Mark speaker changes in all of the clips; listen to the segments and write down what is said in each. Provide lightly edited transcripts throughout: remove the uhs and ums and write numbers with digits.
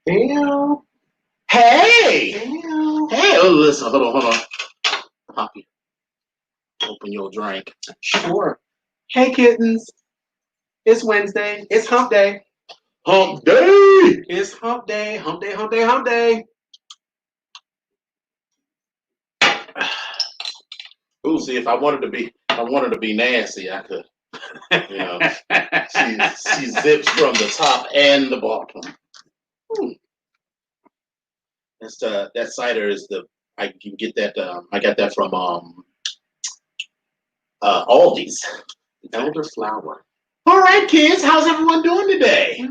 Speaker 1: Damn.
Speaker 2: Hey!
Speaker 1: Damn.
Speaker 2: Hey! Oh, listen, hold on. Poppy, open your drink.
Speaker 1: Sure. Hey, kittens. It's Wednesday. It's hump day.
Speaker 2: Hump day!
Speaker 1: It's hump day. Hump day, hump day, hump day.
Speaker 2: Ooh, see, if I wanted to be nasty, I could. You know, she zips from the top and the bottom. That cider is I can get that. I got that from Aldi's.
Speaker 1: Elderflower.
Speaker 2: All right, kids, how's everyone doing today?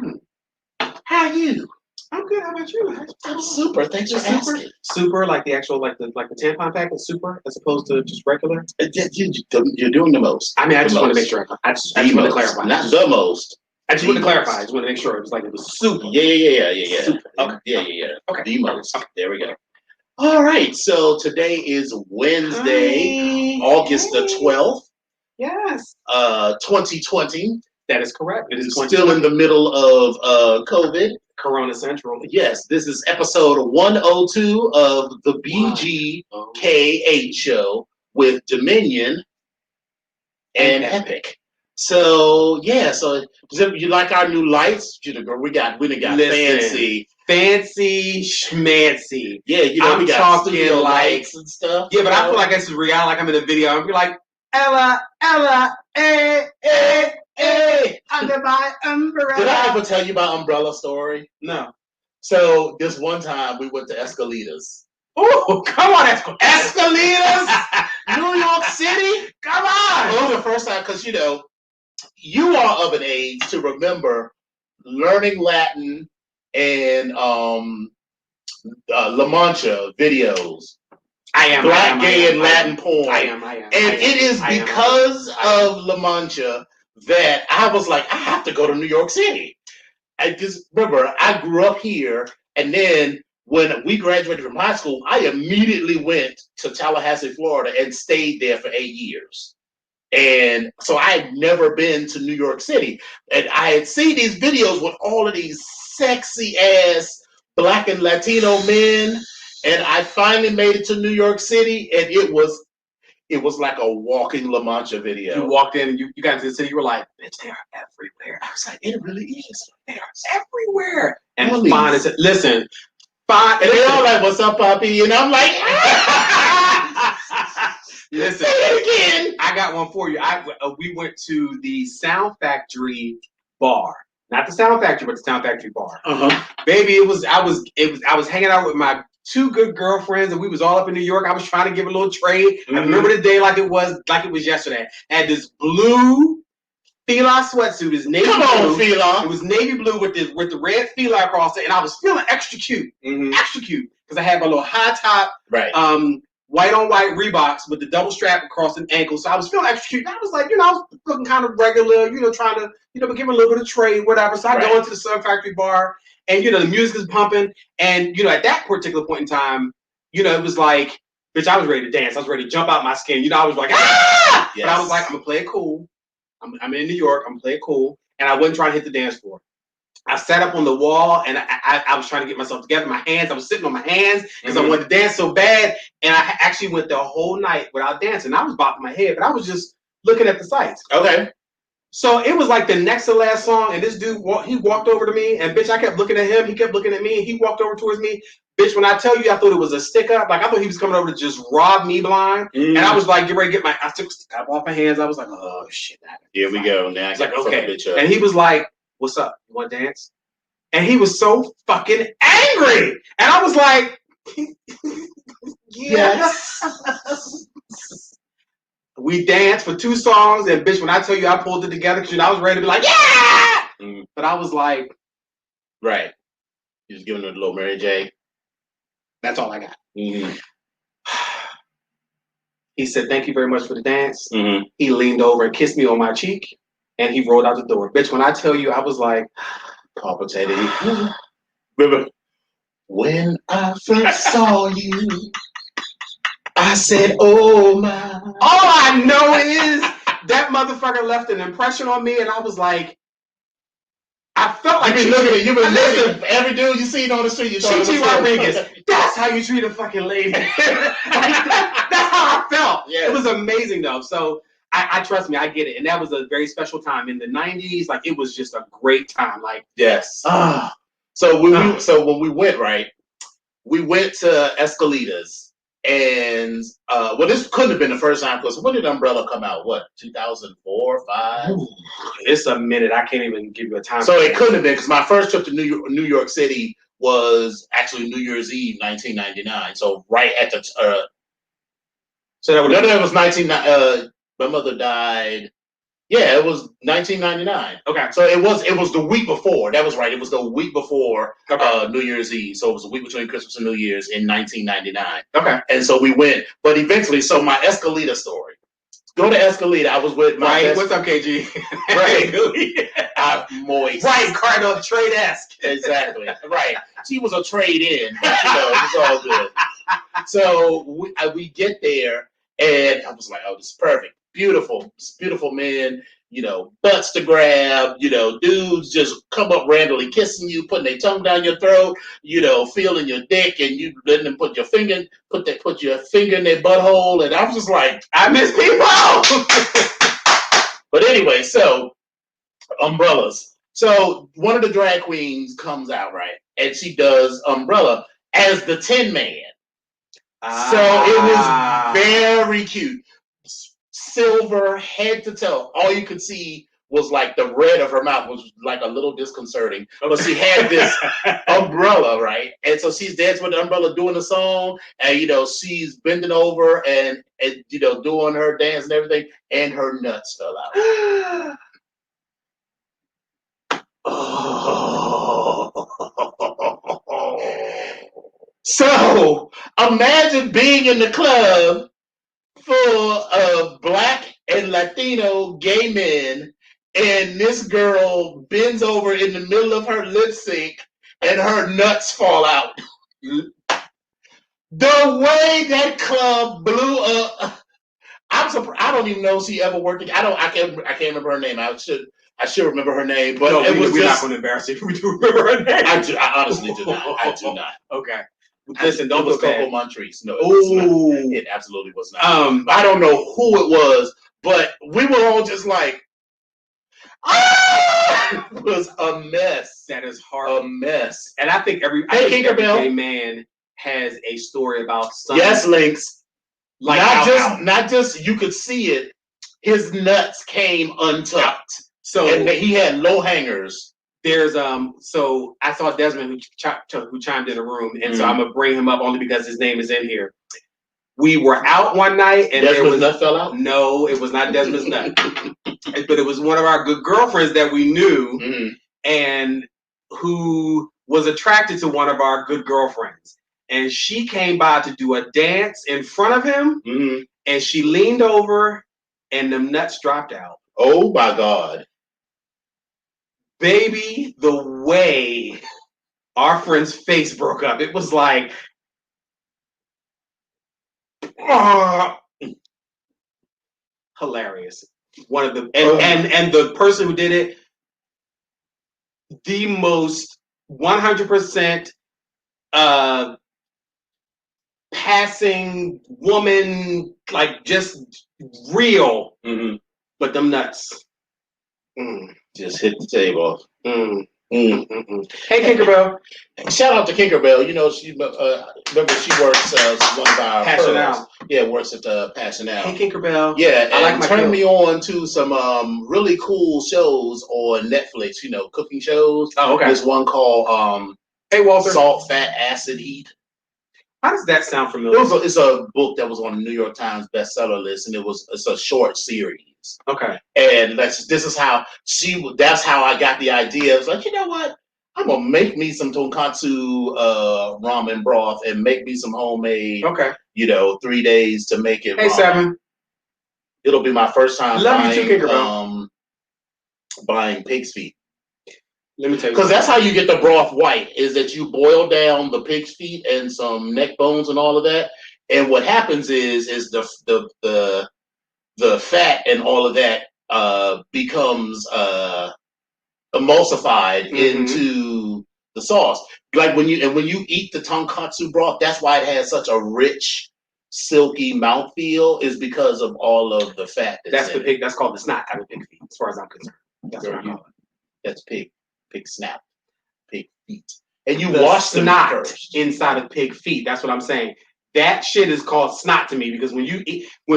Speaker 2: How are you?
Speaker 1: I'm good. How about you?
Speaker 2: I'm super. Thanks for asking.
Speaker 1: Super, like the actual, like the tampon pack is super, as opposed to just regular.
Speaker 2: You're doing the most.
Speaker 1: I mean, I just want to make sure. I just want to clarify.
Speaker 2: Not the most.
Speaker 1: I just want to clarify. I just want to make sure it was super.
Speaker 2: Yeah.
Speaker 1: Super. Okay.
Speaker 2: Yeah.
Speaker 1: Okay.
Speaker 2: The most. Okay. There we go. All right. So today is Wednesday, August the 12th.
Speaker 1: Yes.
Speaker 2: 2020.
Speaker 1: That is correct. It is
Speaker 2: still in the middle of COVID.
Speaker 1: Corona Central.
Speaker 2: Yes, this is episode 102 of the BGKH show with Dominion and Epic. So yeah, so you like our new lights? We got fancy
Speaker 1: schmancy.
Speaker 2: Yeah,
Speaker 1: I'm
Speaker 2: we got
Speaker 1: talking
Speaker 2: studio
Speaker 1: like
Speaker 2: lights and stuff.
Speaker 1: Yeah, but I feel like this is reality. Like I'm in a video. I'm be like, Ella, under my umbrella.
Speaker 2: Did I ever tell you my umbrella story?
Speaker 1: No.
Speaker 2: So this one time we went to Escalitas.
Speaker 1: Oh, come on, Escalitas, New York City. Come on.
Speaker 2: It was the first time because you are of an age to remember learning Latin and La Mancha videos. Black, gay, and Latin porn.
Speaker 1: I am.
Speaker 2: And it is because of La Mancha that I was like, I have to go to New York City. I just remember I grew up here, and then when we graduated from high school, I immediately went to Tallahassee, Florida, and stayed there for 8 years. And so I had never been to New York City. And I had seen these videos with all of these sexy ass Black and Latino men. And I finally made it to New York City, and it was like a walking La Mancha video.
Speaker 1: You walked in and you got into the city, you were like, bitch, they are everywhere.
Speaker 2: I was like, it really is.
Speaker 1: They are everywhere. And
Speaker 2: Please.
Speaker 1: fine as listen. Fine.
Speaker 2: And they're all like, what's up, puppy? And I'm like,
Speaker 1: listen,
Speaker 2: say it again.
Speaker 1: I got one for you. We went to the Sound Factory bar. Not the Sound Factory, but the Sound Factory bar. Baby, I was hanging out with my two good girlfriends, and we was all up in New York. I was trying to give a little trade. I remember the day like it was yesterday. I had this blue Fila sweatsuit. It's navy blue.
Speaker 2: Come on, Fila.
Speaker 1: It was navy blue with the red Fila across it, and I was feeling extra cute, because I had my little high top, white on white Reeboks with the double strap across the ankle. So I was feeling extra cute. And I was like, I was looking kind of regular, trying to, but giving a little bit of trade, whatever. So I go into the Sound Factory bar, and the music is pumping, and at that particular point in time, it was like, bitch, I was ready to dance. I was ready to jump out my skin. I was like, ah! Yes. But I was like, I'm gonna play it cool. I'm in New York. I'm gonna play it cool, and I wasn't trying to hit the dance floor. I sat up on the wall, and I was trying to get myself together. I was sitting on my hands because I wanted to dance so bad, and I actually went the whole night without dancing. I was bopping my head, but I was just looking at the sights.
Speaker 2: Okay.
Speaker 1: So it was like the next to last song, and this dude, he walked over to me, and bitch, I kept looking at him. He kept looking at me, and he walked over towards me. Bitch, when I tell you, I thought it was a stick up. Like, I thought he was coming over to just rob me blind. And I was like, get ready to I took the stick up off my hands. I was like, oh, shit.
Speaker 2: Here we go. Now I was like, okay.
Speaker 1: And he was like, what's up? You want to dance? And he was so fucking angry. And I was like, yes. We danced for 2 songs, and bitch, when I tell you I pulled it together, because I was ready to be like, yeah! But I was like,
Speaker 2: right. You just giving it a little Mary J.
Speaker 1: That's all I got. He said, thank you very much for the dance. He leaned over and kissed me on my cheek, and he rolled out the door. Bitch, when I tell you, I was like,
Speaker 2: palpitating. Remember, when I first saw you, I said, oh my.
Speaker 1: All I know is that motherfucker left an impression on me, and I was like, I felt like
Speaker 2: you've been looking at every dude you seen on the street. You
Speaker 1: Chichi Rodriguez. That's how you treat a fucking lady. That's how I felt. Yeah. It was amazing though. So I trust me, I get it. And that was a very special time in the 90s. Like it was just a great time. Like
Speaker 2: yes. So when we went, right, we went to Escalitas. And this couldn't have been the first time because when did Umbrella come out? What, 2004, 5?
Speaker 1: Ooh, it's a minute. I can't even give you a time.
Speaker 2: So it couldn't have been because my first trip to New York City was actually New Year's Eve, 1999. So right at the so that was 19. My mother died. Yeah, it was 1999.
Speaker 1: Okay.
Speaker 2: So it was the week before. That was right. It was the week before New Year's Eve. So it was a week between Christmas and New Year's in 1999.
Speaker 1: Okay.
Speaker 2: And so we went. But eventually, so my Escalita story. Go to Escalita. I was with my
Speaker 1: best. What's up, KG?
Speaker 2: Right. Moist.
Speaker 1: Right, Cardinal trade-esque.
Speaker 2: Exactly. Right. She was a trade-in. But, it's all good. So we get there, and I was like, oh, this is perfect. Beautiful men, butts to grab, dudes just come up randomly kissing you, putting their tongue down your throat, feeling your dick, and you letting them put your finger in their butthole, and I was just like, I miss people. But anyway, so umbrellas. So one of the drag queens comes out, right, and she does Umbrella as the Tin Man. So it was very cute. Silver head to toe. All you could see was like the red of her mouth was like a little disconcerting. But she had this umbrella, right? And so she's dancing with the umbrella doing the song, and she's bending over and doing her dance and everything, and her nuts fell out. So imagine being in the club full of Black and Latino gay men, and this girl bends over in the middle of her lip sync, and her nuts fall out. The way that club blew up, I'm surprised. I don't even know if she ever worked. I can't remember her name. I should remember her name, but
Speaker 1: we're not going to embarrass you. We do remember her name.
Speaker 2: I honestly do not. I do not.
Speaker 1: Okay. Listen, don't
Speaker 2: was
Speaker 1: look
Speaker 2: Coco Montrese. No, it absolutely was not. I don't know who it was, but we were all just like, it was a mess.
Speaker 1: That is hard.
Speaker 2: A mess.
Speaker 1: And I think every gay man has a story about something.
Speaker 2: Yes, Lynx. Like not just you could see it. His nuts came untucked. So and he had low hangers.
Speaker 1: There's so I saw Desmond who chimed in the room, and so I'm gonna bring him up only because his name is in here. We were out one night, and
Speaker 2: Desmond's nut fell out.
Speaker 1: No, it was not Desmond's nut, but it was one of our good girlfriends that we knew, and who was attracted to one of our good girlfriends, and she came by to do a dance in front of him, and she leaned over, and the nuts dropped out.
Speaker 2: Oh my God.
Speaker 1: Baby, the way our friend's face broke up, it was like, hilarious. One of the and the person who did it, the most 100% passing woman, like just real, but them nuts.
Speaker 2: Just hit the table.
Speaker 1: Hey, Kinkerbell.
Speaker 2: Shout out to Kinkerbell. She remember she works one of our
Speaker 1: Passional.
Speaker 2: Yeah, works at the Passional.
Speaker 1: Hey, Kinkerbell.
Speaker 2: Yeah, and turned me on to some really cool shows on Netflix. Cooking shows.
Speaker 1: Oh, okay.
Speaker 2: There's one called
Speaker 1: Hey, Walter.
Speaker 2: Salt, Fat, Acid, Heat.
Speaker 1: How does that sound familiar?
Speaker 2: It's a book that was on the New York Times bestseller list, and it's a short series.
Speaker 1: Okay.
Speaker 2: And that's how I got the idea. It's like, you know what? I'm gonna make me some tonkatsu ramen broth and make me some homemade.
Speaker 1: Okay.
Speaker 2: 3 days to make it.
Speaker 1: Hey,
Speaker 2: ramen.
Speaker 1: 7.
Speaker 2: It'll be my first time
Speaker 1: buying
Speaker 2: pig's feet.
Speaker 1: Let me tell you.
Speaker 2: Because that's how you get the broth white, is that you boil down the pig's feet and some neck bones and all of that. And what happens is the fat and all of that becomes emulsified into the sauce. Like when you eat the tonkatsu broth, that's why it has such a rich, silky mouthfeel, is because of all of the fat
Speaker 1: that's the pig. That's called the snot out of pig feet, as far as I'm concerned. That's what I call it.
Speaker 2: That's pig snap, pig feet. And you wash the snot first
Speaker 1: inside of pig feet. That's what I'm saying. That shit is called snot to me, because when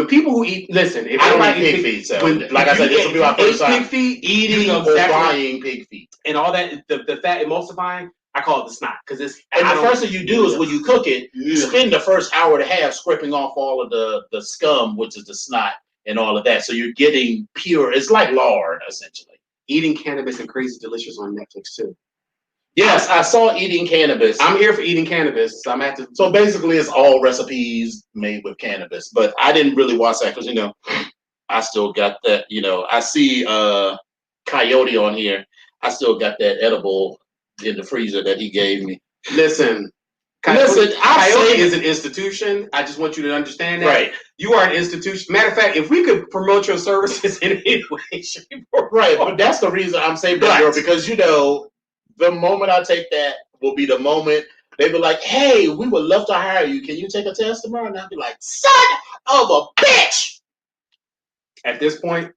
Speaker 1: people who eat, listen, if
Speaker 2: I don't eat pig feet, so like I said, this will be my first time eating or buying pig feet.
Speaker 1: And all that, the fat emulsifying, I call it the snot, because it's.
Speaker 2: And the first thing you do is when you cook it, you spend the first hour and a half scraping off all of the scum, which is the snot and all of that. So you're getting pure. It's like lard, essentially.
Speaker 1: Eating Cannabis and Crazy Delicious on Netflix too.
Speaker 2: Yes, I saw Eating Cannabis.
Speaker 1: I'm here for Eating Cannabis. So I'm at the.
Speaker 2: So basically, it's all recipes made with cannabis. But I didn't really watch that because I still got that. I see Coyote on here. I still got that edible in the freezer that he gave me.
Speaker 1: Listen, Coyote is an institution. I just want you to understand that.
Speaker 2: Right.
Speaker 1: You are an institution. Matter of fact, if we could promote your services in any way, shape, or form.
Speaker 2: Right. But that's the reason I'm saving that girl, because the moment I take that will be the moment they be like, "Hey, we would love to hire you. Can you take a test tomorrow?" And I'll be like, "Son of a bitch!"
Speaker 1: At this point,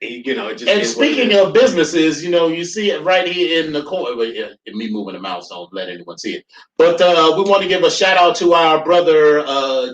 Speaker 1: it just.
Speaker 2: And speaking of businesses, you see it right here in the corner. Me moving the mouse, don't let anyone see it. But we want to give a shout out to our brother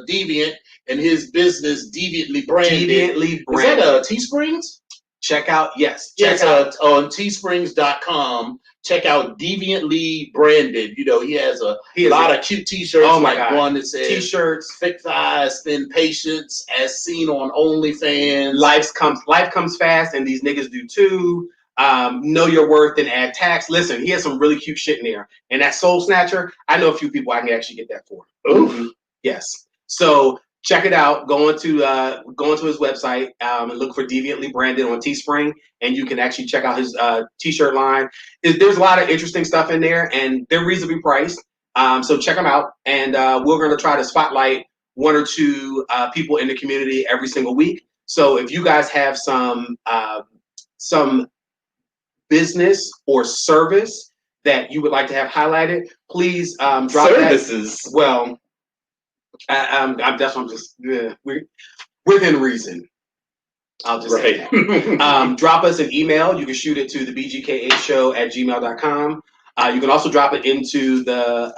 Speaker 2: Deviant and his business, Deviantly Branded.
Speaker 1: Deviantly Branded.
Speaker 2: Is that Teesprings?
Speaker 1: Check out,
Speaker 2: check out on teesprings.com. Check out Deviantly Branded. He has a lot of cute t-shirts.
Speaker 1: Oh my God.
Speaker 2: One that says
Speaker 1: t-shirts,
Speaker 2: thick thighs, thin patience, as seen on OnlyFans.
Speaker 1: Life comes fast, and these niggas do too. Know your worth and add tax. Listen, he has some really cute shit in there. And that Soul Snatcher, I know a few people I can actually get that for.
Speaker 2: Ooh.
Speaker 1: Yes. So check it out. Go into his website and look for Deviantly Branded on Teespring, and you can actually check out his t-shirt line. There's a lot of interesting stuff in there, and they're reasonably priced. So check them out, and we're going to try to spotlight one or two people in the community every single week. So if you guys have some business or service that you would like to have highlighted, please drop
Speaker 2: services.
Speaker 1: That. Well. I'm just we're within reason. I'll just say that. Drop us an email. You can shoot it to the bgkhshow@gmail.com. You can also drop it into the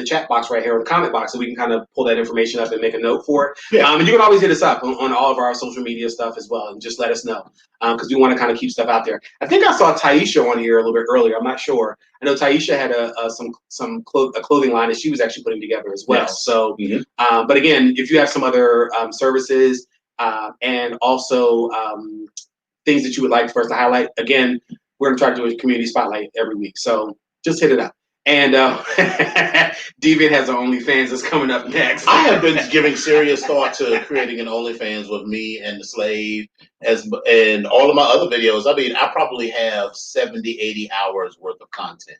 Speaker 1: chat box right here, or the comment box, so we can kind of pull that information up and make a note for it.
Speaker 2: Yeah.
Speaker 1: And you can always hit us up on all of our social media stuff as well, and just let us know, because we want to kind of keep stuff out there. I think I saw Taisha on here a little bit earlier. I'm not sure. I know Taisha had a clothing line that she was actually putting together as well.
Speaker 2: Yes.
Speaker 1: So, but again, if you have some other services and also things that you would like for us to highlight, again, we're going to try to do a community spotlight every week. So just hit it up. And Deviant has an OnlyFans that's coming up next.
Speaker 2: I have been giving serious thought to creating an OnlyFans with me and the slave, and all of my other videos. I mean, I probably have 70, 80 hours worth of content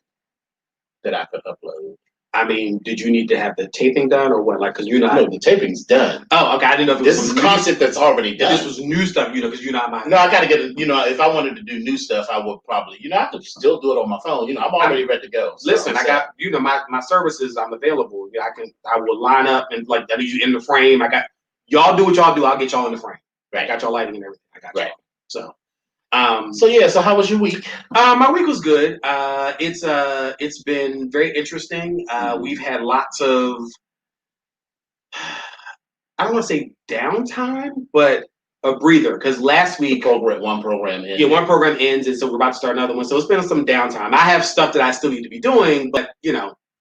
Speaker 2: that I could upload.
Speaker 1: I mean, did you need to have the taping done or what? Like, because you're not.
Speaker 2: No, the taping's done.
Speaker 1: Oh, okay. I didn't know if it
Speaker 2: this is content that's already done.
Speaker 1: This was new stuff, because you're not my.
Speaker 2: No, I got to get it. If I wanted to do new stuff, I would probably, I could still do it on my phone. I'm already ready to go.
Speaker 1: Listen, I got, my services. I'm available. I will line up and I need you in the frame. Y'all do what y'all do. I'll get y'all in the frame.
Speaker 2: Right.
Speaker 1: I got y'all lighting and everything. I got y'all. So.
Speaker 2: So how was your week?
Speaker 1: My week was good. It's been very interesting. We've had lots of, I don't want to say downtime, but a breather, because last week
Speaker 2: one program ends.
Speaker 1: Yeah, one program ends, and so we're about to start another one. So it's been some downtime. I have stuff that I still need to be doing, but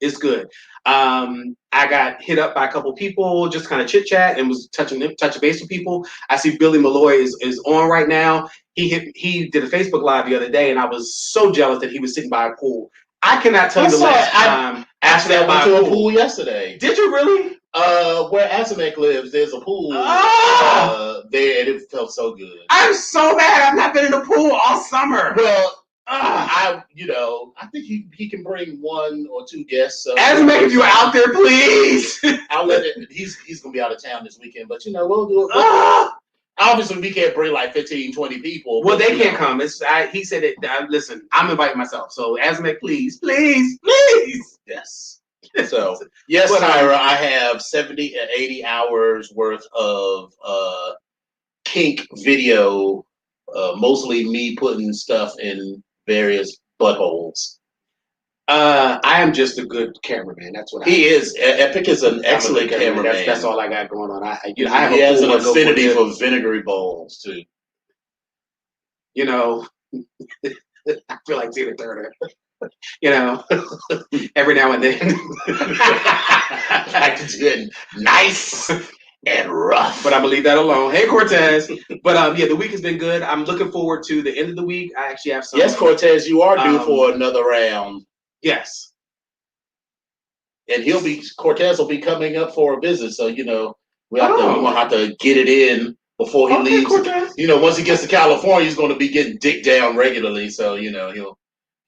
Speaker 1: it's good. I got hit up by a couple people, just kind of chit chat, and was touching base with people. I see Billy Malloy is on right now. He did a Facebook Live the other day, and I was so jealous that he was sitting by a pool. I cannot tell you the last time.
Speaker 2: Actually, I went to a pool yesterday.
Speaker 1: Did you really?
Speaker 2: Where Asamek lives, there's a pool there, and it felt so good.
Speaker 1: I'm so mad I've not been in the pool all summer.
Speaker 2: Well, I think he can bring one or two guests.
Speaker 1: Asamek, if you're out there, please.
Speaker 2: I'll let it. He's gonna be out of town this weekend, but we'll do it. Obviously, we can't bring like 15, 20 people.
Speaker 1: Well, they can't come. He said it. Listen, I'm inviting myself. So, Asma, please.
Speaker 2: Yes. So, yes, Tyra, I have 70 to 80 hours worth of kink video, mostly me putting stuff in various buttholes.
Speaker 1: I am just a good cameraman. That's what
Speaker 2: he is. Epic is an excellent cameraman.
Speaker 1: That's all I got going on. I
Speaker 2: he has an affinity for vinegary bowls too.
Speaker 1: You know, I feel like Tina Turner. You know, every now and then.
Speaker 2: Like it's good, nice and rough.
Speaker 1: But I'm gonna leave that alone. Hey, Cortez. But the week has been good. I'm looking forward to the end of the week. I actually have some.
Speaker 2: Yes, Cortez, you are due for another round.
Speaker 1: Yes.
Speaker 2: And Cortez will be coming up for a visit, so we're gonna have to get it in before he leaves.
Speaker 1: Cortez.
Speaker 2: Once he gets to California, he's gonna be getting dicked down regularly, so he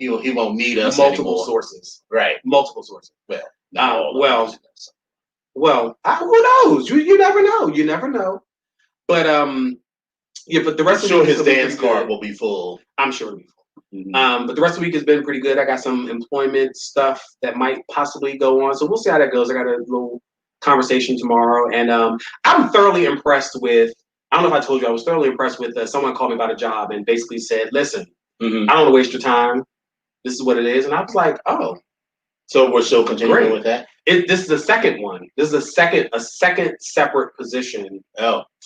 Speaker 2: won't need us
Speaker 1: multiple
Speaker 2: anymore.
Speaker 1: Sources.
Speaker 2: Right.
Speaker 1: Multiple sources.
Speaker 2: Well,
Speaker 1: who knows? You never know. You never know. But but the rest of the week
Speaker 2: his dance card will be full.
Speaker 1: I'm sure it'll be full. Mm-hmm. But the rest of the week has been pretty good. I got some employment stuff that might possibly go on, so we'll see how that goes. I got a little conversation tomorrow, and I'm thoroughly impressed with. I don't know if I told you, I was thoroughly impressed with someone called me about a job and basically said, "Listen, I don't want to waste your time. This is what it is," and I was like, "Oh."
Speaker 2: So we're still continuing with that.
Speaker 1: This is the second one. This is a second separate position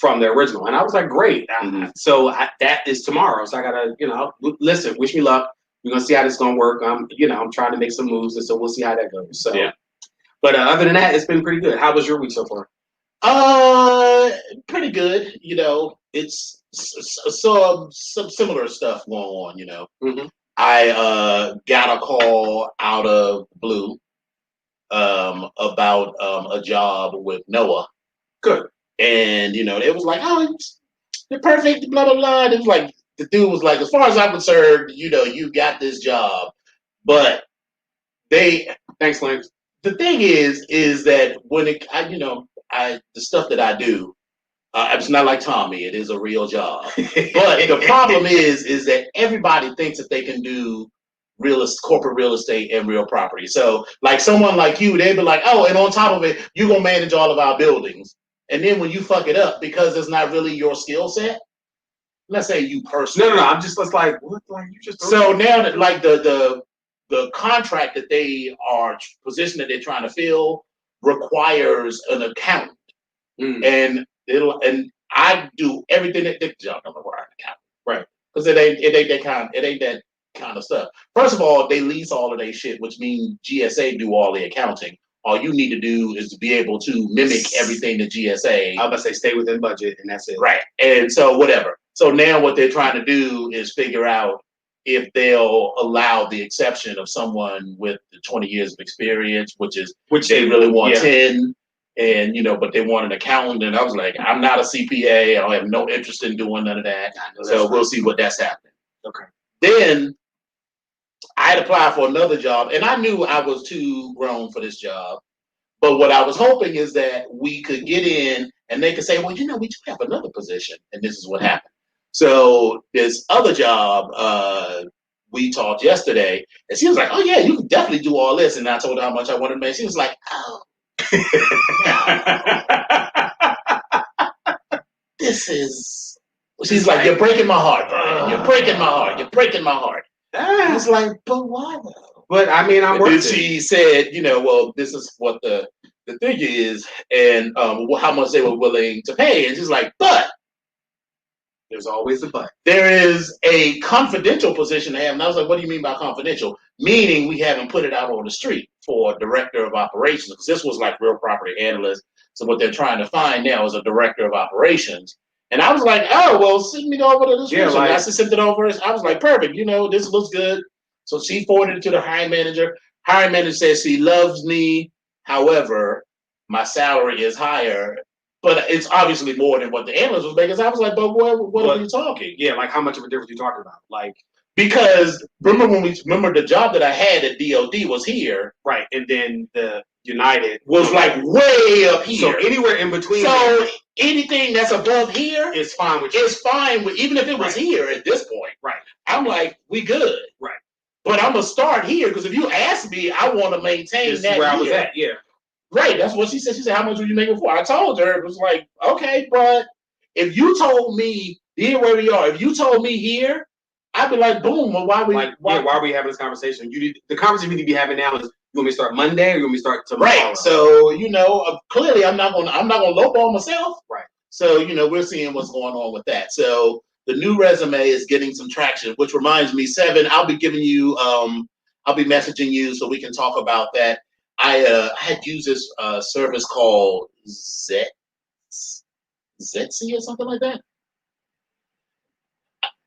Speaker 1: from the original, and I was like, "Great!" So that is tomorrow. So I gotta, listen. Wish me luck. We're gonna see how this is gonna work. I'm trying to make some moves, and so we'll see how that goes. So, but other than that, it's been pretty good. How was your week so far?
Speaker 2: Pretty good. It's some similar stuff going on. I got a call out of the blue about a job with Noah.
Speaker 1: Good.
Speaker 2: And, it was like, oh, you're perfect, blah, blah, blah. It was like, the dude was like, as far as I'm concerned, you got this job. But
Speaker 1: Thanks, Lance.
Speaker 2: The thing is that when the stuff that I do, it's not like Tommy. It is a real job. But the problem is that everybody thinks that they can do corporate real estate and real property. So like someone like you, they'd be like, oh, and on top of it, you're going to manage all of our buildings. And then when you fuck it up because it's not really your skill set, let's say you personally.
Speaker 1: No. I'm just like, what? Like you just.
Speaker 2: So now that like the contract that position that they're trying to fill requires an accountant. And I do everything that they don't require an accountant. Right. Because it ain't that kind of stuff. First of all, they lease all of their shit, which means GSA do all the accounting. All you need to do is to be able to mimic everything that GSA.
Speaker 1: I was about to say stay within budget, and that's it.
Speaker 2: Right. And so whatever. So now what they're trying to do is figure out if they'll allow the exception of someone with 20 years of experience, which they really want 10. And, but they want an accountant. And I was like, I'm not a CPA. I have no interest in doing none of that. So we'll see what that's happening.
Speaker 1: Okay.
Speaker 2: Then I had applied for another job, and I knew I was too grown for this job. But what I was hoping is that we could get in and they could say, well, we do have another position. And this is what happened. So this other job, we talked yesterday, and she was like, oh, yeah, you can definitely do all this. And I told her how much I wanted to make. She was like, oh. She's like, you're breaking my heart, Brian. You're breaking my heart. You're breaking my heart. I was like, but why though?
Speaker 1: But I mean, I'm working.
Speaker 2: She said, well, this is what the thing is, and how much they were willing to pay. And she's like, but
Speaker 1: there's always a but.
Speaker 2: There is a confidential position to have. And I was like, what do you mean by confidential? Meaning we haven't put it out on the street for director of operations, because this was like real property analyst. So what they're trying to find now is a director of operations. And I was like, oh, well, send me over to this person. I sent it over. I was like, perfect. This looks good. So she forwarded it to the hiring manager. Hiring manager says she loves me. However, my salary is higher. But it's obviously more than what the analyst was making. So I was like, but what are you talking?
Speaker 1: Yeah, like how much of a difference are you talking about? Like,
Speaker 2: because remember the job that I had at DOD was here.
Speaker 1: Right. And then the United
Speaker 2: was like way up here.
Speaker 1: So anywhere in between.
Speaker 2: So anything that's above here
Speaker 1: is fine with you.
Speaker 2: It's fine with, even if it was here at this point.
Speaker 1: Right.
Speaker 2: I'm like, we good.
Speaker 1: Right.
Speaker 2: But I'm gonna start here because if you ask me, I want to maintain
Speaker 1: this
Speaker 2: that.
Speaker 1: Where I was at, yeah.
Speaker 2: Right. That's what she said. She said, "How much were you making before?" I told her it was like, okay, but if you told me here where we are, if you told me here, I'd be like, boom. Well, why are we having this conversation?
Speaker 1: The conversation we need to be having now is, you want me to start Monday or you want me to start tomorrow?
Speaker 2: Right. So clearly, I'm not gonna lowball myself.
Speaker 1: Right.
Speaker 2: So we're seeing what's going on with that. So the new resume is getting some traction, which reminds me, Seven, I'll be giving you, I'll be messaging you so we can talk about that. I had used this service called Zetsy or something like that.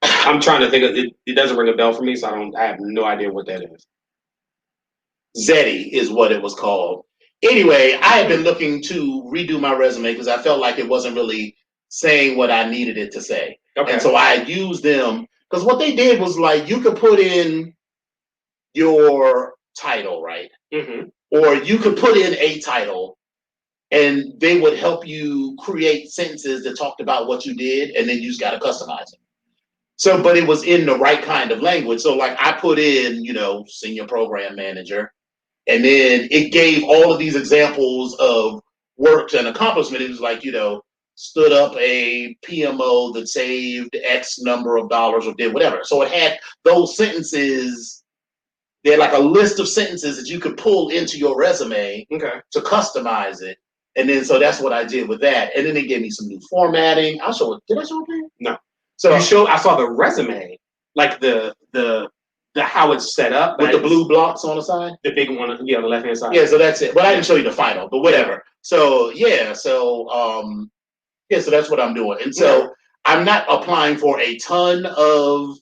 Speaker 1: I'm trying to think of it. It doesn't ring a bell for me, so I have no idea what that is.
Speaker 2: Zeti is what it was called. Anyway, I had been looking to redo my resume because I felt like it wasn't really saying what I needed it to say. Okay. And so I used them because what they did was like you could put in your title, right? Mm-hmm. Or you could put in a title and they would help you create sentences that talked about what you did, and then you just got to customize it. So, but it was in the right kind of language. So like I put in, senior program manager, and then it gave all of these examples of work and accomplishment. It was like, stood up a PMO that saved X number of dollars or did whatever. So it had those sentences. They had like a list of sentences that you could pull into your resume to customize it. And then, so that's what I did with that. And then they gave me some new formatting. I'll show it. Did I show it there?
Speaker 1: No. So I saw the resume, like the how it's set up
Speaker 2: with the blue blocks on the side,
Speaker 1: the big one, on the left hand side.
Speaker 2: Yeah, so that's it. But I didn't show you the final, but whatever. Yeah. So so that's what I'm doing, and so I'm not applying for a ton of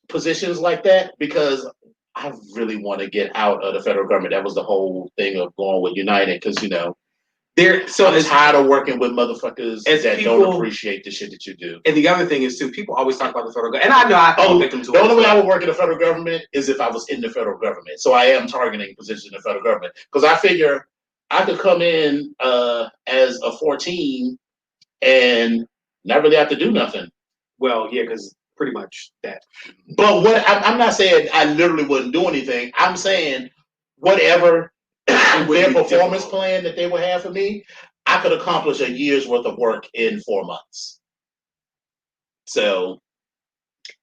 Speaker 2: positions like that because I really want to get out of the federal government. That was the whole thing of going with United, because I'm tired of working with motherfuckers that don't appreciate the shit that you do.
Speaker 1: And the other thing is, too, people always talk about the federal government. And I know I fall victim to it.
Speaker 2: The only way I would work in the federal government is if I was in the federal government. So I am targeting positions in the federal government. Because I figure I could come in as a 14 and not really have to do nothing.
Speaker 1: Well, yeah, because pretty much that.
Speaker 2: But I'm not saying I literally wouldn't do anything. I'm saying whatever their performance plan that they would have for me, I could accomplish a year's worth of work in 4 months. So,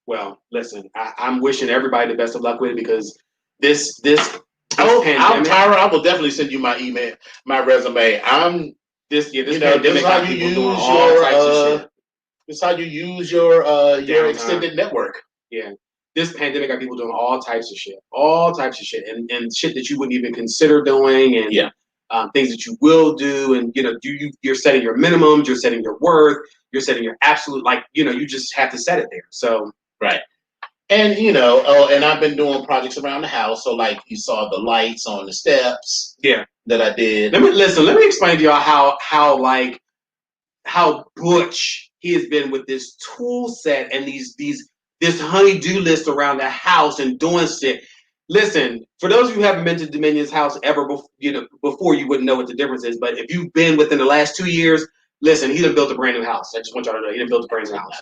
Speaker 1: well, listen, I'm wishing everybody the best of luck with it, because this
Speaker 2: pandemic, Tyra, I will definitely send you my email, my resume.
Speaker 1: This pandemic, this is how you use your types of shit.
Speaker 2: This is how you use your extended network.
Speaker 1: Yeah. This pandemic got people doing all types of shit, and shit that you wouldn't even consider doing, and things that you will do, and you're setting your minimums, you're setting your worth, you're setting your absolute, you just have to set it there. So
Speaker 2: right, and and I've been doing projects around the house. So like you saw the lights on the steps, that I did.
Speaker 1: Let me explain to y'all how butch he has been with this tool set and this honey-do list around the house and doing shit. Listen, for those of you who haven't been to Dominion's house ever before, you wouldn't know what the difference is. But if you've been within the last 2 years, listen, he done built a brand new house. I just want y'all to know, he done built a brand new house.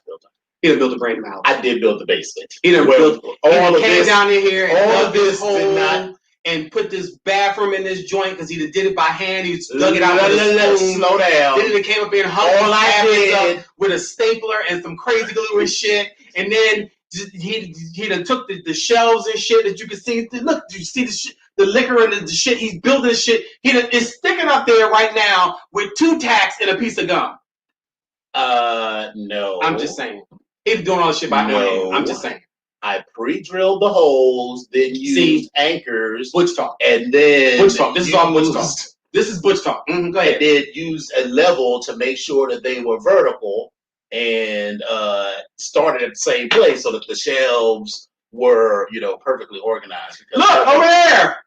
Speaker 1: He done built a brand new house.
Speaker 2: I did build the basement.
Speaker 1: He done built
Speaker 2: all of
Speaker 1: came
Speaker 2: this
Speaker 1: down in here and
Speaker 2: all
Speaker 1: dug
Speaker 2: of this
Speaker 1: hole
Speaker 2: did not.
Speaker 1: And put this bathroom in this joint because he did it by hand. He dug it out with a spoon.
Speaker 2: Slow down.
Speaker 1: Then he came up here and hung all I did up with a stapler and some crazy glue and shit. And then he done took the shelves and shit that you can see. Look, you see the shit, the liquor and the shit. He's building shit. It's sticking up there right now with 2 tacks and a piece of gum.
Speaker 2: No.
Speaker 1: I'm just saying. He's doing all this shit by hand. I'm just saying.
Speaker 2: I pre-drilled the holes, then used anchors.
Speaker 1: Butch talk.
Speaker 2: And then
Speaker 1: Butch talk. This is all Butch talk. This is Butch talk. Mm-hmm. Go ahead.
Speaker 2: And then used a level to make sure that they were vertical, and started at the same place so that the shelves were, perfectly organized.
Speaker 1: Look over there.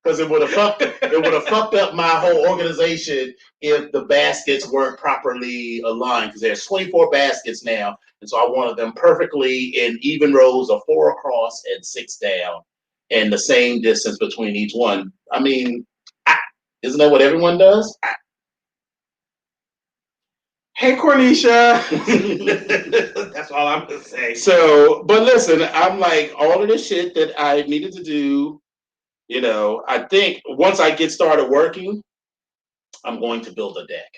Speaker 2: Because it would have fucked up my whole organization if the baskets weren't properly aligned. Because there's 24 baskets now, and so I wanted them perfectly in even rows of 4 across and 6 down, and the same distance between each one. I mean, Isn't that what everyone does?
Speaker 1: Hey, Cornisha. That's all I'm gonna say.
Speaker 2: So, but listen, I'm like, all of this shit that I needed to do, you know, I think once I get started working, I'm going to build a deck.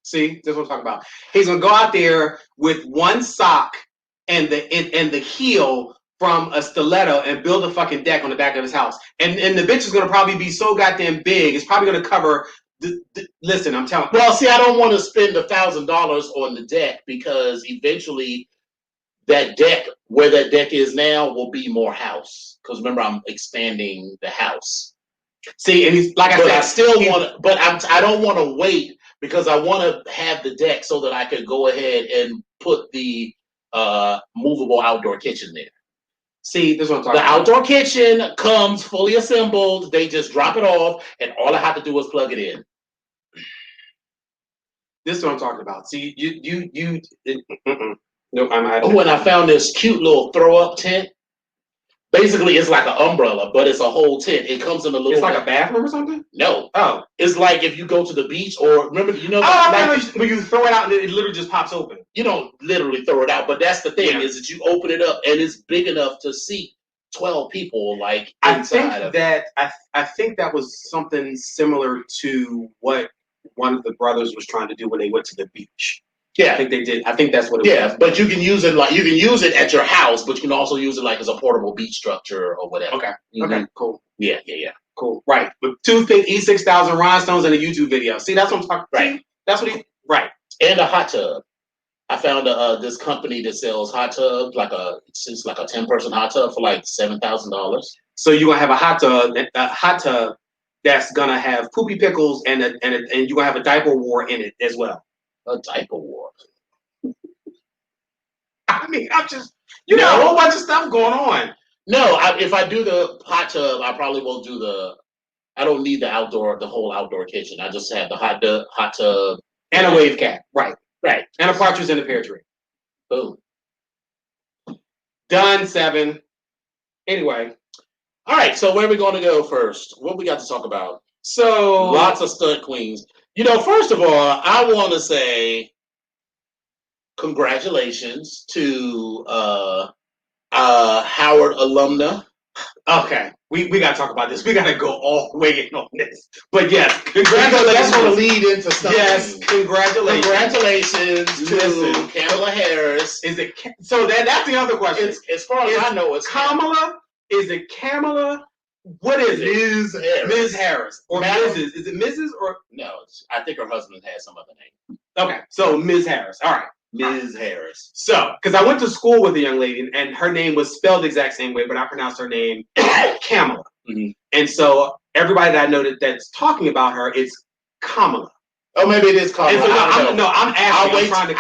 Speaker 1: See, that's what I'm talking about. He's gonna go out there with one sock and the heel from a stiletto and build a fucking deck on the back of his house. And the bitch is gonna probably be so goddamn big, it's probably gonna cover. Listen, I'm telling.
Speaker 2: Well, see, I don't want to spend $1,000 on the deck because eventually that deck, where that deck is now, will be more house. Because remember, I'm expanding the house.
Speaker 1: See, and he's like I said,
Speaker 2: I still want to, but I don't want to wait because I want to have the deck so that I could go ahead and put the movable outdoor kitchen there.
Speaker 1: See, this is what I'm talking
Speaker 2: about. The outdoor kitchen comes fully assembled. They just drop it off, and all I have to do is plug it in.
Speaker 1: This is what I'm talking about. See, you.
Speaker 2: Nope, and I found this cute little throw-up tent. Basically, it's like an umbrella, but it's a whole tent. It comes in a little.
Speaker 1: It's like a bathroom or something.
Speaker 2: No.
Speaker 1: Oh,
Speaker 2: it's like if you go to the beach, or remember, you know,
Speaker 1: when you throw it out and it literally just pops open.
Speaker 2: You don't literally throw it out, but that's the thing is that you open it up and it's big enough to seat 12 people. Like inside
Speaker 1: I think that was something similar to what one of the brothers was trying to do when they went to the beach.
Speaker 2: Yeah,
Speaker 1: I think they did. I think that's what it was.
Speaker 2: Yeah, but you can use it at your house, but you can also use it like as a portable beach structure or whatever.
Speaker 1: Okay. Mm-hmm. Okay. Cool.
Speaker 2: Yeah.
Speaker 1: Cool. Right. With toothpick, E6000 rhinestones, and a YouTube video. See, that's what I'm talking. Right. That's what he. Right.
Speaker 2: And a hot tub. I found this company that sells hot tubs, it's like a 10-person hot tub for like $7,000.
Speaker 1: So you're gonna have a hot tub that's gonna have poopy pickles and you're gonna have a diaper war in it as well.
Speaker 2: A diaper war.
Speaker 1: I mean, I'm just got a whole bunch of stuff going on.
Speaker 2: No, if I do the hot tub, I probably won't do I don't need the whole outdoor kitchen. I just have the hot tub
Speaker 1: and a wave cap. Right. And a partridge in a pear tree.
Speaker 2: Boom.
Speaker 1: Done. 7. Anyway.
Speaker 2: All right. So where are we going to go first? What we got to talk about?
Speaker 1: So
Speaker 2: lots of stunt queens. You know, first of all, I want to say congratulations to Howard alumna.
Speaker 1: Okay, we got to talk about this. We got to go all the way in on this. But yes, congratulations.
Speaker 2: That's going to lead into something.
Speaker 1: Yes, congratulations.
Speaker 2: Congratulations to Kamala Harris.
Speaker 1: Is it so? That's the other question.
Speaker 2: As far as I know, it's
Speaker 1: Kamala. Is it Kamala? What is it? Ms. Harris. Or Mrs. Is it Mrs. or
Speaker 2: no? I think her husband has some other name.
Speaker 1: Okay, so Ms. Harris. All right.
Speaker 2: Ms. Harris.
Speaker 1: So, because I went to school with a young lady, and her name was spelled the exact same way, but I pronounced her name Kamala. Mm-hmm. And so, everybody that I know that's talking about her, it's Kamala.
Speaker 2: Oh, maybe it is Kamala.
Speaker 1: So, I'm asking.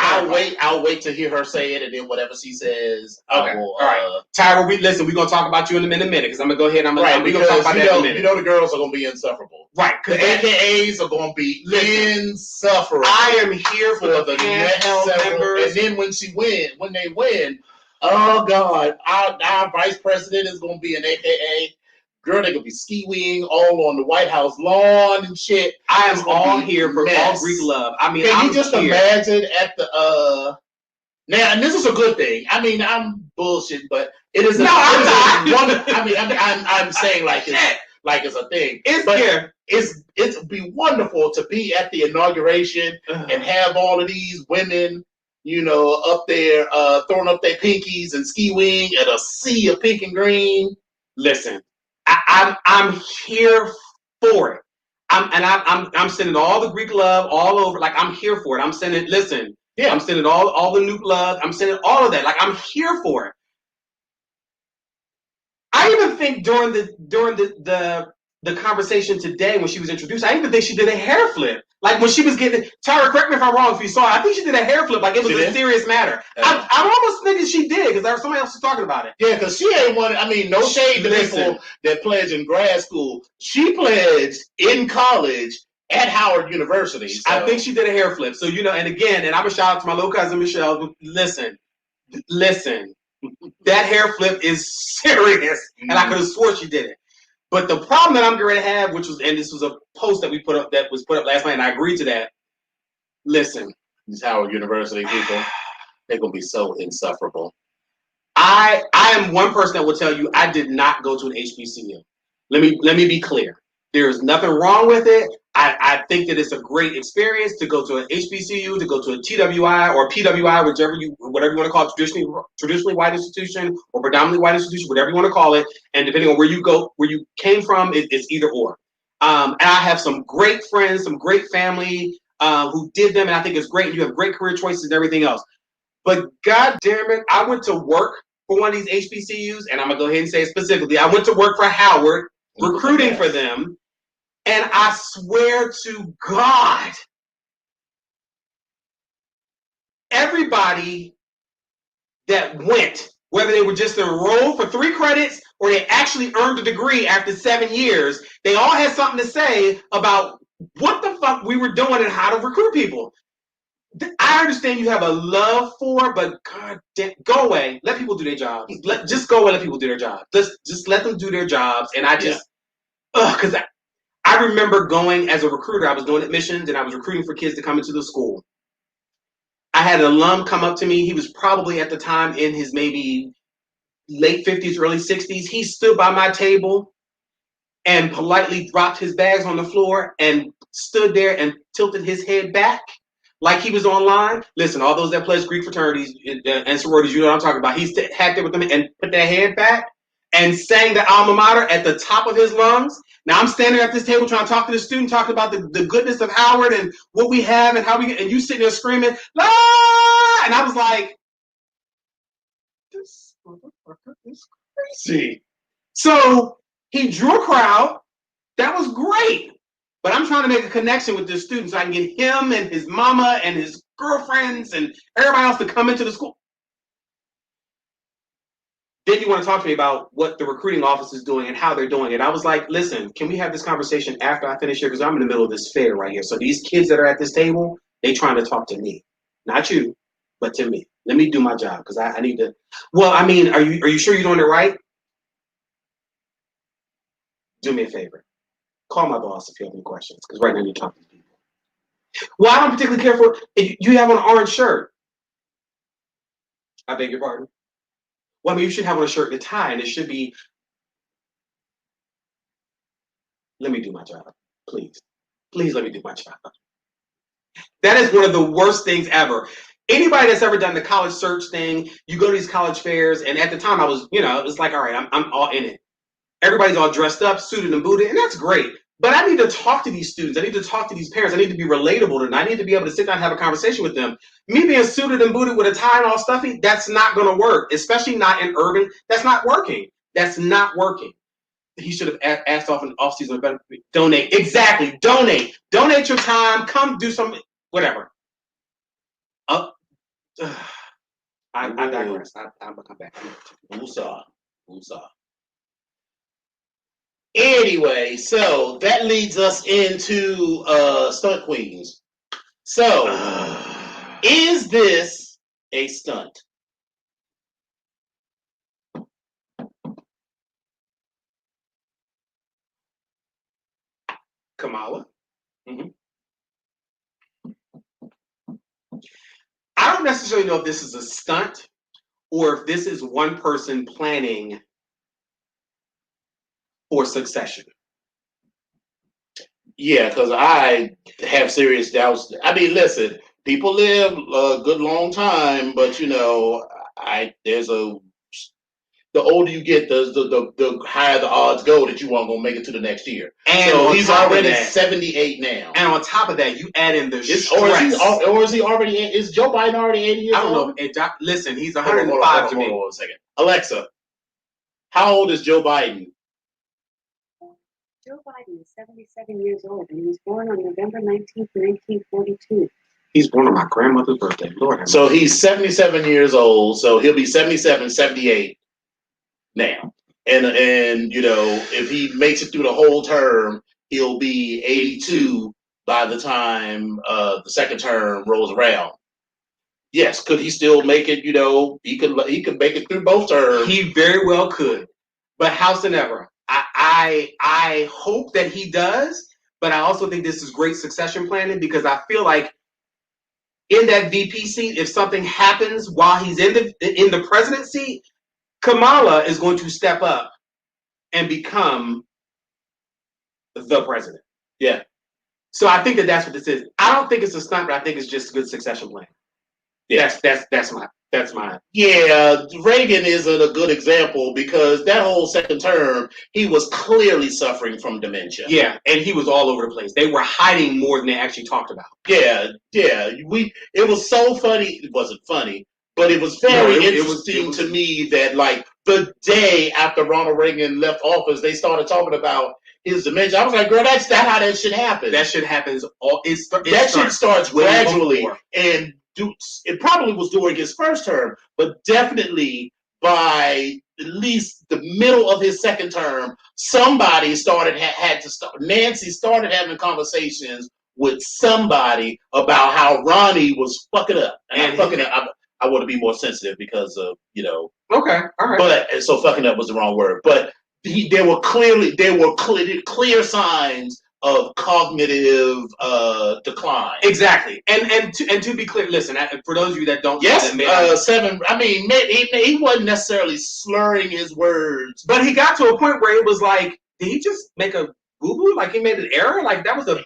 Speaker 2: I'll wait to hear her say it, and then whatever she says,
Speaker 1: okay. All right. Tyra, we're going to talk about you in a minute, because I'm going to go ahead and we're going to talk about that in a minute.
Speaker 2: You know the girls are going to be insufferable.
Speaker 1: Right.
Speaker 2: The AKAs are going to be insufferable.
Speaker 1: I am here for the next
Speaker 2: several. And then when they win, oh, God, our vice president is going to be an AKA. Girl, they could be ski-weeing all on the White House lawn and shit.
Speaker 1: I am all here for all Greek love. I mean,
Speaker 2: can you just imagine at the now, and this is a good thing. I mean, I'm bullshit, but it is. I'm saying it's a thing. It'd be wonderful to be at the inauguration and have all of these women, up there throwing up their pinkies and ski-weeing at a sea of pink and green.
Speaker 1: Listen. I'm here for it. I'm sending all the Greek love all over. Like I'm here for it. I'm sending. Listen, I'm sending all the nuke love. I'm sending all of that. Like I'm here for it. I even think during the conversation today when she was introduced, I even think she did a hair flip. Like when she was getting Tyra, correct me if I'm wrong. If you saw it, I think she did a hair flip. Like it was a serious matter. I'm almost thinking she did because there was somebody else was talking about it.
Speaker 2: Yeah, because she ain't one. I mean, no shade to people that pledge in grad school. She pledged in college at Howard University. So.
Speaker 1: I think she did a hair flip. So and again, and I'm a shout out to my little cousin Michelle. Listen. That hair flip is serious, and I could have swore she did it. But the problem that I'm going to have, which was, and this was a post that we put up that was put up last night, and I agreed to that. Listen,
Speaker 2: these Howard University people, they're gonna be so insufferable.
Speaker 1: I am one person that will tell you I did not go to an HBCU. Let me be clear. There's nothing wrong with it. I think that it's a great experience to go to an HBCU, to go to a TWI or PWI, whatever you want to call it, traditionally white institution or predominantly white institution, whatever you want to call it. And depending on where you came from, it's either or. And I have some great friends, some great family who did them, and I think it's great. You have great career choices and everything else. But God damn it, I went to work for one of these HBCUs, and I'm gonna go ahead and say it specifically. I went to work for Howard, recruiting for them, and I swear to God, everybody that went, whether they were just enrolled for 3 credits or they actually earned a degree after 7 years, they all had something to say about what the fuck we were doing and how to recruit people. I understand you have a love for, but God damn, go away. Let people do their jobs. Just go away. Let people do their jobs. Just let them do their jobs. And I just, because I remember going as a recruiter. I was doing admissions and I was recruiting for kids to come into the school. I had an alum come up to me. He was probably at the time in his maybe late 50s, early 60s. He stood by my table and politely dropped his bags on the floor and stood there and tilted his head back like he was online. Listen, all those that pledge Greek fraternities and sororities, you know what I'm talking about. He had there with them and put that head back and sang the alma mater at the top of his lungs. Now I'm standing at this table trying to talk to the student, talking about the goodness of Howard and what we have and how we get, and you sitting there screaming, la! And I was like, this motherfucker is crazy. So he drew a crowd. That was great. But I'm trying to make a connection with this student so I can get him and his mama and his girlfriends and everybody else to come into the school. Then you want to talk to me about what the recruiting office is doing and how they're doing it. I was like, listen, can we have this conversation after I finish here? Because I'm in the middle of this fair right here. So these kids that are at this table, they trying to talk to me. Not you, but to me. Let me do my job because I need to. Well, I mean, are you sure you're doing it right? Do me a favor. Call my boss if you have any questions, because right now you're talking to people. Well, I don't particularly care for if you have on an orange shirt. I beg your pardon? Well, I mean, you should have on a shirt and a tie, and it should be, let me do my job, please. Please let me do my job. That is one of the worst things ever. Anybody that's ever done the college search thing, you go to these college fairs, and at the time I was, it's like, all right, I'm all in it. Everybody's all dressed up, suited and booted, and that's great. But I need to talk to these students. I need to talk to these parents. I need to be relatable to them. I need to be able to sit down and have a conversation with them. Me being suited and booted with a tie and all stuffy, that's not going to work, especially not in urban. That's not working. That's not working. He should have asked off in the off-season. Donate. Exactly. Donate. Donate your time. Come do something. Whatever. I digress. I'm going to come back.
Speaker 2: Woosah. Anyway, so that leads us into Stunt Queens. So, is this a stunt?
Speaker 1: Kamala? Mm-hmm. I don't necessarily know if this is a stunt or if this is one person planning for succession.
Speaker 2: Yeah, because I have serious doubts. I mean, listen, people live a good long time, but the older you get, the higher the odds go that you aren't gonna make it to the next year. And so he's already 78 now.
Speaker 1: And on top of that, you add in the stress.
Speaker 2: Or is he already? Is Joe Biden already 80 years old?
Speaker 1: I don't know. Listen, he's 105 to me.
Speaker 2: Hold on a second. Alexa, how old is Joe Biden?
Speaker 3: Joe Biden is 77 years old, and he was born on November 19th, 1942.
Speaker 1: He's born on my grandmother's birthday. Lord.
Speaker 2: So he's 77 years old, so he'll be 77, 78 now. And if he makes it through the whole term, he'll be 82 by the time the second term rolls around. Yes, could he still make it? He could make it through both terms.
Speaker 1: He very well could. But howsoever, I hope that he does, but I also think this is great succession planning because I feel like in that VP seat, if something happens while he's in the presidency, Kamala is going to step up and become the president.
Speaker 2: Yeah.
Speaker 1: So I think that's what this is. I don't think it's a stunt, but I think it's just good succession planning. Yeah. That's my.
Speaker 2: Yeah, Reagan isn't a good example because that whole second term, he was clearly suffering from dementia.
Speaker 1: Yeah, and he was all over the place. They were hiding more than they actually talked about.
Speaker 2: Yeah. It was so funny. It wasn't funny, but it was very interesting to me that like the day after Ronald Reagan left office, they started talking about his dementia. I was like, girl, that's not how that shit happens.
Speaker 1: That shit happens.
Speaker 2: That shit starts gradually, and it probably was during his first term, but definitely by at least the middle of his second term, somebody had to start. Nancy started having conversations with somebody about how Ronnie was fucking up, and fucking up. I want to be more sensitive because of
Speaker 1: Okay, all right.
Speaker 2: But so fucking up was the wrong word, but there were clear signs of cognitive decline.
Speaker 1: Exactly, and to be clear, listen, for those of you that don't,
Speaker 2: yes, seven. I mean, he wasn't necessarily slurring his words,
Speaker 1: but he got to a point where it was like, did he just make a boo-boo? Like he made an error? Like that was
Speaker 2: it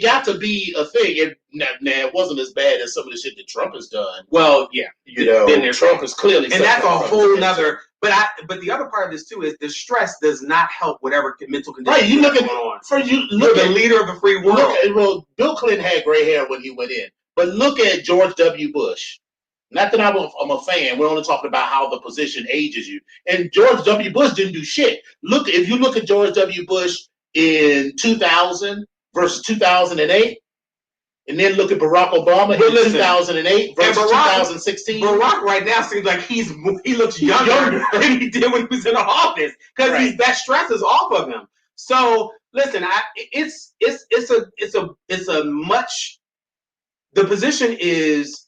Speaker 2: got to be a thing. It wasn't as bad as some of the shit that Trump has done.
Speaker 1: Well, yeah,
Speaker 2: then Trump is clearly,
Speaker 1: and that's a whole nother. But the other part of this too is the stress does not help whatever mental condition.
Speaker 2: Right, you look at
Speaker 1: you're the leader of the free world.
Speaker 2: Bill Clinton had gray hair when he went in, but look at George W. Bush. Not that I'm a fan. We're only talking about how the position ages you. And George W. Bush didn't do shit. If you look at George W. Bush in 2000 versus 2008, and then look at Barack Obama in 2008 versus 2016.
Speaker 1: Barack right now seems like he looks younger than he did when he was in the office because that stress is off of him. So listen, the position is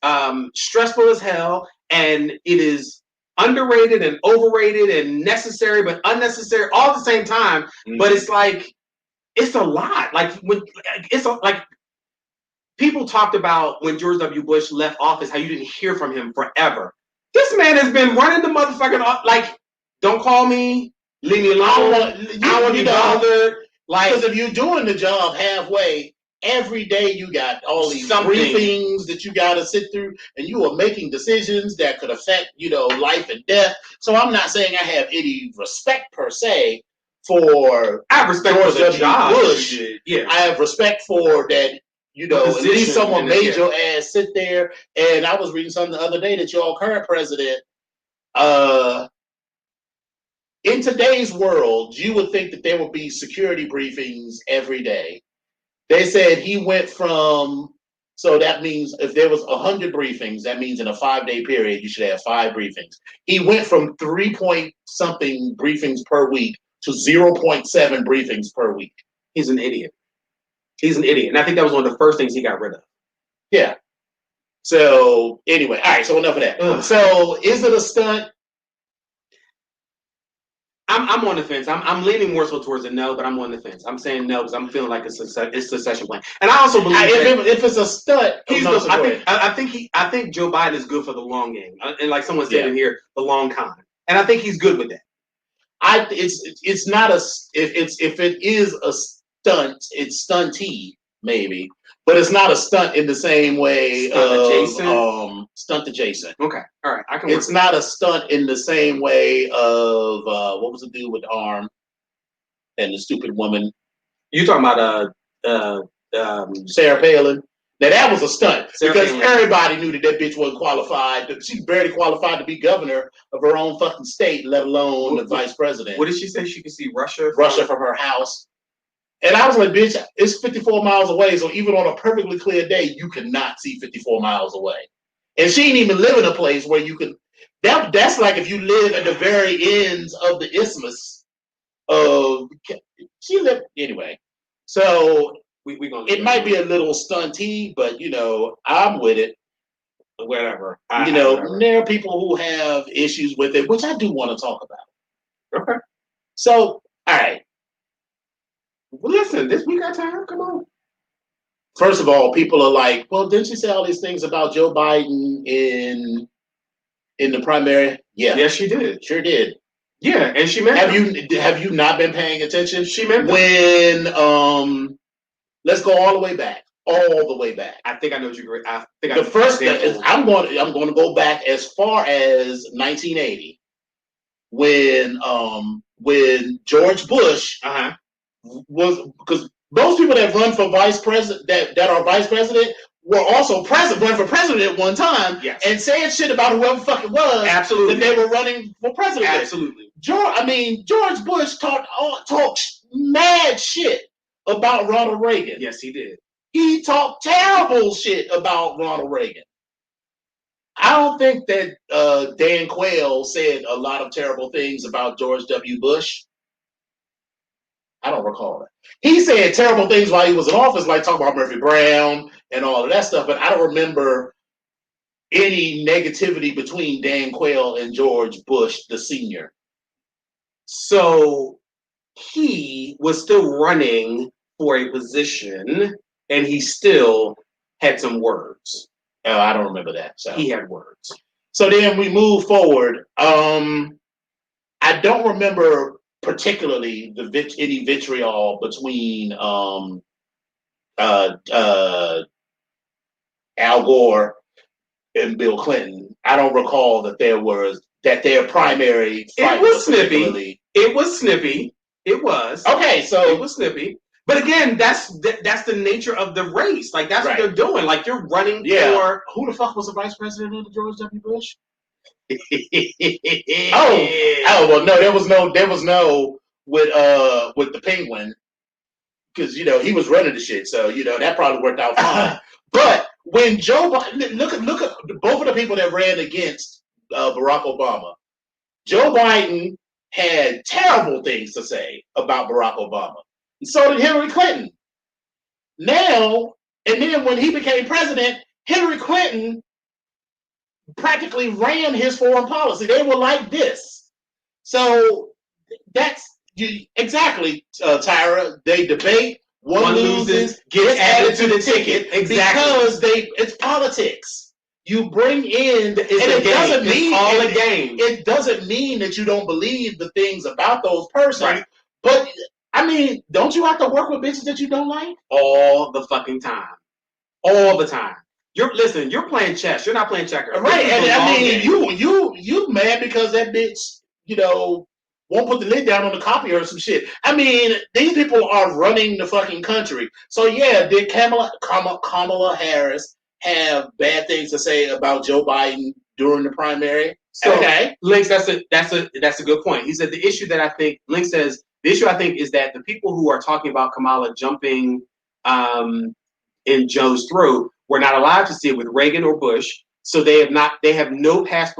Speaker 1: stressful as hell, and it is underrated and overrated and necessary but unnecessary all at the same time. Mm-hmm. But it's like it's a lot. People talked about when George W. Bush left office, how you didn't hear from him forever. This man has been running the motherfucking like, don't call me, leave me alone. I want to be bothered. Like,
Speaker 2: because if you're doing the job halfway, every day you got all these briefings that you got to sit through, and you are making decisions that could affect, life and death. So I'm not saying I have any respect per se for.
Speaker 1: I have respect
Speaker 2: George
Speaker 1: for the job.
Speaker 2: Bush. Yeah, I have respect for that. At least someone made your ass sit there. And I was reading something the other day that your current president, in today's world, you would think that there would be security briefings every day. They said he went from, so that means if there was 100 briefings, that means in a 5-day period, you should have 5 briefings. He went from 3-point-something briefings per week to 0.7 briefings per week.
Speaker 1: He's an idiot. He's an idiot. And I think that was one of the first things he got rid of.
Speaker 2: Yeah. So, anyway. All right. So, enough of that. Ugh. So, is it a stunt?
Speaker 1: I'm on the fence. I'm leaning more so towards a no, but I'm on the fence. I'm saying no because I'm feeling like it's a succession plan. And I also believe
Speaker 2: if it's a stunt,
Speaker 1: I think Joe Biden is good for the long game. And like someone said in here, the long con. And I think he's good with that.
Speaker 2: It's not a if it is a stunt, it's stunty maybe, but it's not a stunt in the same way stunt adjacent.
Speaker 1: Okay, all right, I can.
Speaker 2: It's not a stunt in the same way of what was the dude with the arm and the stupid woman?
Speaker 1: You talking about
Speaker 2: Sarah Palin? Now that was a stunt because everybody knew that bitch wasn't qualified. She's barely qualified to be governor of her own fucking state, let alone the vice president.
Speaker 1: What did she say? She could see Russia
Speaker 2: from her house. And I was like, bitch, it's 54 miles away. So even on a perfectly clear day, you cannot see 54 miles away. And she didn't even live in a place where you could. That's like if you live at the very ends of the isthmus of. She lived anyway. So it might be a little stunty, but I'm with it.
Speaker 1: Whatever.
Speaker 2: There are people who have issues with it, which I do want to talk about. Okay. So, all right.
Speaker 1: Well, listen, we got time. Come on.
Speaker 2: First of all, people are like, well, didn't she say all these things about Joe Biden in the primary? Yeah.
Speaker 1: Yes, she did.
Speaker 2: Sure did.
Speaker 1: Yeah, and she meant
Speaker 2: have you not been paying attention?
Speaker 1: She meant
Speaker 2: when let's go all the way back. All the way back.
Speaker 1: I think I know what you're.
Speaker 2: I'm going to go back as far as 1980 when George Bush was, because those people that run for vice president that are vice president were also run for president at one time, and saying shit about whoever fuck it was.
Speaker 1: Absolutely.
Speaker 2: That they were running for president.
Speaker 1: Absolutely.
Speaker 2: George Bush talked mad shit about Ronald Reagan.
Speaker 1: Yes, he did.
Speaker 2: He talked terrible shit about Ronald Reagan. I don't think that Dan Quayle said a lot of terrible things about George W. Bush. I don't recall it. He said terrible things while he was in office, like talking about Murphy Brown and all of that stuff, but I don't remember any negativity between Dan Quayle and George Bush, the senior.
Speaker 1: So he was still running for a position, and he still had some words.
Speaker 2: Oh, I don't remember that. So
Speaker 1: he had words.
Speaker 2: So then we move forward. I don't remember particularly any vitriol between Al Gore and Bill Clinton. I don't recall that their primary fight was
Speaker 1: snippy. It was snippy. It was.
Speaker 2: Okay, so
Speaker 1: it was snippy. But again, that's the nature of the race. Like, that's what they're doing. Like, you're running for...
Speaker 2: Who the fuck was the vice president of George W. Bush? Well, no, there was no with the Penguin, because he was running the shit, so that probably worked out fine. But when Joe Biden, look at both of the people that ran against Barack Obama. Joe Biden had terrible things to say about Barack Obama. And so did Hillary Clinton. Now, and then when he became president, Hillary Clinton practically ran his foreign policy. They were like this. So that's exactly, Tyra. They debate, one loses, gets added to the ticket.
Speaker 1: Exactly.
Speaker 2: Because it's politics. You bring in, It doesn't mean that you don't believe the things about those persons.
Speaker 1: Right.
Speaker 2: But don't you have to work with bitches that you don't like?
Speaker 1: All the fucking time. All the time. You're playing chess. You're not playing checkers.
Speaker 2: Right. And you mad because that bitch, won't put the lid down on the copier or some shit. These people are running the fucking country. So yeah, did Kamala Harris have bad things to say about Joe Biden during the primary?
Speaker 1: So, okay. Links, that's a good point. He said the issue that Link says, the issue I think is that the people who are talking about Kamala jumping in Joe's throat were not allowed to see it with Reagan or Bush, so they have no past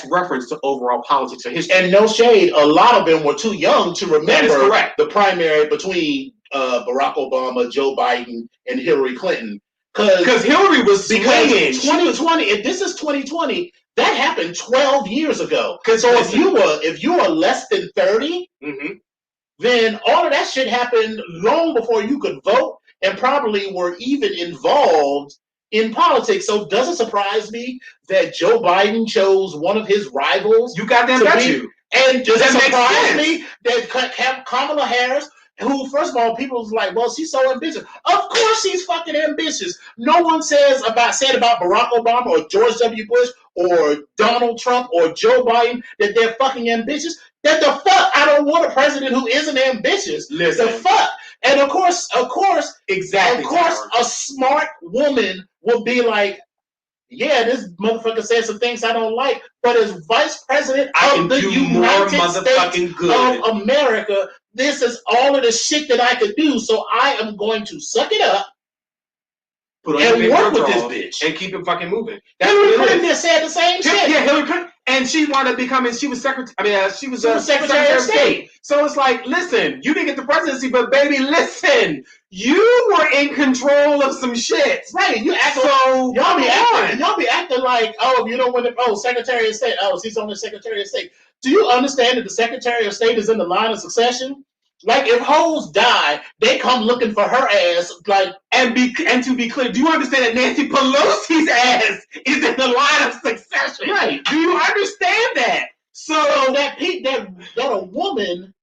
Speaker 1: reference to overall politics or history.
Speaker 2: And no shade, a lot of them were too young to remember the primary between Barack Obama, Joe Biden, and Hillary Clinton.
Speaker 1: Because Hillary was swinging.
Speaker 2: 2020, if this is 2020, that happened 12 years ago. So if you were less than 30, then all of that shit happened long before you could vote and probably were even involved in politics. So does it surprise me that Joe Biden chose one of his rivals?
Speaker 1: You goddamn bet you.
Speaker 2: And does it surprise me that Kamala Harris, who, first of all, people was like, well, she's so ambitious. Of course she's fucking ambitious. No one said about Barack Obama or George W. Bush or Donald Trump or Joe Biden that they're fucking ambitious. That the fuck? I don't want a president who isn't ambitious.
Speaker 1: Listen.
Speaker 2: The fuck? And of course,
Speaker 1: exactly.
Speaker 2: Of course, a smart woman will be like, yeah, this motherfucker said some things I don't like, but as vice president of the United States of America, this is all of the shit that I could do. So I am going to suck it up and work with this bitch
Speaker 1: and keep it fucking moving.
Speaker 2: Hillary Clinton said the same shit.
Speaker 1: Yeah, Hillary Clinton. And she wound up becoming, she was secretary. I mean, she was
Speaker 2: Secretary of State.
Speaker 1: So it's like, listen, you didn't get the presidency, but baby, listen, you were in control of some shit.
Speaker 2: Right? You act so y'all be acting like, oh, you don't want to. Oh, Secretary of State. Oh, she's on the Secretary of State. Do you understand that the Secretary of State is in the line of succession? Like, if hoes die, they come looking for her ass. Like,
Speaker 1: and to be clear, do you understand that Nancy Pelosi's ass is in the line of succession?
Speaker 2: Right?
Speaker 1: Do you understand that? So
Speaker 2: that a woman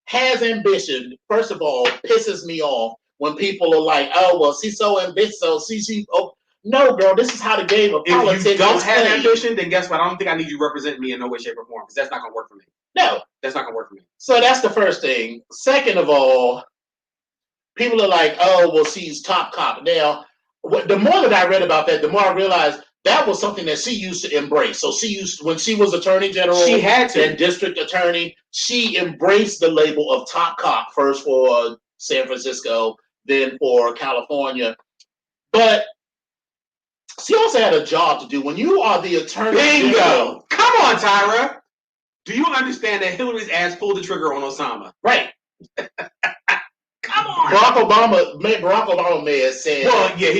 Speaker 2: has ambition, first of all, pisses me off when people are like, oh, well, she's so ambitious, so she. Oh, no, girl, this is how the game of politics is.
Speaker 1: If you don't have ambition, then guess what? I don't think I need you representing me in no way, shape, or form, because that's not going to work for me.
Speaker 2: No.
Speaker 1: That's not going to work for me.
Speaker 2: So that's the first thing. Second of all, people are like, oh, well, she's top cop. Now, the more that I read about that, the more I realized that was something that she used to embrace. So when she was attorney general,
Speaker 1: she had to,
Speaker 2: and district attorney, she embraced the label of top cop, first for San Francisco, then for California. But she also had a job to do. When you are the attorney general.
Speaker 1: Come on, Tyra. Do you understand that Hillary's ass pulled the trigger on Osama?
Speaker 2: Right.
Speaker 1: Come on.
Speaker 2: Barack Obama may have said.
Speaker 1: Well, yeah,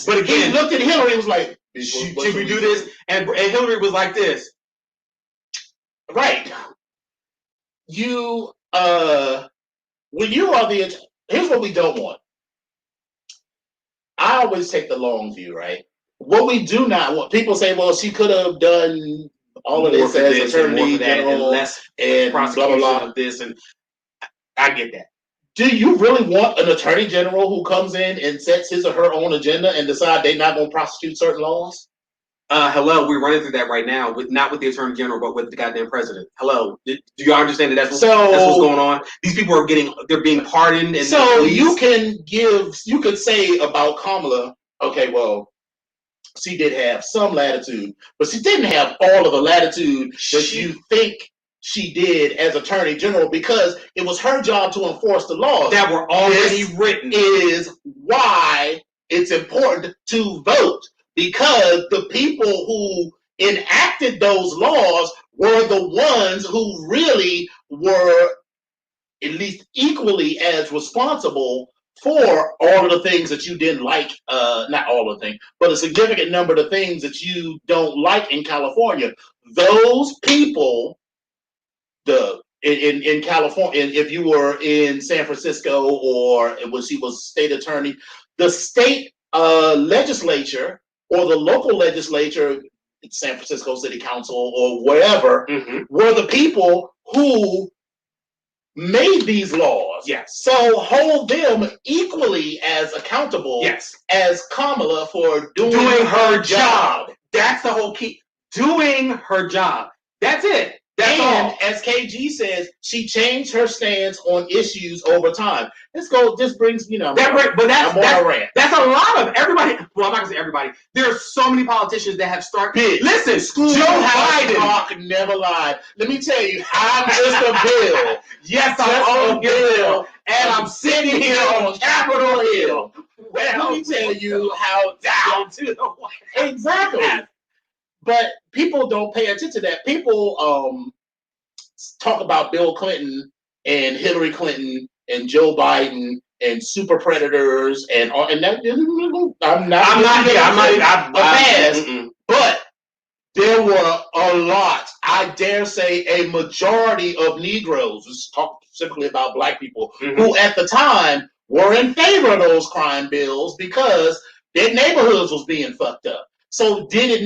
Speaker 1: but again,
Speaker 2: he looked at Hillary and was like,
Speaker 1: should we do this? And Hillary was like this.
Speaker 2: Right. You, when you are here's what we don't want. I always take the long view, right? What we do not want, people say, well, she could have done all of this as attorney general and blah, blah, blah.
Speaker 1: Of this, and I get that.
Speaker 2: Do you really want an attorney general who comes in and sets his or her own agenda and decide they're not going to prosecute certain laws?
Speaker 1: Hello, we're running through that right now, not with the attorney general, but with the goddamn president. Hello, do you understand that that's what's going on? These people are they're being pardoned. And
Speaker 2: so you could say about Kamala, okay, well, she did have some latitude, but she didn't have all of the latitude that you think she did as attorney general, because it was her job to enforce the laws
Speaker 1: that were already written.
Speaker 2: Is why it's important to vote, because the people who enacted those laws were the ones who really were at least equally as responsible for all of the things that you didn't like, not all of the things, but a significant number of the things that you don't like in California. Those people, in California, if you were in San Francisco or when she was state attorney, the state legislature or the local legislature, San Francisco City Council or wherever, were the people who made these laws.
Speaker 1: Yes.
Speaker 2: So hold them equally as accountable.
Speaker 1: Yes.
Speaker 2: As Kamala for doing her job.
Speaker 1: That's the whole key. Doing her job. That's it. That's all.
Speaker 2: As KG says, she changed her stance on issues over time. This brings, that's
Speaker 1: a lot of everybody. Well, I'm not gonna say everybody. There are so many politicians that have started. Listen, Joe Biden
Speaker 2: talk never lied. Let me tell you, I'm just a bill.
Speaker 1: Yes, I'm a bill, and I'm sitting here on Capitol Hill.
Speaker 2: Well, let me tell you how down to the wire. Exactly. But people don't pay attention to that. People talk about Bill Clinton and Hillary Clinton and Joe Biden and super predators and that. I'm not. But there were a lot. I dare say a majority of Negroes. Let's talk specifically about Black people who, at the time, were in favor of those crime bills because their neighborhoods was being fucked up. So did it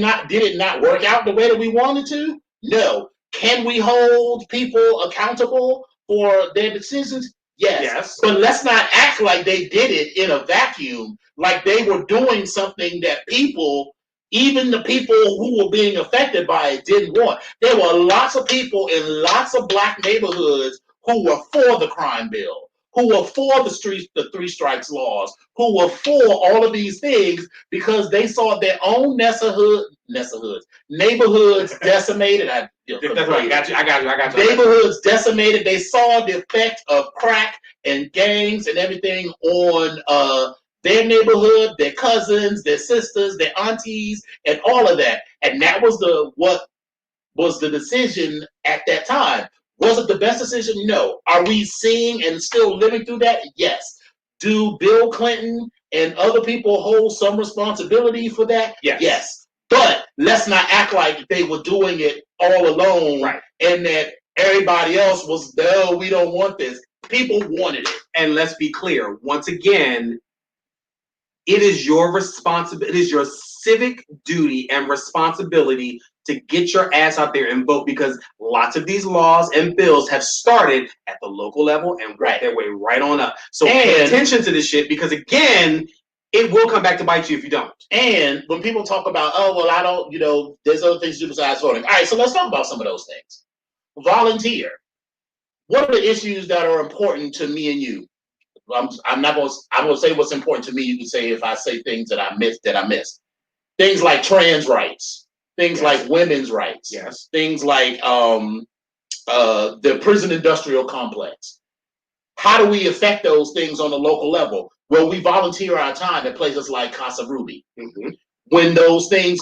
Speaker 2: not work out the way that we wanted to? No. Can we hold people accountable for their decisions? Yes. But let's not act like they did it in a vacuum, like they were doing something that people, even the people who were being affected by it, didn't want. There were lots of people in lots of Black neighborhoods who were for the crime bill, who were for the three strikes laws, who were for all of these things because they saw their own neighborhoods decimated.
Speaker 1: That's right. I got you.
Speaker 2: Neighborhoods decimated. They saw the effect of crack and gangs and everything on their neighborhood, their cousins, their sisters, their aunties, and all of that. And that was what was the decision at that time. Was it the best decision? No. Are we seeing and still living through that? Yes. Do Bill Clinton and other people hold some responsibility for that?
Speaker 1: Yes.
Speaker 2: Yes. But let's not act like they were doing it all alone,
Speaker 1: right,
Speaker 2: and that everybody else was, no, we don't want this. People wanted it.
Speaker 1: And let's be clear, once again, it is your responsibility, it is your civic duty and responsibility to get your ass out there and vote, because lots of these laws and bills have started at the local level and worked their way right on up. So pay attention to this shit, because again, it will come back to bite you if you don't.
Speaker 2: And when people talk about, oh, well, I don't, there's other things to do besides voting. All right, so let's talk about some of those things. Volunteer. What are the issues that are important to me and you? I'm going to say what's important to me. You can say if I say things that I missed. Things like trans rights. Things like women's rights.
Speaker 1: Yes.
Speaker 2: Things like the prison industrial complex. How do we affect those things on the local level? Well, we volunteer our time at places like Casa Ruby.
Speaker 1: Mm-hmm.
Speaker 2: When those things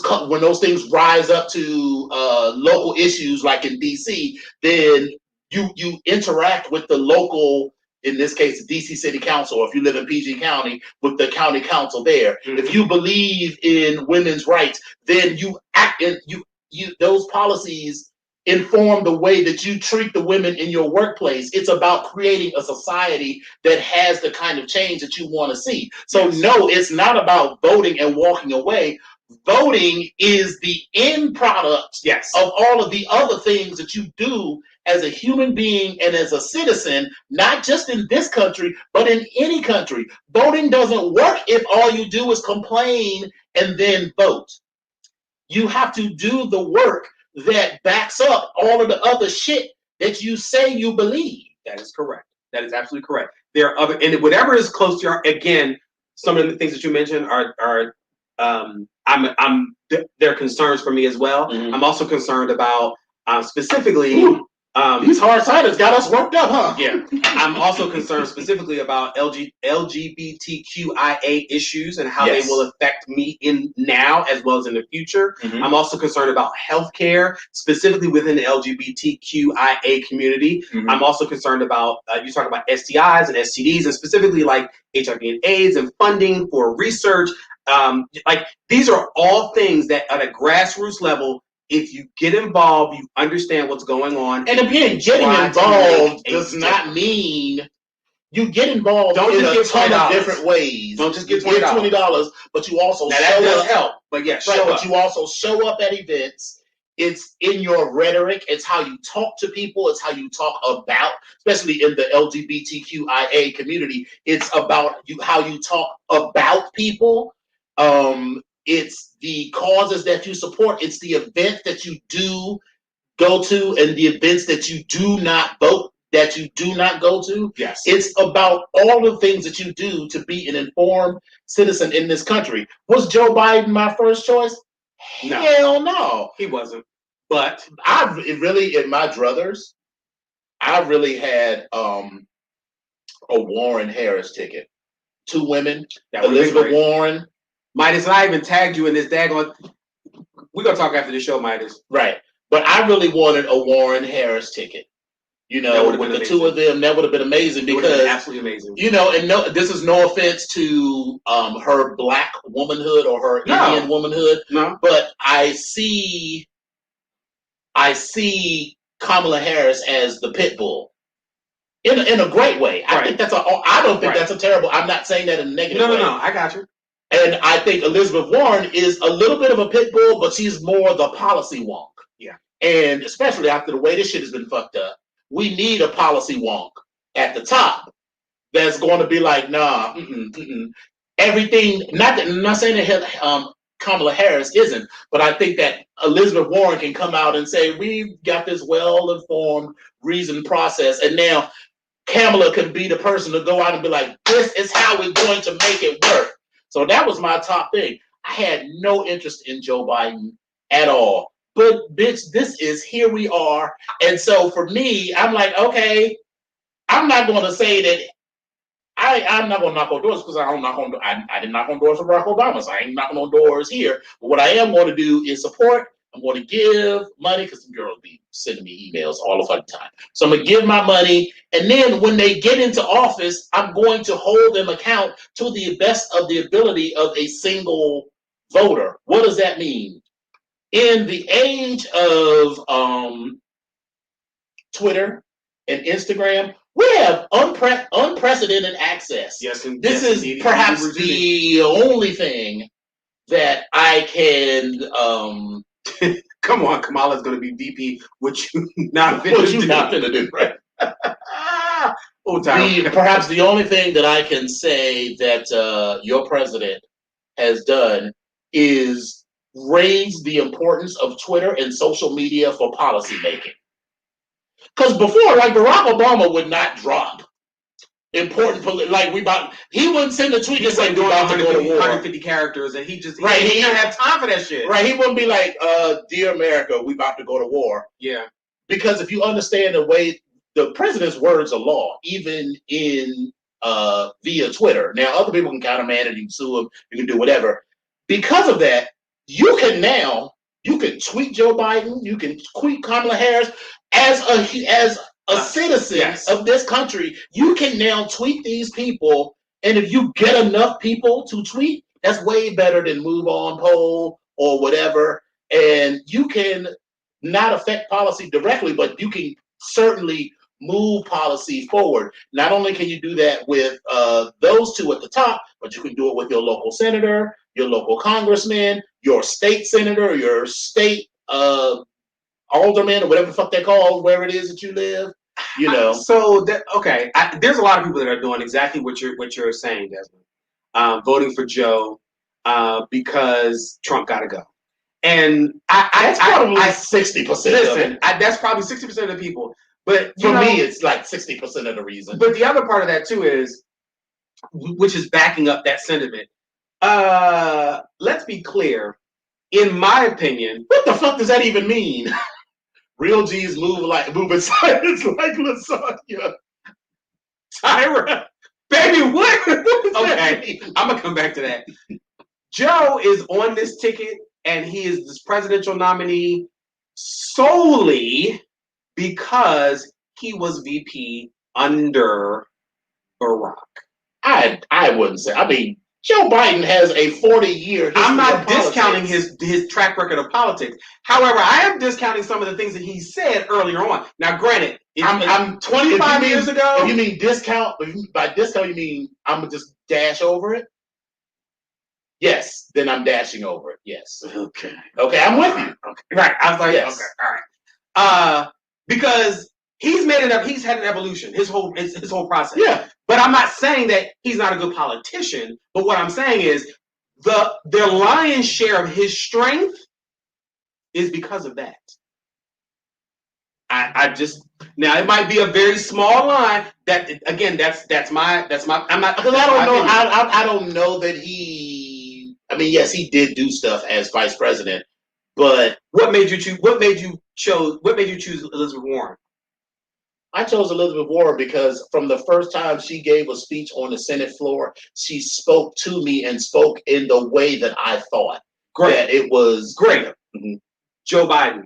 Speaker 2: rise up to local issues like in DC, then you interact with the local, in this case, the DC City Council, or if you live in PG County, with the county council there. Mm-hmm. If you believe in women's rights, then you act in those policies inform the way that you treat the women in your workplace. It's about creating a society that has the kind of change that you want to see. So no, it's not about voting and walking away. Voting is the end product of all of the other things that you do as a human being and as a citizen, not just in this country, but in any country. Voting doesn't work if all you do is complain and then vote. You have to do the work that backs up all of the other shit that you say you believe.
Speaker 1: That is correct. That is absolutely correct. There are other, and whatever is close to your, again, some of the things that you mentioned are they're concerns for me as well. Mm-hmm. I'm also concerned about specifically.
Speaker 2: These hard ciders got us worked up, huh?
Speaker 1: Yeah. I'm also concerned specifically about LGBTQIA issues and how they will affect me in now as well as in the future. Mm-hmm. I'm also concerned about healthcare, specifically within the LGBTQIA community. Mm-hmm. I'm also concerned about, you talk about STIs and STDs, and specifically like HIV and AIDS and funding for research. Like these are all things that at a grassroots level, if you get involved, you understand what's going on.
Speaker 2: And again, getting involved does not mean you get involved in a ton of different ways.
Speaker 1: Don't just get $20,
Speaker 2: but you also
Speaker 1: that does help. But yeah,
Speaker 2: but you also show up at events. It's in your rhetoric. It's how you talk to people. It's how you talk about, especially in the LGBTQIA community. It's about how you talk about people. It's the causes that you support. It's the events that you do go to and the events that you do not vote, that you do not go to.
Speaker 1: Yes.
Speaker 2: It's about all the things that you do to be an informed citizen in this country. Was Joe Biden my first choice?
Speaker 1: No.
Speaker 2: Hell no.
Speaker 1: He wasn't. But
Speaker 2: in my druthers, I really had a Warren Harris ticket. 2 women, Elizabeth Warren.
Speaker 1: Midas, and I even tagged you in this daggone. We're going to talk after the show, Midas.
Speaker 2: Right. But I really wanted a Warren Harris ticket. With the 2 of them, that would have been amazing because
Speaker 1: absolutely amazing.
Speaker 2: And no, this is no offense to her black womanhood or her Indian womanhood.
Speaker 1: No.
Speaker 2: But I see Kamala Harris as the pit bull. In a great way. I think I don't think that's a terrible. I'm not saying that in a negative way.
Speaker 1: No, I got you.
Speaker 2: And I think Elizabeth Warren is a little bit of a pit bull, but she's more the policy wonk.
Speaker 1: Yeah.
Speaker 2: And especially after the way this shit has been fucked up, we need a policy wonk at the top that's going to be like, nah, everything. I'm not saying that Kamala Harris isn't, but I think that Elizabeth Warren can come out and say, we've got this well-informed, reasoned process, and now Kamala can be the person to go out and be like, this is how we're going to make it work. So that was my top thing. I had no interest in Joe Biden at all. But bitch, this is here we are. And so for me, I'm like, okay, I'm not going to say that I'm not going to knock on doors because I didn't knock on doors for Barack Obama. So I ain't knocking on doors here. But what I am going to do is support I'm going to give money because some girls be sending me emails all the fucking time. So I'm going to give my money. And then when they get into office, I'm going to hold them account to the best of the ability of a single voter. What does that mean? In the age of Twitter and Instagram, we have unprecedented access.
Speaker 1: Yes, and
Speaker 2: this is perhaps the only thing that I can.
Speaker 1: Come on, Kamala's going to be VP. What you not
Speaker 2: finna do, right? Perhaps the only thing that I can say that your president has done is raise the importance of Twitter and social media for policy making. Because before, like Barack Obama would not drop important, he wouldn't send a tweet and say we're about to go to war.
Speaker 1: 150 characters, and he didn't have time for that shit.
Speaker 2: Right, he wouldn't be like, "Dear America, we about to go to war."
Speaker 1: Yeah,
Speaker 2: because if you understand the way the president's words are law, even in via Twitter. Now, other people can countermand it, you can sue him, you can do whatever. Because of that, you can tweet Joe Biden, you can tweet Kamala Harris as a citizen of this country. You can now tweet these people, and if you get enough people to tweet, that's way better than move on poll or whatever. And you can not affect policy directly, but you can certainly move policy forward. Not only can you do that with those two at the top, but you can do it with your local senator, your local congressman, your state senator, your state alderman, or whatever the fuck they call wherever it is that you live. You know.
Speaker 1: There's a lot of people that are doing exactly what you're saying, Desmond. Voting for Joe because Trump got to go. And
Speaker 2: that's probably 60%.
Speaker 1: Listen, that's probably 60% of the people. But
Speaker 2: for me, it's like 60% of the reason.
Speaker 1: But the other part of that too is, which is backing up that sentiment. Let's be clear. In my opinion,
Speaker 2: what the fuck does that even mean? Real G's moving silence like lasagna.
Speaker 1: Tyra, baby, what? Okay, I'm gonna come back to that. Joe is on this ticket, and he is this presidential nominee solely because he was VP under Barack.
Speaker 2: I wouldn't say. I mean, Joe Biden has a 40-year history.
Speaker 1: I'm not discounting his track record of politics. However, I am discounting some of the things that he said earlier on. Now, granted, I'm 25 years ago.
Speaker 2: If you mean discount, by discount you mean I'm gonna just dash over it? Yes, then I'm dashing over it. Yes.
Speaker 1: Okay,
Speaker 2: I'm with you.
Speaker 1: Okay. Right. I was like, yes. Okay, all right. Because he's made it up. He's had an evolution. His whole process.
Speaker 2: Yeah.
Speaker 1: But I'm not saying that he's not a good politician. But what I'm saying is the lion's share of his strength is because of that. I just now it might be a very small line. That again, that's my. I'm not because
Speaker 2: I don't know. I don't know that he. I mean, yes, he did do stuff as vice president, but
Speaker 1: what made you choose? What made you choose Elizabeth Warren?
Speaker 2: I chose Elizabeth Warren because from the first time she gave a speech on the Senate floor, she spoke to me and spoke in the way that I thought.
Speaker 1: Great.
Speaker 2: That it was
Speaker 1: great. Mm-hmm. Joe Biden.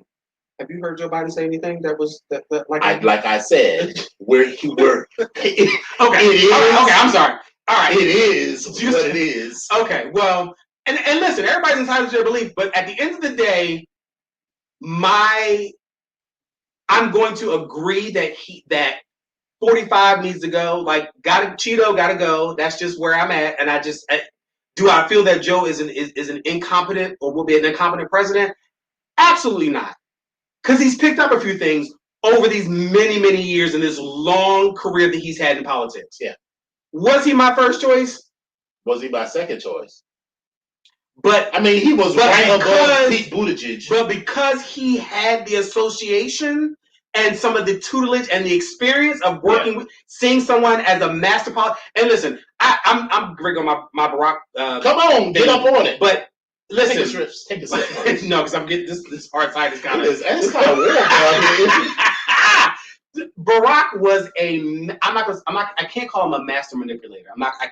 Speaker 1: Have you heard Joe Biden say anything that was that like?
Speaker 2: Like I said, we're okay. It is,
Speaker 1: okay, I'm sorry. All right,
Speaker 2: it is what it is.
Speaker 1: Okay, well, and listen, everybody's entitled to their belief, but at the end of the day, I'm going to agree that 45 needs to go. Like, Cheeto gotta go. That's just where I'm at, and do I feel that Joe is an incompetent or will be an incompetent president? Absolutely not. Because he's picked up a few things over these many, many years in this long career that he's had in politics.
Speaker 2: Yeah.
Speaker 1: Was he my first choice?
Speaker 2: Was he my second choice?
Speaker 1: But
Speaker 2: I mean, he was right above Pete Buttigieg.
Speaker 1: But because he had the association and some of the tutelage and the experience of working with, seeing someone as a master politician. And listen, I'm big on my Barack.
Speaker 2: Come on, get up on it.
Speaker 1: But listen,
Speaker 2: take a sip.
Speaker 1: No, because I'm getting this hard side is kind of Barack was I can't call him a master manipulator. I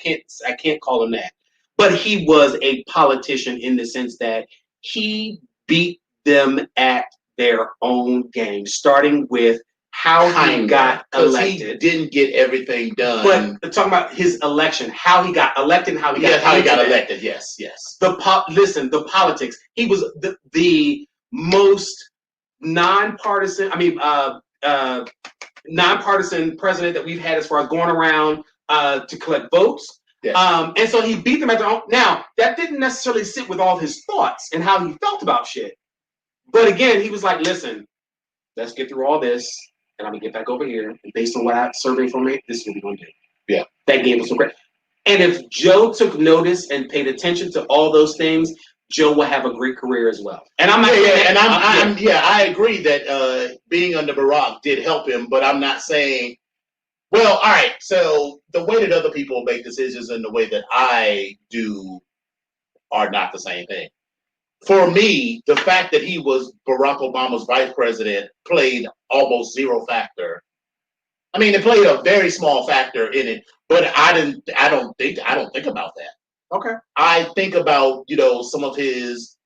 Speaker 1: can't call him that. But he was a politician in the sense that he beat them at their own game, starting with how he got elected.
Speaker 2: He didn't get everything done.
Speaker 1: But talking about his election, how he got elected, and how he got
Speaker 2: elected. Yes.
Speaker 1: The politics. He was the most nonpartisan. Nonpartisan president that we've had as far as going around to collect votes.
Speaker 2: Yes.
Speaker 1: And so he beat them at their own. Now that didn't necessarily sit with all his thoughts and how he felt about shit. But again, he was like, "Listen, let's get through all this, and I'm gonna get back over here. And based on what I surveyed from me, this is what we're gonna do."
Speaker 2: Yeah,
Speaker 1: that gave us some great. And if Joe took notice and paid attention to all those things, Joe will have a great career as well. And I'm not.
Speaker 2: I agree that being under Barack did help him, but I'm not saying. Well, all right. So the way that other people make decisions and the way that I do are not the same thing. For me, the fact that he was Barack Obama's vice president played almost zero factor. I mean, it played a very small factor in it, but I don't think about that.
Speaker 1: Okay.
Speaker 2: I think about, some of his.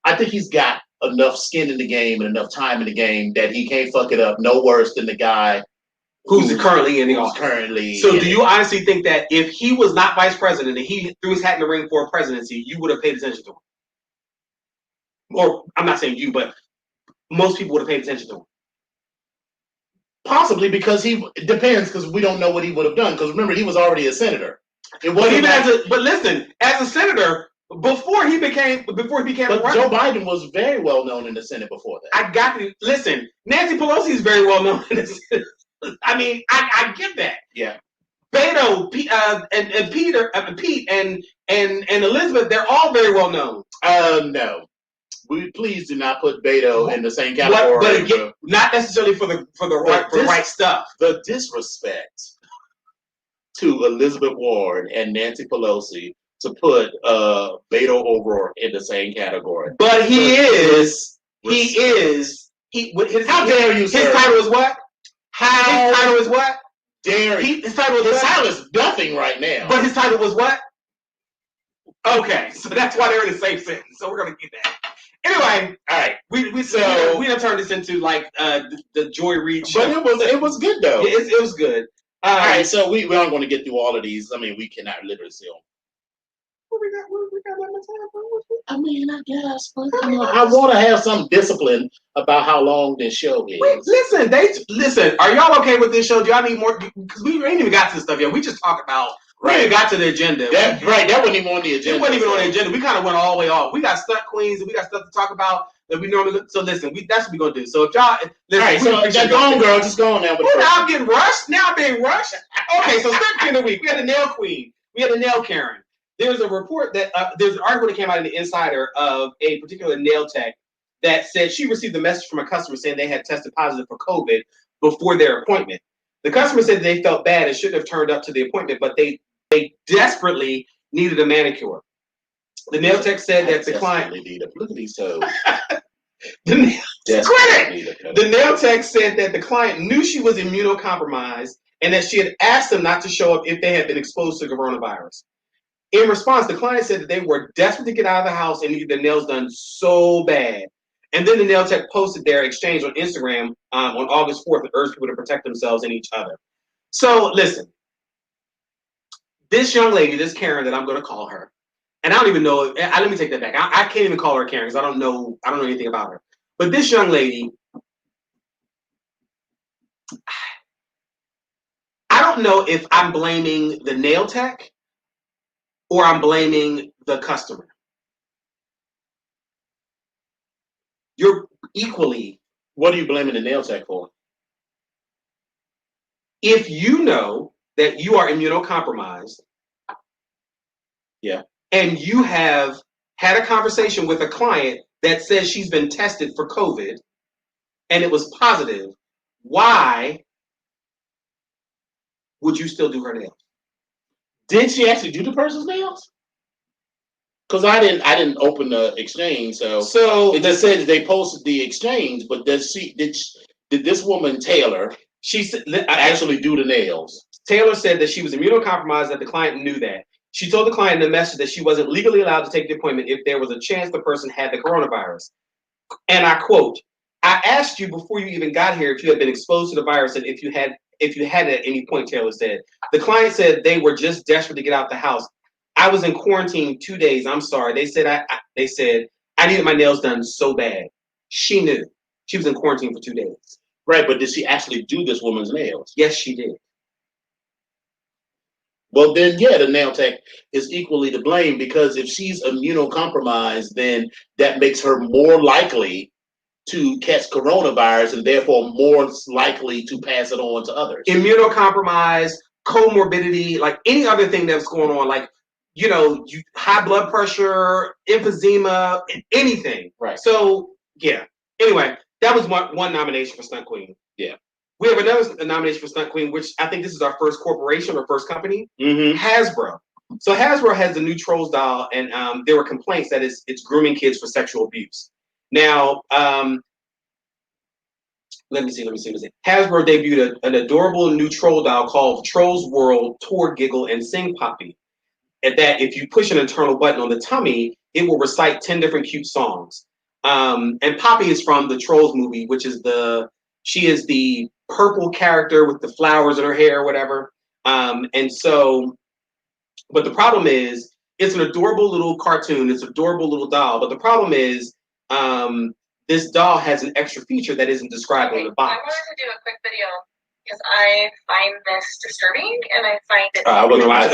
Speaker 2: I think he's got enough skin in the game and enough time in the game that he can't fuck it up no worse than the guy
Speaker 1: who's currently in the office. So do you honestly think that if he was not vice president and he threw his hat in the ring for a presidency, you would have paid attention to him? Or I'm not saying you, but most people would have paid attention to him.
Speaker 2: Possibly because it depends, because we don't know what he would have done. Because remember, he was already a senator.
Speaker 1: But listen, as a senator, before he became
Speaker 2: But Joe Biden was very well known in the Senate before that.
Speaker 1: Listen, Nancy Pelosi is very well known in the Senate. I mean, I get that.
Speaker 2: Yeah.
Speaker 1: Beto, and Peter, Pete, and Elizabeth, they're all very well known.
Speaker 2: No. Please do not put Beto in the same category.
Speaker 1: But again, not necessarily for the right stuff.
Speaker 2: The disrespect to Elizabeth Warren and Nancy Pelosi to put Beto O'Rourke in the same category.
Speaker 1: But he is. How dare you, sir? His title is what? His title is what?
Speaker 2: Dare you?
Speaker 1: His title
Speaker 2: is nothing right now.
Speaker 1: But his title was what? Okay, so that's why they're in the same sentence. So we're gonna get that. Anyway, all right. We done turned this into like the Joy Reid show.
Speaker 2: But it was good though.
Speaker 1: Yeah, it was good.
Speaker 2: All right, so we aren't going to get through all of these. I mean, we cannot literally see them.
Speaker 1: We got that much time.
Speaker 2: I mean, I guess, but I want to have some discipline about how long this show is.
Speaker 1: Wait, listen. Are y'all okay with this show? Do y'all need more? Because we ain't even got to the stuff yet. We just talked about. We ain't got to the agenda.
Speaker 2: That wasn't even on the agenda.
Speaker 1: It wasn't even on the agenda. We kind of went all the way off. We got Stunt Queens and we got stuff to talk about that we normally. So listen, that's what we're gonna do. So if y'all, listen,
Speaker 2: all right, so go on, girl, just go on now.
Speaker 1: Now I'm getting rushed. Now I'm being rushed. Okay, so Stunt Queen of the week. We had a nail queen. We had a nail Karen. There's a report that there's an article that came out in the Insider of a particular nail tech that said she received a message from a customer saying they had tested positive for COVID before their appointment. The customer said they felt bad and shouldn't have turned up to the appointment, but they desperately needed a manicure. The nail tech said that the client
Speaker 2: look at these toes.
Speaker 1: The nail tech said that the client knew she was immunocompromised and that she had asked them not to show up if they had been exposed to coronavirus. In response, the client said that they were desperate to get out of the house and needed their nails done so bad. And then the nail tech posted their exchange on Instagram on August 4th and urged people to protect themselves and each other. So listen, this young lady, this Karen that I'm going to call her, and I don't even know. Let me take that back. I can't even call her Karen because I don't know anything about her. But this young lady, I don't know if I'm blaming the nail tech or I'm blaming the customer. You're equally.
Speaker 2: What are you blaming the nail tech for?
Speaker 1: If you know that you are immunocompromised,
Speaker 2: yeah,
Speaker 1: and you have had a conversation with a client that says she's been tested for COVID and it was positive, why would you still do her nails?
Speaker 2: Did she actually do the person's nails? Because I didn't open the exchange, so it just said they posted the exchange, but did this woman Taylor? She actually do the nails.
Speaker 1: Taylor said that she was immunocompromised, that the client knew that. She told the client in the message that she wasn't legally allowed to take the appointment if there was a chance the person had the coronavirus. And I quote, I asked you before you even got here if you had been exposed to the virus and if you had at any point, Taylor said. The client said they were just desperate to get out the house. I was in quarantine 2 days. I'm sorry. They said I needed my nails done so bad. She knew. She was in quarantine for 2 days.
Speaker 2: Right, but did she actually do this woman's nails?
Speaker 1: Yes, she did.
Speaker 2: Well, then, yeah, the nail tech is equally to blame because if she's immunocompromised, then that makes her more likely to catch coronavirus and therefore more likely to pass it on to others.
Speaker 1: Immunocompromised, comorbidity, like any other thing that's going on, like, high blood pressure, emphysema, anything.
Speaker 2: Right.
Speaker 1: So, yeah. Anyway, that was one nomination for Stunt Queen.
Speaker 2: Yeah.
Speaker 1: We have another nomination for Stunt Queen, which I think this is our first corporation or first company,
Speaker 2: Mm-hmm.
Speaker 1: Hasbro. So Hasbro has the new Trolls doll, and there were complaints that it's grooming kids for sexual abuse. Now, let me see. Hasbro debuted an adorable new troll doll called Trolls World Tour Giggle and Sing Poppy. And that if you push an internal button on the tummy, it will recite 10 different cute songs. And Poppy is from the Trolls movie, which is she is the purple character with the flowers in her hair or whatever. But the problem is, it's an adorable little cartoon. It's an adorable little doll. But the problem is, this doll has an extra feature that isn't described on the box.
Speaker 4: I wanted to do a quick video because I find this disturbing and I find it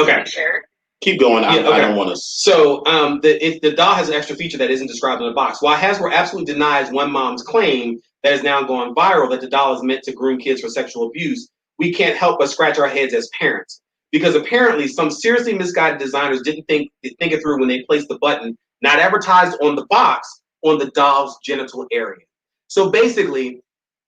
Speaker 1: okay.
Speaker 4: shared.
Speaker 2: Keep going. I don't want to.
Speaker 1: So the doll has an extra feature that isn't described in the box. While Hasbro absolutely denies one mom's claim that is now going viral that the doll is meant to groom kids for sexual abuse, we can't help but scratch our heads as parents. Because apparently some seriously misguided designers didn't think it through when they placed the button, not advertised on the box, on the doll's genital area. So basically,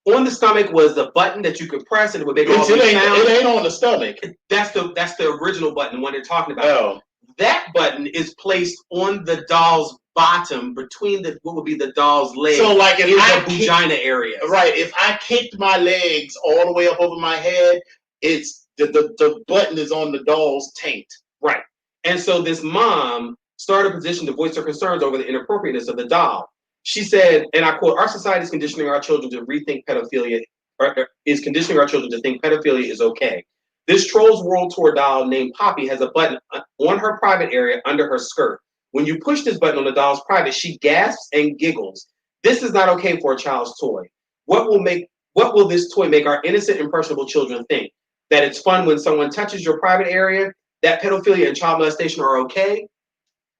Speaker 1: on the stomach was the button that you could press and it would make all these sounds.
Speaker 2: It ain't on the stomach.
Speaker 1: That's the original button, the one they're talking about.
Speaker 2: Oh.
Speaker 1: That button is placed on the doll's bottom between what would be the doll's legs.
Speaker 2: So like if
Speaker 1: the vagina area.
Speaker 2: Right. If I kicked my legs all the way up over my head, it's the button is on the doll's taint.
Speaker 1: Right. And so this mom started a petition to voice her concerns over the inappropriateness of the doll. She said, and I quote, our society is conditioning our children to rethink pedophilia, or is conditioning our children to think pedophilia is okay. This Trolls World Tour doll named Poppy has a button on her private area under her skirt. When you push this button on the doll's private, she gasps and giggles. This is not okay for a child's toy. What will this toy make our innocent, impressionable children think? That it's fun when someone touches your private area? That pedophilia and child molestation are okay?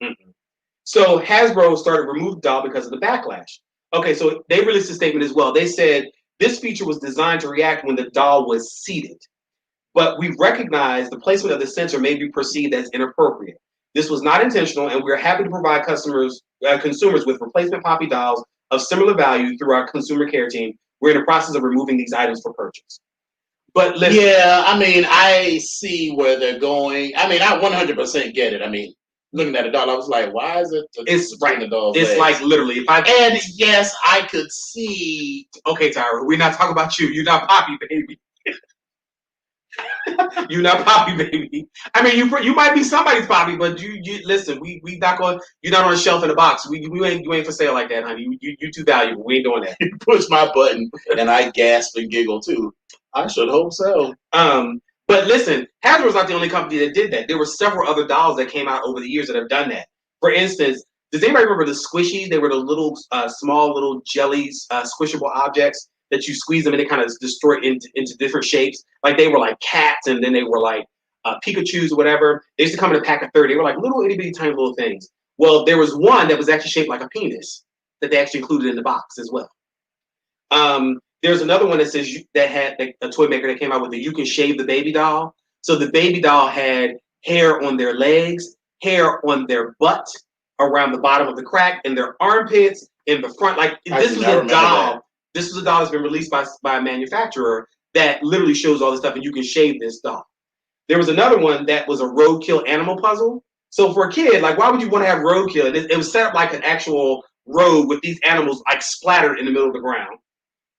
Speaker 1: Mm-mm. So Hasbro started to remove the doll because of the backlash. Okay, so they released a statement as well. They said this feature was designed to react when the doll was seated. But we recognize the placement of the sensor may be perceived as inappropriate. This was not intentional, and we're happy to provide consumers with replacement Poppy dolls of similar value through our consumer care team. We're in the process of removing these items for purchase. But listen.
Speaker 2: Yeah, I mean, I see where they're going. I mean, I 100% get it. I mean, looking at the doll, I was like, why is it?
Speaker 1: It's right.
Speaker 2: The doll's
Speaker 1: it's
Speaker 2: legs?
Speaker 1: Like literally.
Speaker 2: And yes, I could see.
Speaker 1: Okay, Tyra, we're not talking about you. You're not Poppy, baby. You're not Poppy, baby. I mean, you might be somebody's Poppy, but you listen. We not going. You're not on a shelf in a box. You ain't for sale like that, honey. You too valuable. We ain't doing that.
Speaker 2: You push my button and I gasp and giggle too. I should hope so.
Speaker 1: But listen, Hasbro's not the only company that did that. There were several other dolls that came out over the years that have done that. For instance, does anybody remember the Squishies? They were the little, small little jellies, squishable objects that you squeeze them and they kind of destroy into different shapes. Like they were like cats, and then they were like Pikachus or whatever. They used to come in a pack of 30. They were like little itty bitty tiny little things. Well, there was one that was actually shaped like a penis that they actually included in the box as well. There's another one that says that had a toy maker that came out with the you can shave the baby doll. So the baby doll had hair on their legs, hair on their butt, around the bottom of the crack, in their armpits, in the front. Like this was a doll. That. This was a doll that's been released by a manufacturer that literally shows all this stuff, and you can shave this doll. There was another one that was a roadkill animal puzzle. So for a kid, like why would you want to have roadkill? It was set up like an actual road with these animals like splattered in the middle of the ground.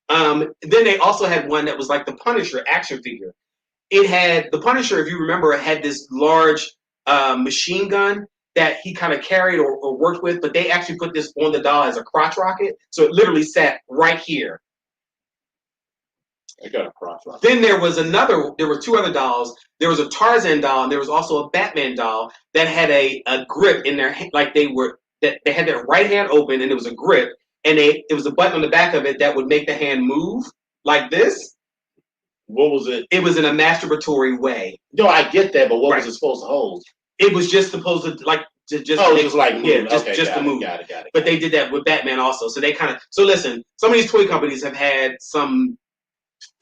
Speaker 1: Then they also had one that was like the Punisher action figure. It had the Punisher, if you remember, it had this large machine gun that he kind of carried or worked with, but they actually put this on the doll as a crotch rocket. So it literally sat right here.
Speaker 2: I got a crotch rocket.
Speaker 1: Then there were two other dolls. There was a Tarzan doll, and there was also a Batman doll that had a grip in their hand, like they had their right hand open, and it was a grip, and it was a button on the back of it that would make the hand move like this.
Speaker 2: What was it?
Speaker 1: It was in a masturbatory way.
Speaker 2: No, I get that, but what was it supposed to hold?
Speaker 1: It was just supposed to move.
Speaker 2: Got it.
Speaker 1: But they did that with Batman also. So they listen. Some of these toy companies have had some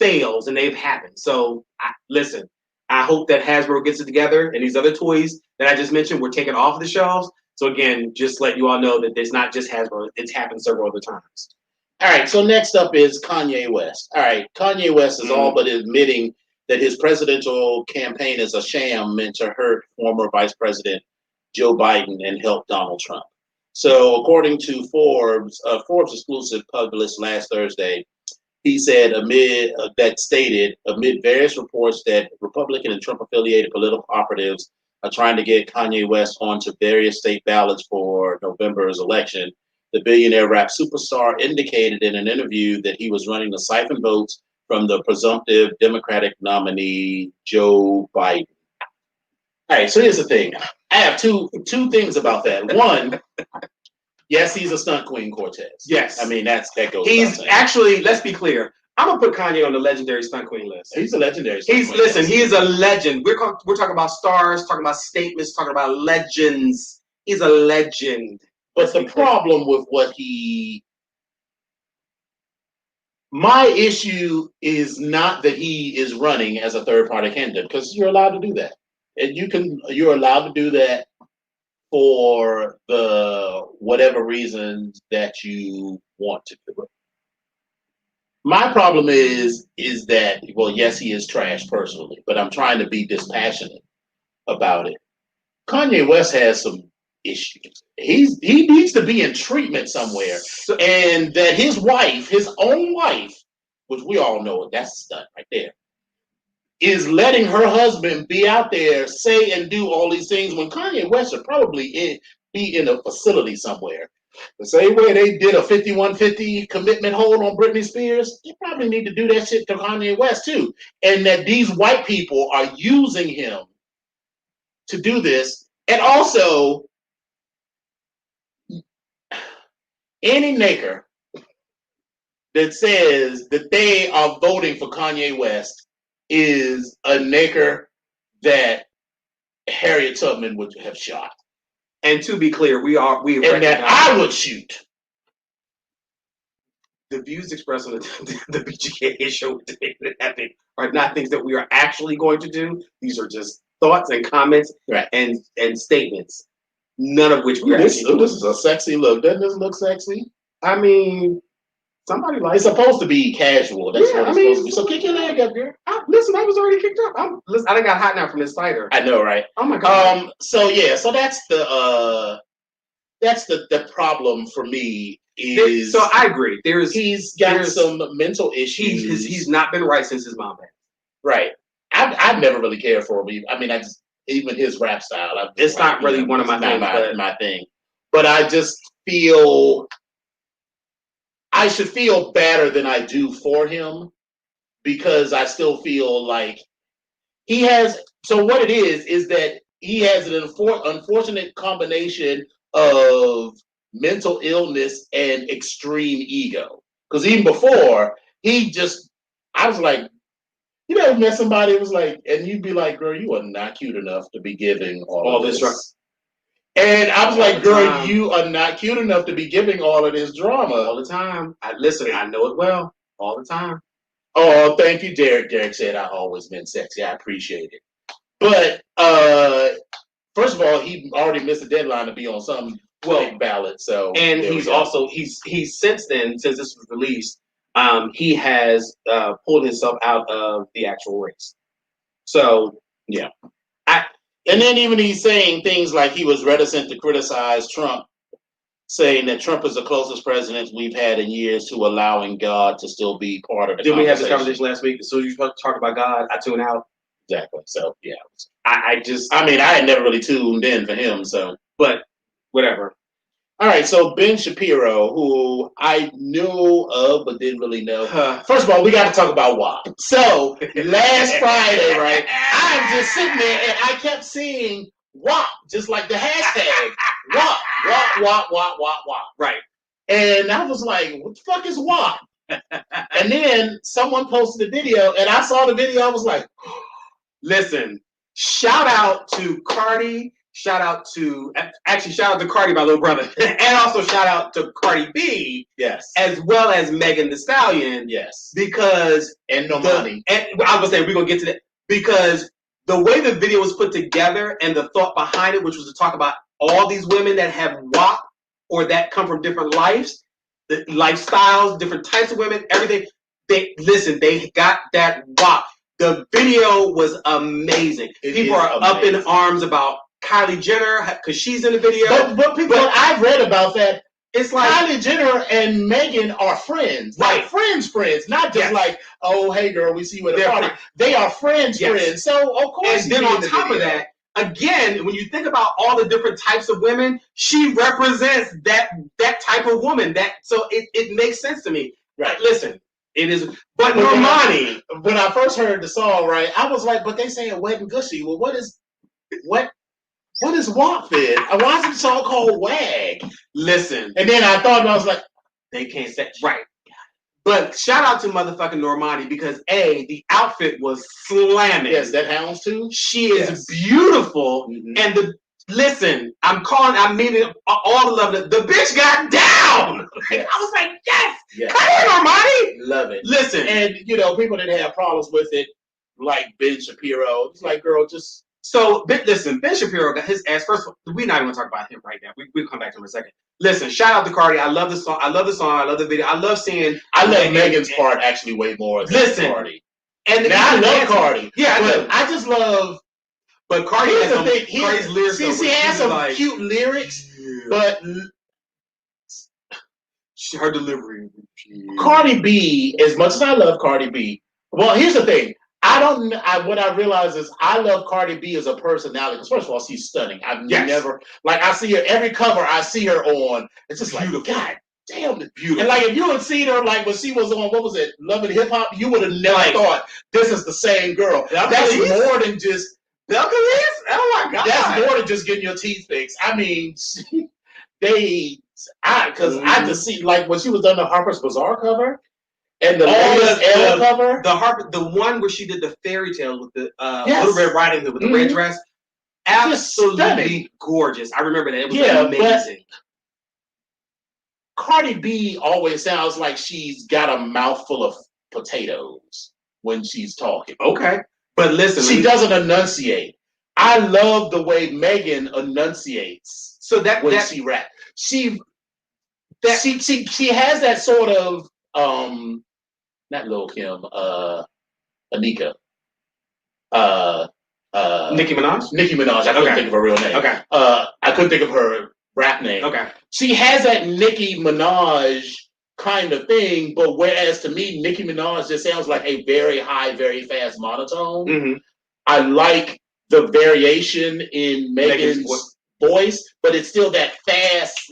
Speaker 1: fails, and they've happened. So listen. I hope that Hasbro gets it together, and these other toys that I just mentioned were taken off the shelves. So again, just let you all know that it's not just Hasbro; it's happened several other times.
Speaker 2: All right, so next up is Kanye West. All right, Kanye West is all but admitting that his presidential campaign is a sham meant to hurt former Vice President Joe Biden and help Donald Trump. So according to Forbes, Forbes exclusive published last Thursday, he said amid various reports that Republican and Trump-affiliated political operatives are trying to get Kanye West onto various state ballots for November's election, the billionaire rap superstar indicated in an interview that he was running to siphon votes from the presumptive Democratic nominee, Joe Biden. All right, so here's the thing. I have two things about that. One, yes, he's a stunt queen, Cortez.
Speaker 1: Yes.
Speaker 2: I mean, that goes.
Speaker 1: He's actually, let's be clear, I'm going to put Kanye on the legendary stunt queen list.
Speaker 2: He's a legendary stunt queen.
Speaker 1: Listen, he is a legend. We're talking about stars, talking about statements, talking about legends. He's a legend.
Speaker 2: But the problem with my issue is not that he is running as a third-party candidate, because you're allowed to do that. And you're allowed to do that for the whatever reasons that you want to do it. My problem is that, well, yes, he is trash personally, but I'm trying to be dispassionate about it. Kanye West has some issues. He needs to be in treatment somewhere, and that his own wife, which we all know that's a stunt right there, is letting her husband be out there, say and do all these things when Kanye West should probably be in a facility somewhere. The same way they did a 5150 commitment hold on Britney Spears, they probably need to do that shit to Kanye West too. And that these white people are using him to do this. And also, any nigger that says that they are voting for Kanye West is a nigger that Harriet Tubman would have shot.
Speaker 1: And to be clear, we
Speaker 2: and that I would shoot.
Speaker 1: The views expressed on the BGKH show today are not things that we are actually going to do. These are just thoughts and comments,
Speaker 2: right,
Speaker 1: and statements. None of which we are.
Speaker 2: This is a sexy look. Doesn't this look sexy?
Speaker 1: I mean, somebody likes.
Speaker 2: It's supposed to be casual. That's what it's supposed to be. So kick your leg up, girl.
Speaker 1: Listen, I was already kicked up. I done got hot now from this cider.
Speaker 2: I know, right?
Speaker 1: Oh my god.
Speaker 2: So that's the problem for me.
Speaker 1: So I agree.
Speaker 2: He's got some mental issues.
Speaker 1: He's not been right since his mom passed.
Speaker 2: Right. I've never really cared for him. I mean, even his rap style.
Speaker 1: It's not really one of my things.
Speaker 2: My thing. But I just feel I should feel better than I do for him, because I still feel like he has. So what it is that he has an unfortunate combination of mental illness and extreme ego. Because even before, I was like, you ever met somebody who was like, and you'd be like, girl, you are not cute enough to be giving all this. And I was like, girl, you are not cute enough to be giving all of this drama.
Speaker 1: All the time. I know it well. All the time.
Speaker 2: Oh, thank you, Derek. Derek said, I've always been sexy. I appreciate it. But first of all, he already missed the deadline to be on some ballot. So,
Speaker 1: and he's since then, since this was released, he has pulled himself out of the actual race. So yeah,
Speaker 2: and then even he's saying things like he was reticent to criticize Trump, saying that Trump is the closest president we've had in years to allowing God to still be part of the
Speaker 1: conversation. Did we have this conversation last week? As soon as you talk about God, I tune out.
Speaker 2: Exactly. So yeah,
Speaker 1: I had never really tuned in for him. So But whatever.
Speaker 2: All right, so Ben Shapiro, who I knew of but didn't really know. First of all, we got to talk about WAP. So last Friday, right, I'm just sitting there and I kept seeing WAP, just like the hashtag WAP, WAP, WAP, WAP, WAP, WAP.
Speaker 1: Right.
Speaker 2: And I was like, what the fuck is WAP? And then someone posted a video and I saw the video. I was like,
Speaker 1: listen, shout out to Cardi. Shout out to Cardi, my little brother, and also shout out to Cardi B,
Speaker 2: yes,
Speaker 1: as well as Megan Thee Stallion,
Speaker 2: yes,
Speaker 1: because
Speaker 2: and Normani.
Speaker 1: And I was gonna say we're gonna get to that because the way the video was put together and the thought behind it, which was to talk about all these women that have WAP or that come from different lives, the lifestyles, different types of women, everything. They got that WAP. The video was amazing. People are up in arms about Kylie Jenner because she's in the video.
Speaker 2: But I've read about that.
Speaker 1: It's like
Speaker 2: Kylie Jenner and Megan are friends,
Speaker 1: right?
Speaker 2: Like friends, not just like, oh, hey girl, we see you at a party. They are friends. So of course.
Speaker 1: And then on top of that, again, when you think about all the different types of women, she represents that type of woman. So it makes sense to me.
Speaker 2: Right.
Speaker 1: Listen, it is. But Normani,
Speaker 2: when I first heard the song, right, I was like, but they saying wet and gushy. Well, what is WAP then? Why is the song called WAG?
Speaker 1: Listen.
Speaker 2: And then I thought, I was like,
Speaker 1: they can't say, right. But shout out to motherfucking Normani because the outfit was slamming.
Speaker 2: Yes, that houndstooth.
Speaker 1: She is beautiful. Mm-hmm. And listen, I mean it, all the love. The bitch got down. Yes. I was like, yes. Come on, Normani.
Speaker 2: Love it.
Speaker 1: Listen.
Speaker 2: And, people didn't have problems with it, like Ben Shapiro. It's like, girl, just...
Speaker 1: So, listen, Ben Shapiro got his ass. First of all, we're not even going to talk about him right now. We'll come back to him in a second. Listen, shout out to Cardi. I love the song. I love the video. I love seeing...
Speaker 2: I love Megan's part actually way more than Cardi.
Speaker 1: And
Speaker 2: now, I love Cardi.
Speaker 1: Yeah,
Speaker 2: but I just love...
Speaker 1: But Cardi has some... Cardi's lyrics...
Speaker 2: She has some cute lyrics, but...
Speaker 1: Her delivery.
Speaker 2: Cardi B, as much as I love Cardi B... Well, here's the thing. What I realize is I love Cardi B as a personality. Because first of all, she's stunning. I've never, I see her every cover I see her on. It's just beautiful. God damn, it's beautiful. And if you had seen her when she was on, what was it, Love and Hip Hop, you would have never thought this is the same girl. That's more than just.
Speaker 1: Oh my God.
Speaker 2: That's more than just getting your teeth fixed. I mean, I just see when she was on the Harper's Bazaar cover. And the cover,
Speaker 1: the one where she did the fairy tale with the Little Red Riding Hood with the red dress, absolutely gorgeous. I remember that. It was amazing.
Speaker 2: Cardi B always sounds like she's got a mouthful of potatoes when she's talking.
Speaker 1: Okay, but listen,
Speaker 2: she doesn't enunciate. I love the way Megan enunciates.
Speaker 1: So that
Speaker 2: she raps, she has that sort of not Lil' Kim, Anika.
Speaker 1: Nicki Minaj?
Speaker 2: Nicki Minaj. I couldn't think of her real name.
Speaker 1: Okay.
Speaker 2: I couldn't think of her rap name.
Speaker 1: Okay.
Speaker 2: She has that Nicki Minaj kind of thing, but whereas to me, Nicki Minaj just sounds like a very high, very fast monotone. Mm-hmm. I like the variation in Megan's voice, but it's still that fast,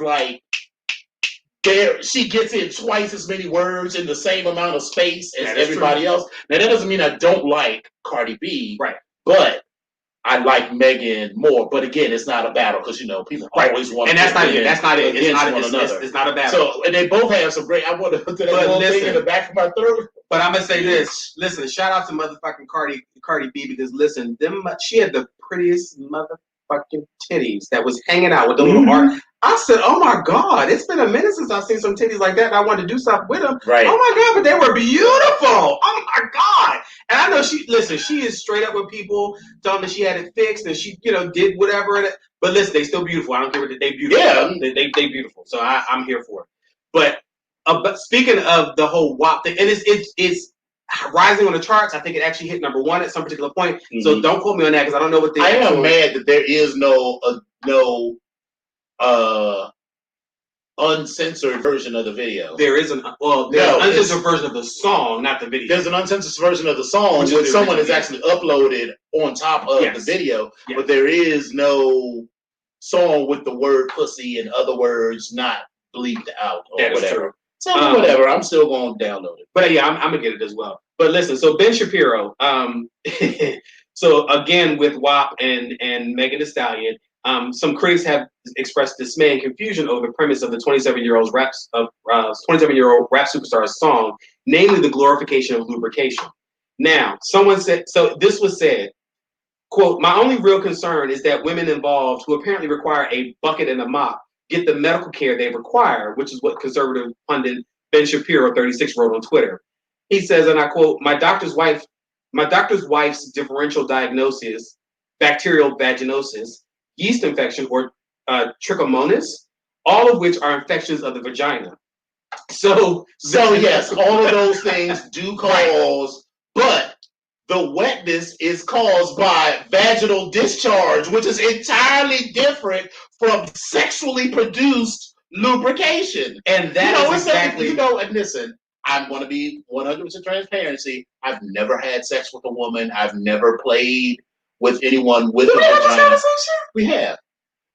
Speaker 2: she gets in twice as many words in the same amount of space as everybody else. Now, that doesn't mean I don't like Cardi B,
Speaker 1: right?
Speaker 2: But I like Megan more. But again, it's not a battle because people always want.
Speaker 1: And that's not it. That's not it. It's not a battle.
Speaker 2: So, and they both have some great. I want to put that one thing in the back of my throat.
Speaker 1: But I'm gonna say this. Listen, shout out to motherfucking Cardi B because listen, she had the prettiest motherfucking titties that was hanging out with the little art. I said, oh my God, it's been a minute since I've seen some titties like that and I wanted to do something with them.
Speaker 2: Right.
Speaker 1: Oh my God, but they were beautiful. Oh my God. And I know she is straight up with people, telling me she had it fixed and she, did whatever. But listen, they still beautiful. I don't care what they beautiful.
Speaker 2: Yeah.
Speaker 1: They beautiful. So I'm here for it. But speaking of the whole WAP thing, and it's rising on the charts. I think it actually hit number 1 at some particular point. Mm-hmm. So don't quote me on that because I don't know what
Speaker 2: I am mad that there is no uncensored version of the video.
Speaker 1: There's an uncensored version of the song, not the video.
Speaker 2: There's an uncensored version of the song which someone has actually uploaded on top of the video, but there is no song with the word pussy and other words not bleeped out or
Speaker 1: that
Speaker 2: whatever.
Speaker 1: Is true.
Speaker 2: So whatever, I'm still going to download it.
Speaker 1: But yeah, I'm gonna get it as well. But listen, so Ben Shapiro, so again with WAP and Megan Thee Stallion, some critics have expressed dismay and confusion over the premise of the 27-year-old rap superstar's song, namely the glorification of lubrication. Now, someone said, so this was said, quote, "My only real concern is that women involved who apparently require a bucket and a mop get the medical care they require," which is what conservative pundit Ben Shapiro, 36, wrote on Twitter. He says, and I quote, my doctor's wife's differential diagnosis, bacterial vaginosis, yeast infection, or trichomonas, all of which are infections of the vagina." So
Speaker 2: yes, all of those things do cause, but the wetness is caused by vaginal discharge, which is entirely different from sexually produced lubrication.
Speaker 1: And that is exactly...
Speaker 2: and listen, I'm going to be 100% transparency. I've never had sex with a woman. I've never played with anyone with a vagina. We have.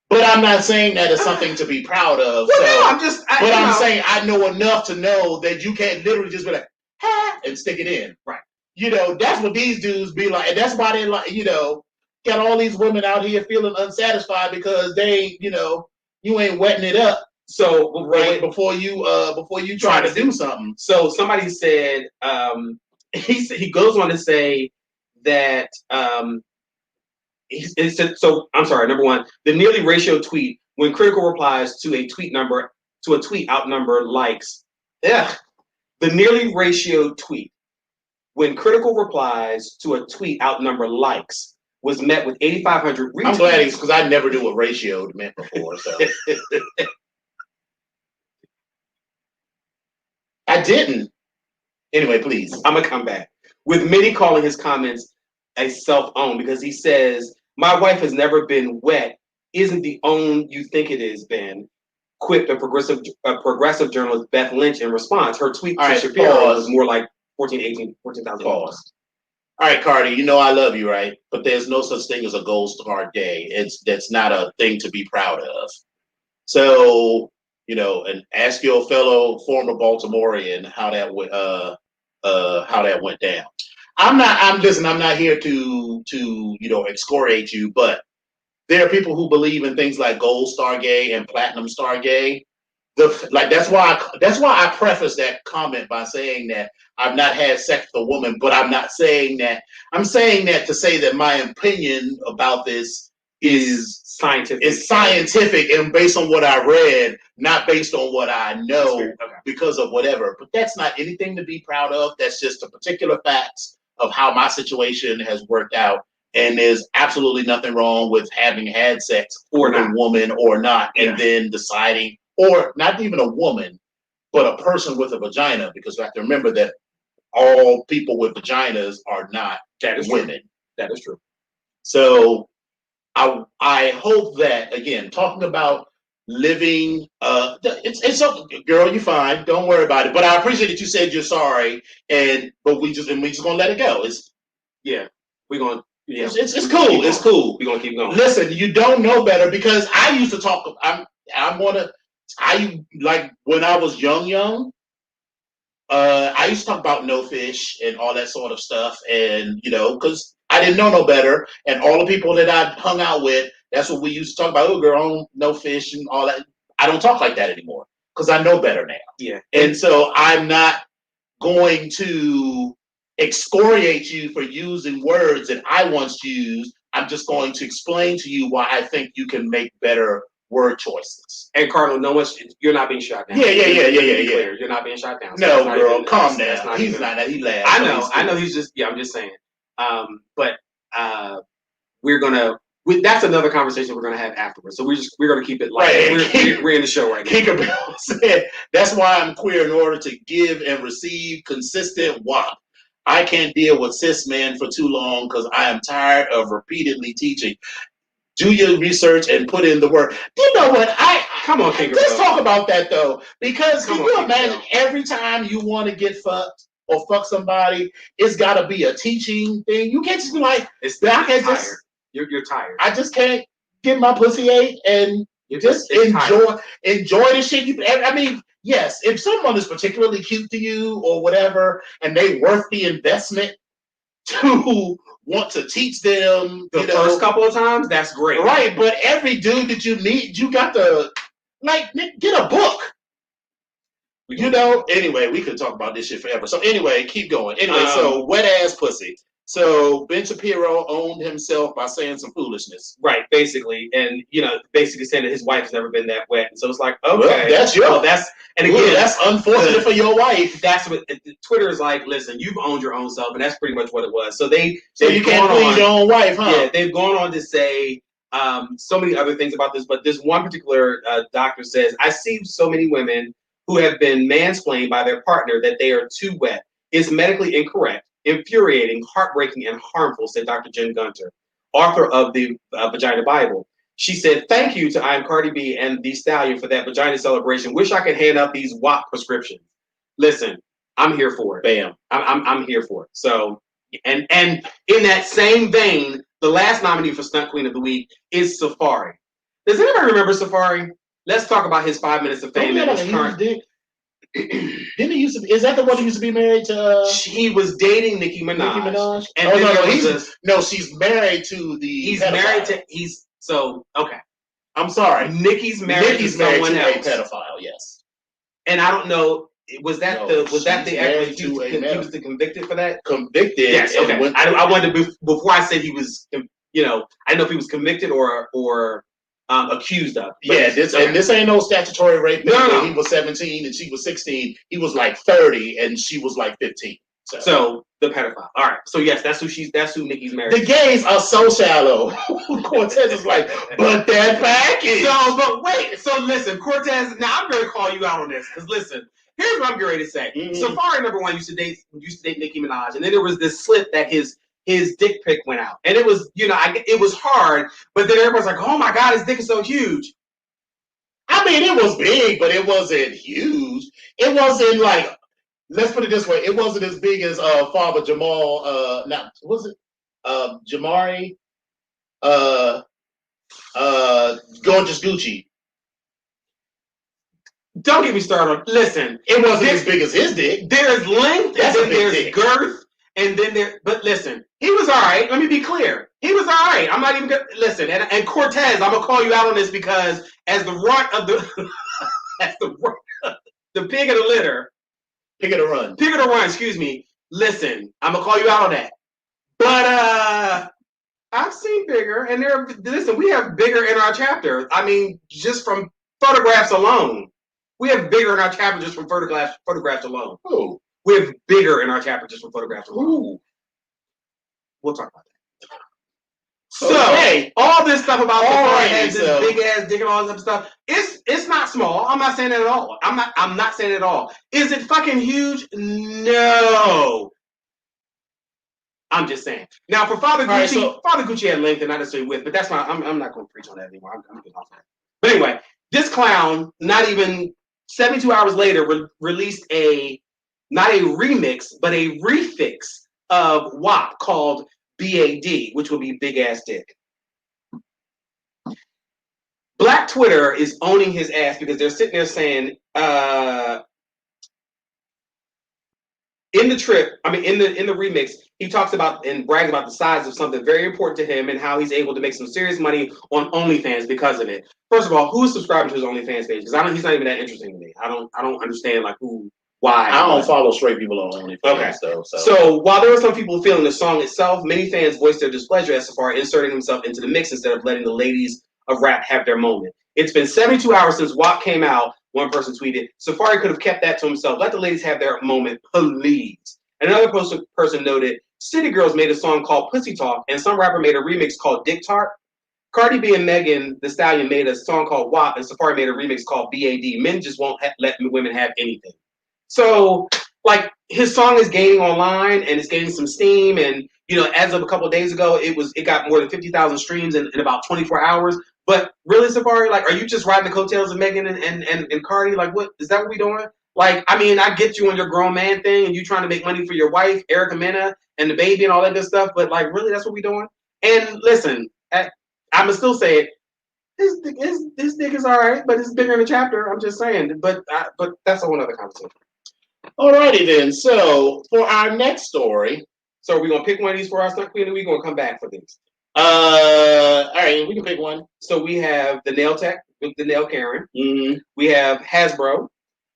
Speaker 2: But I'm not saying that it's something to be proud of.
Speaker 1: Well,
Speaker 2: so,
Speaker 1: no,
Speaker 2: I'm saying I know enough to know that you can't literally just be like, ha, and stick it in.
Speaker 1: Right.
Speaker 2: That's what these dudes be like. And that's why they like, got all these women out here feeling unsatisfied because they, you ain't wetting it up.
Speaker 1: So
Speaker 2: before you try to do something.
Speaker 1: So somebody said, he goes on to say that, so I'm sorry, number one, the nearly ratio tweet, when critical replies to a tweet outnumber likes. The nearly ratio tweet, when critical replies to a tweet outnumber likes, was met with 8,500 retweets.
Speaker 2: I'm glad because I never knew what ratio meant before. So I didn't. Anyway, please.
Speaker 1: I'm gonna come back. With many calling his comments a self-own because he says, "My wife has never been wet. Isn't the own you think it is, Ben?" Quipped a progressive journalist Beth Lynch in response. Her tweet to Shapiro was more like 14,000
Speaker 2: Pause. All right, Cardi, I love you, right? But there's no such thing as a gold star gay. That's not a thing to be proud of. So, and ask your fellow former Baltimorean how that went down. I'm not here to excoriate you, but there are people who believe in things like gold star gay and platinum star gay. That's why I preface that comment by saying that I've not had sex with a woman, but I'm not saying that. I'm saying that to say that my opinion about this is scientific. It's scientific and based on what I read, not based on what I know because of whatever. But that's not anything to be proud of. That's just the particular facts of how my situation has worked out. And there's absolutely nothing wrong with having had sex with a woman or not, and then deciding, or not even a woman, but a person with a vagina, because we have to remember that all people with vaginas are not women.
Speaker 1: True. That is true.
Speaker 2: So I hope that, again, talking about living, it's okay, girl, you're fine. Don't worry about it. But I appreciate that you said you're sorry, but we just gonna let it go. It's cool. It's cool.
Speaker 1: We're gonna keep going.
Speaker 2: Listen, you don't know better because I used to talk. When I was young. I used to talk about no fish and all that sort of stuff, and because I didn't know no better, and all the people that I hung out with, that's what we used to talk about. Oh, girl, no fish and all that. I don't talk like that anymore because I know better now.
Speaker 1: Yeah,
Speaker 2: and so I'm not going to excoriate you for using words that I once used. I'm just going to explain to you why I think you can make better word choices.
Speaker 1: And Cardinal, you're not being shot down.
Speaker 2: Yeah.
Speaker 1: You're not being shot down.
Speaker 2: So no, girl, calm down. He's not. He laughed.
Speaker 1: I know. He's just. Yeah, I'm just saying. But we're gonna. That's another conversation we're gonna have afterwards. So we're gonna keep it light. Right. We're in the show right now.
Speaker 2: Tinkerbell said, "That's why I'm queer in order to give and receive consistent WAP. I can't deal with cis men for too long because I am tired of repeatedly teaching." Do your research and put in the work. You know what?
Speaker 1: Come on, Tinkerbell.
Speaker 2: Let's talk about that though, because can you imagine every time you want to get fucked or fuck somebody, it's got to be a teaching thing. You can't just be like,
Speaker 1: You're tired.
Speaker 2: I just can't get my pussy ate and just enjoy the shit. I mean, yes, if someone is particularly cute to you or whatever, and they worth the investment to want to teach them
Speaker 1: the first couple of times, that's great.
Speaker 2: Right, but every dude that you meet, you got to get a book. Anyway, we could talk about this shit forever. So anyway, keep going. Anyway, so wet ass pussy. So Ben Shapiro owned himself by saying some foolishness.
Speaker 1: Right, basically. And, basically saying that his wife's never been that wet. And so it's like, okay.
Speaker 2: Well, that's unfortunate for your wife.
Speaker 1: That's what Twitter is like, listen, you've owned your own self, and that's pretty much what it was. So
Speaker 2: you can't please your own wife, huh?
Speaker 1: Yeah, they've gone on to say so many other things about this, but this one particular doctor says, I see so many women who have been mansplained by their partner that they are too wet. It's medically incorrect, infuriating, heartbreaking, and harmful, said Dr. Jen Gunter, author of the Vagina Bible. She said, thank you to I Am Cardi B and The Stallion for that vagina celebration. Wish I could hand out these WAP prescriptions. Listen, I'm here for it.
Speaker 2: Bam.
Speaker 1: I'm here for it. So, and in that same vein, the last nominee for Stunt Queen of the Week is Safari. Does anybody remember Safari? Let's talk about his 5 minutes of fame.
Speaker 2: Didn't he used to be? Is that the one who used to be married to?
Speaker 1: He was dating Nicki Minaj.
Speaker 2: Nicki Minaj.
Speaker 1: And
Speaker 2: she's married to the.
Speaker 1: He's
Speaker 2: pedophile.
Speaker 1: Married to. Okay.
Speaker 2: I'm sorry.
Speaker 1: Nicki's married to someone else.
Speaker 2: A pedophile. Yes.
Speaker 1: And I don't know. Was that he was convicted for that?
Speaker 2: Convicted.
Speaker 1: Yes. Okay. I wanted to before I said he was. I didn't know if he was convicted or accused of.
Speaker 2: This ain't no statutory rape.
Speaker 1: No.
Speaker 2: He was 17 and she was 16. He was like 30 and she was like 15.
Speaker 1: So the pedophile. All right. So yes, that's who Nicki's married.
Speaker 2: The gays are so shallow. Cortez is like, but that package.
Speaker 1: But wait. So listen, Cortez. Now I'm going to call you out on this because listen. Here's what I'm getting ready to say. Mm-hmm. Safari #1 used to date Nicki Minaj, and then there was this slip that his dick pic went out, and it was it was hard, but then everybody's like, oh my god, his dick is so huge.
Speaker 2: I mean, it was big, but it wasn't huge. It wasn't like, let's put it this way, it wasn't as big as Father Jamal. Jamari? Gorgeous Gucci.
Speaker 1: Don't get me started. Listen,
Speaker 2: it wasn't as big as his dick.
Speaker 1: There's length, and then there's girth, and then but listen, he was all right. Let me be clear. He was all right. I'm not even gonna listen. And Cortez, I'm gonna call you out on this because as the runt of the the pig of the litter,
Speaker 2: pig of the run,
Speaker 1: excuse me. Listen, I'm gonna call you out on that. But I've seen bigger, and we have bigger in our chapter. I mean, just from photographs alone. We have bigger in our chapter just from photographs alone.
Speaker 2: Ooh.
Speaker 1: We have bigger in our chapter just from photographs alone.
Speaker 2: Ooh.
Speaker 1: We'll talk about that. So, all this stuff about has this big ass dick and all this other stuff, it's not small. I'm not saying that at all. I'm not saying it at all. Is it fucking huge? No. I'm just saying. Now for Father Gucci, Father Gucci had length and not necessarily width, but that's not. I'm not going to preach on that anymore. I'm getting off that. But anyway, this clown, not even 72 hours later, released not a remix, but a refix of WAP called BAD, which will be Big Ass Dick. Black Twitter is owning his ass because they're sitting there saying, in the remix, he talks about and brags about the size of something very important to him and how he's able to make some serious money on OnlyFans because of it. First of all, who is subscribing to his OnlyFans page? Because he's not even that interesting to me. I don't understand why.
Speaker 2: I don't follow straight people on OnlyFans though.
Speaker 1: So while there were some people feeling the song itself, many fans voiced their displeasure at Safari inserting himself into the mix instead of letting the ladies of rap have their moment. It's been 72 hours since WAP came out. One person tweeted, Safari could have kept that to himself. Let the ladies have their moment, please. And another person noted, City Girls made a song called Pussy Talk, and some rapper made a remix called Dick Tart. Cardi B and Megan Thee Stallion made a song called WAP, and Safari made a remix called BAD. Men just won't let women have anything. So, his song is gaining online, and it's gaining some steam, and, as of a couple of days ago, it got more than 50,000 streams in about 24 hours. But really, Safari, are you just riding the coattails of Megan and Cardi? What is that what we doing? I get you on your grown man thing and you trying to make money for your wife, Erica Mena, and the baby and all that good stuff. But really, that's what we doing. And listen, I'm gonna still say it. his dick is all right, but it's bigger in the chapter. I'm just saying. But that's a whole other conversation.
Speaker 2: Alrighty then. So for our next story,
Speaker 1: so are we gonna pick one of these for our stunt queen, or we gonna come back for these?
Speaker 2: All right, we can pick one.
Speaker 1: So we have the nail tech with the nail Karen.
Speaker 2: Mm-hmm.
Speaker 1: We have Hasbro.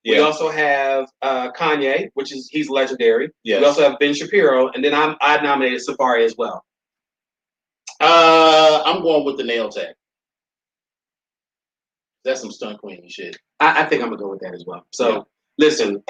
Speaker 2: Yeah.
Speaker 1: We also have Kanye, which is he's legendary.
Speaker 2: Yes.
Speaker 1: We also have Ben Shapiro, and then I nominated Safari as well.
Speaker 2: I'm going with the nail tech. That's some stunt queen shit.
Speaker 1: I think I'm gonna go with that as well. So
Speaker 2: yeah.
Speaker 1: Listen,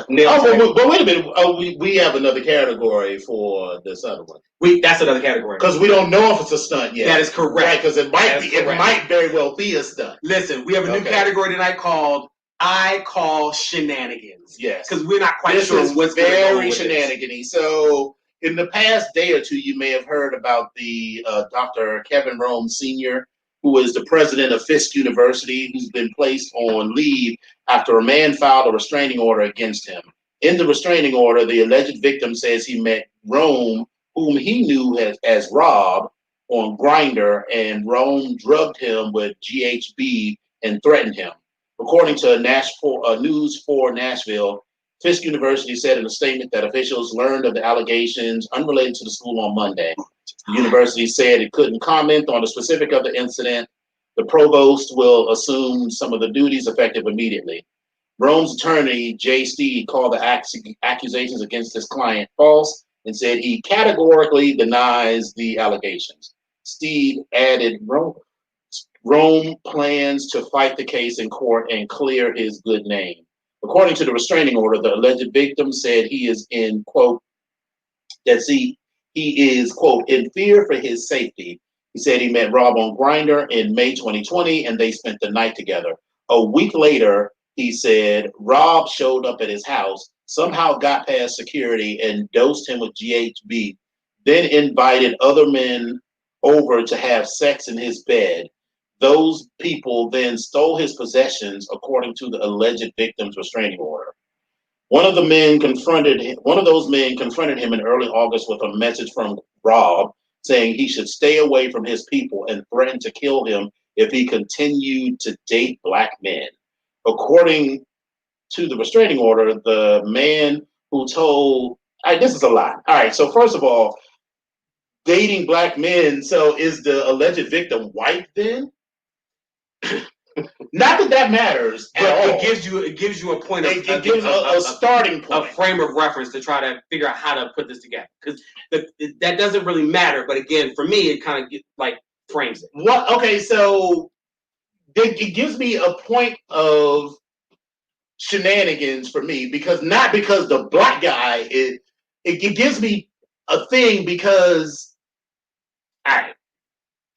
Speaker 1: nail tech.
Speaker 2: But wait a minute. Oh, we have another category for this other one.
Speaker 1: That's another category
Speaker 2: because we don't know if it's a stunt yet.
Speaker 1: That is correct.
Speaker 2: Right, because it might very well be a stunt.
Speaker 1: Listen, we have a new category tonight called I Call Shenanigans.
Speaker 2: Yes,
Speaker 1: because we're not quite sure what's
Speaker 2: very shenanigan-y. So in the past day or two, you may have heard about the Dr. Kevin Rome Sr., who is the president of Fisk University, who's been placed on leave after a man filed a restraining order against him. In the restraining order, the alleged victim says he met Rome, whom he knew as Rob, on Grindr, and Rome drugged him with GHB and threatened him. According to News 4 Nashville, Fisk University said in a statement that officials learned of the allegations unrelated to the school on Monday. The university said it couldn't comment on the specific of the incident. The provost will assume some of the duties effective immediately. Rome's attorney, Jay Steed, called the accusations against his client false and said he categorically denies the allegations. Steed added Rome plans to fight the case in court and clear his good name. According to the restraining order, the alleged victim said he is in, quote, he is, quote, in fear for his safety. He said he met Rob on Grindr in May 2020 and they spent the night together. A week later, he said Rob showed up at his house, somehow got past security and dosed him with GHB, then invited other men over to have sex in his bed. Those people then stole his possessions, according to the alleged victim's restraining order. One of those men confronted him in early August with a message from Rob saying he should stay away from his people and threatened to kill him if he continued to date black men. According to the restraining order, the man who told, this is a lot. All right, so first of all, dating black men, so is the alleged victim white then? Not that matters, but
Speaker 1: it gives you a point.
Speaker 2: It gives a starting point,
Speaker 1: a frame of reference to try to figure out how to put this together. Because that doesn't really matter, but again, for me, it kind of frames it.
Speaker 2: What? Okay, so it gives me a point of shenanigans for me not because the black guy it gives me a thing because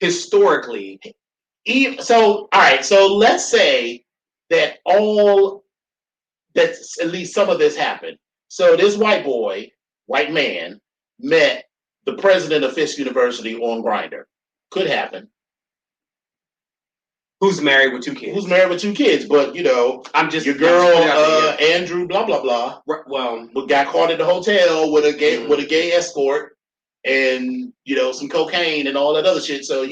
Speaker 1: historically.
Speaker 2: So let's say that at least some of this happened. So this white man, met the president of Fisk University on Grindr. Could happen.
Speaker 1: Who's married with 2 kids?
Speaker 2: But I'm just your girl, Andrew, blah blah blah.
Speaker 1: Well,
Speaker 2: got caught at the hotel with a gay escort, and some cocaine and all that other shit. So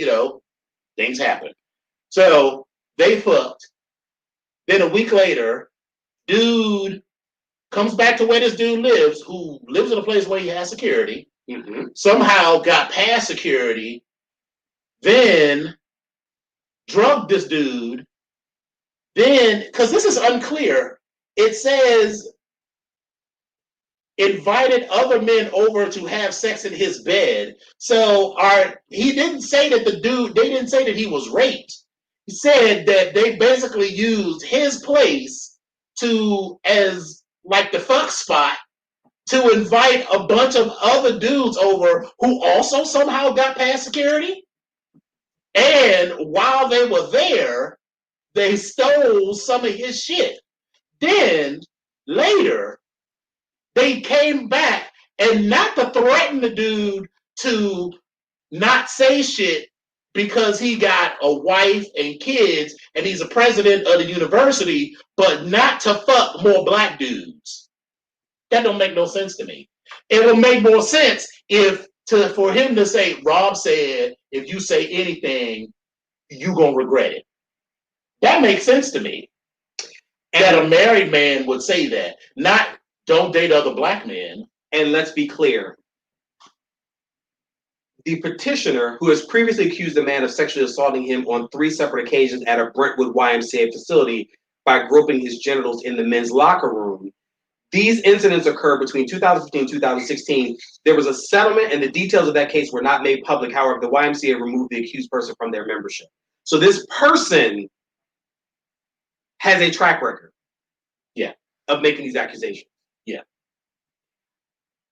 Speaker 2: things happen. So they fucked. Then a week later, dude comes back to where this dude lives, who lives in a place where he has security. Mm-hmm. Somehow got past security, then drugged this dude. Then, because this is unclear, it says invited other men over to have sex in his bed. So he didn't say that they didn't say that he was raped. He said that they basically used his place as like the fuck spot to invite a bunch of other dudes over who also somehow got past security. And while they were there, they stole some of his shit. Then later, they came back, and not to threaten the dude to not say shit because he got a wife and kids and he's a president of the university, but not to fuck more black dudes. That don't make no sense to me. It will make more sense for him to say, Rob said, if you say anything, you're going to regret it. That makes sense to me. That a married man would say that. Not, don't date other black men.
Speaker 1: And let's be clear. The petitioner, who has previously accused a man of sexually assaulting him on 3 separate occasions at a Brentwood YMCA facility by groping his genitals in the men's locker room, these incidents occurred between 2015 and 2016. There was a settlement, and the details of that case were not made public. However, the YMCA removed the accused person from their membership. So this person has a track record, of making these accusations.
Speaker 2: Yeah.